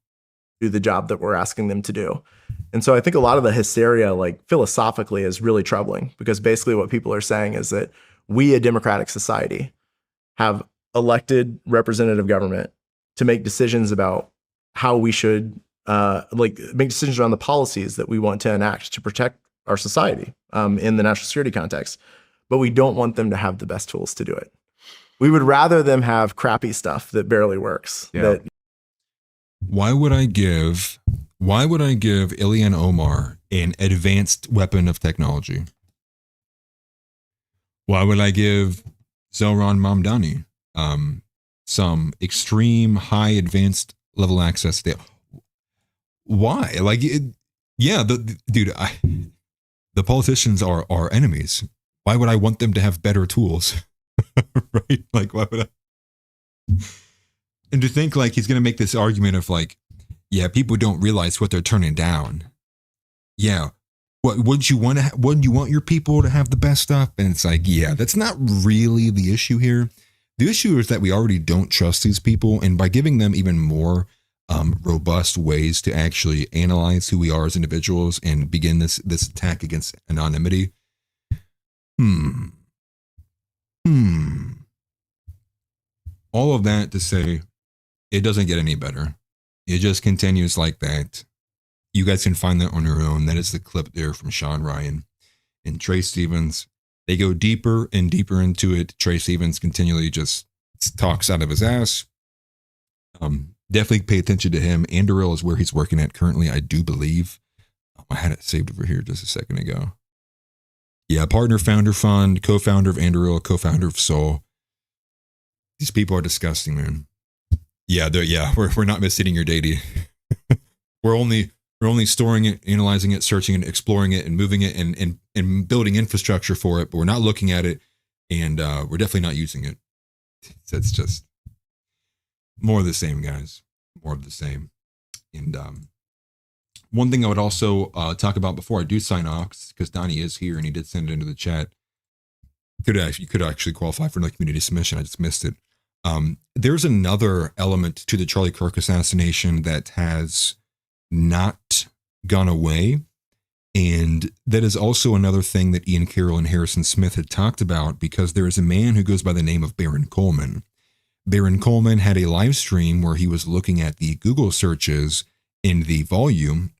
Do the job that we're asking them to do. And so I think a lot of the hysteria, like philosophically, is really troubling because basically what people are saying is that we, a democratic society, have elected representative government to make decisions about how we should make decisions around the policies that we want to enact to protect our society in the national security context. But we don't want them to have the best tools to do it. We would rather them have crappy stuff that barely works. Yeah. Why would I give Ilhan Omar an advanced weapon of technology? Why would I give Zohran Mamdani some extreme high advanced level access to? Why? The politicians are our enemies. Why would I want them to have better tools? Right? Like, why would I? And to think like he's going to make this argument of like, yeah, people don't realize what they're turning down. Yeah. Wouldn't you want your people to have the best stuff? And it's like, yeah, that's not really the issue here. The issue is that we already don't trust these people. And by giving them even more robust ways to actually analyze who we are as individuals and begin this attack against anonymity. All of that to say, it doesn't get any better. It just continues like that. You guys can find that on your own. That is the clip there from Sean Ryan and Trey Stevens. They go deeper and deeper into it. Trey Stevens continually just talks out of his ass. Definitely pay attention to him. Anduril is where he's working at currently, I do believe. I had it saved over here just a second ago. Yeah, partner, founder fund, co-founder of Anduril, co-founder of Soul. These people are disgusting, man. Yeah, we're not misleading your data. we're only storing it, analyzing it, searching it, exploring it, and moving it and building infrastructure for it, but we're not looking at it, and we're definitely not using it. That's just more of the same, guys. More of the same. And one thing I would also talk about before I do sign off, because Donnie is here and he did send it into the chat. You could actually qualify for another community submission. I just missed it. There's another element to the Charlie Kirk assassination that has not gone away. And that is also another thing that Ian Carroll and Harrison Smith had talked about, because there is a man who goes by the name of Baron Coleman. Baron Coleman had a live stream where he was looking at the Google searches in the volume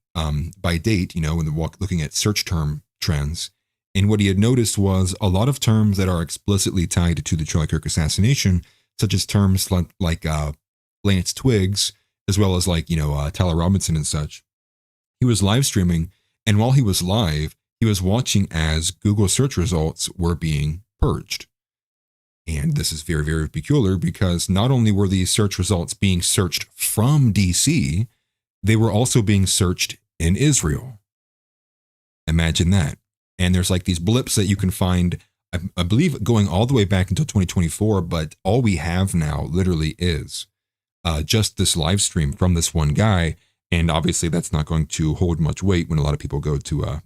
by date, looking at search term trends. And what he had noticed was a lot of terms that are explicitly tied to the Charlie Kirk assassination, such as terms like Lance Twiggs, as well as Tyler Robinson and such. He was live streaming, and while he was live, he was watching as Google search results were being purged. And this is very, very peculiar, because not only were these search results being searched from DC, they were also being searched in Israel. Imagine that. And there's these blips that you can find, I believe, going all the way back until 2024. But all we have now literally is just this live stream from this one guy. And obviously that's not going to hold much weight when a lot of people go to,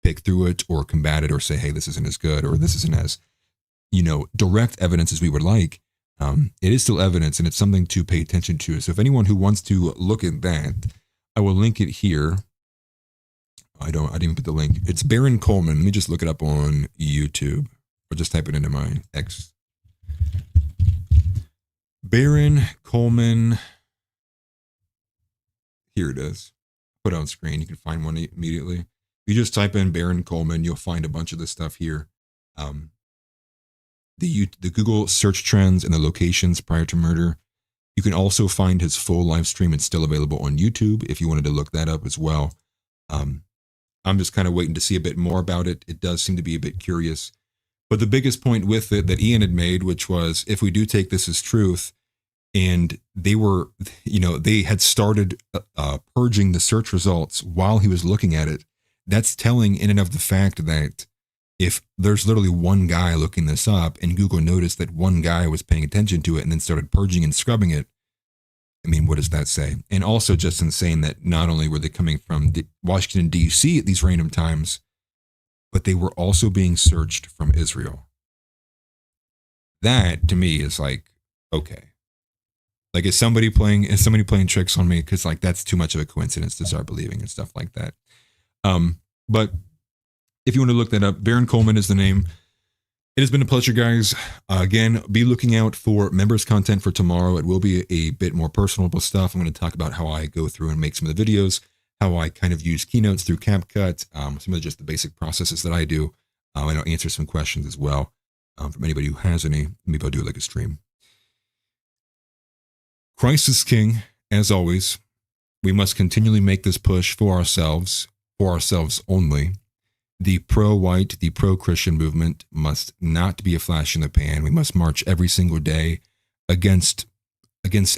pick through it or combat it or say, hey, this isn't as good or this isn't as, direct evidence as we would like. It is still evidence, and it's something to pay attention to. So if anyone who wants to look at that, I will link it here. I didn't even put the link. It's Baron Coleman. Let me just look it up on YouTube, or just type it into my X. Baron Coleman. Here it is. Put it on screen. You can find one immediately. You just type in Baron Coleman, you'll find a bunch of this stuff here. The Google search trends and the locations prior to murder. You can also find his full live stream. It's still available on YouTube if you wanted to look that up as well. I'm just kind of waiting to see a bit more about it. It does seem to be a bit curious. But the biggest point with it that Ian had made, which was if we do take this as truth, and they were, they had started purging the search results while he was looking at it, that's telling in and of the fact that if there's literally one guy looking this up and Google noticed that one guy was paying attention to it and then started purging and scrubbing it, I mean, what does that say? And also just insane that not only were they coming from Washington, D.C. at these random times, but they were also being searched from Israel. That, to me, is like, okay. Like, is somebody playing tricks on me? Because, like, that's too much of a coincidence to start believing and stuff like that. But if you want to look that up, Baron Coleman is the name. It has been a pleasure, guys. Again, be looking out for members content for tomorrow. It will be a bit more personable stuff. I'm going to talk about how I go through and make some of the videos, how I kind of use keynotes through CapCut, some of just the basic processes that I do. And I'll answer some questions as well from anybody who has any. Maybe I'll do like a stream. Christ is King, as always. We must continually make this push for ourselves only. The pro-white, the pro-Christian movement must not be a flash in the pan. We must march every single day against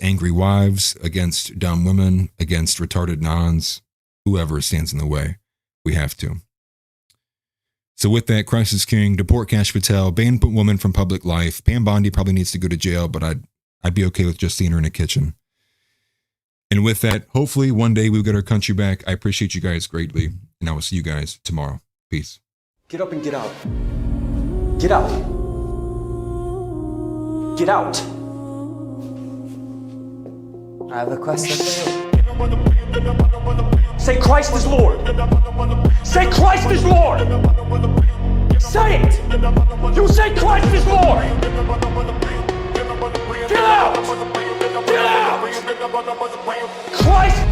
angry wives, against dumb women, against retarded nons, whoever stands in the way. We have to. So with that, Christ is King, deport Kash Patel, ban woman from public life. Pam Bondi probably needs to go to jail, but I'd be okay with just seeing her in a kitchen. And with that, hopefully one day we'll get our country back. I appreciate you guys greatly, and I will see you guys tomorrow. Peace. Get up and get out. Get out. Get out. I have a question for you. Say Christ is Lord. Say Christ is Lord. Say it. You say Christ is Lord. Get out. Get out. Christ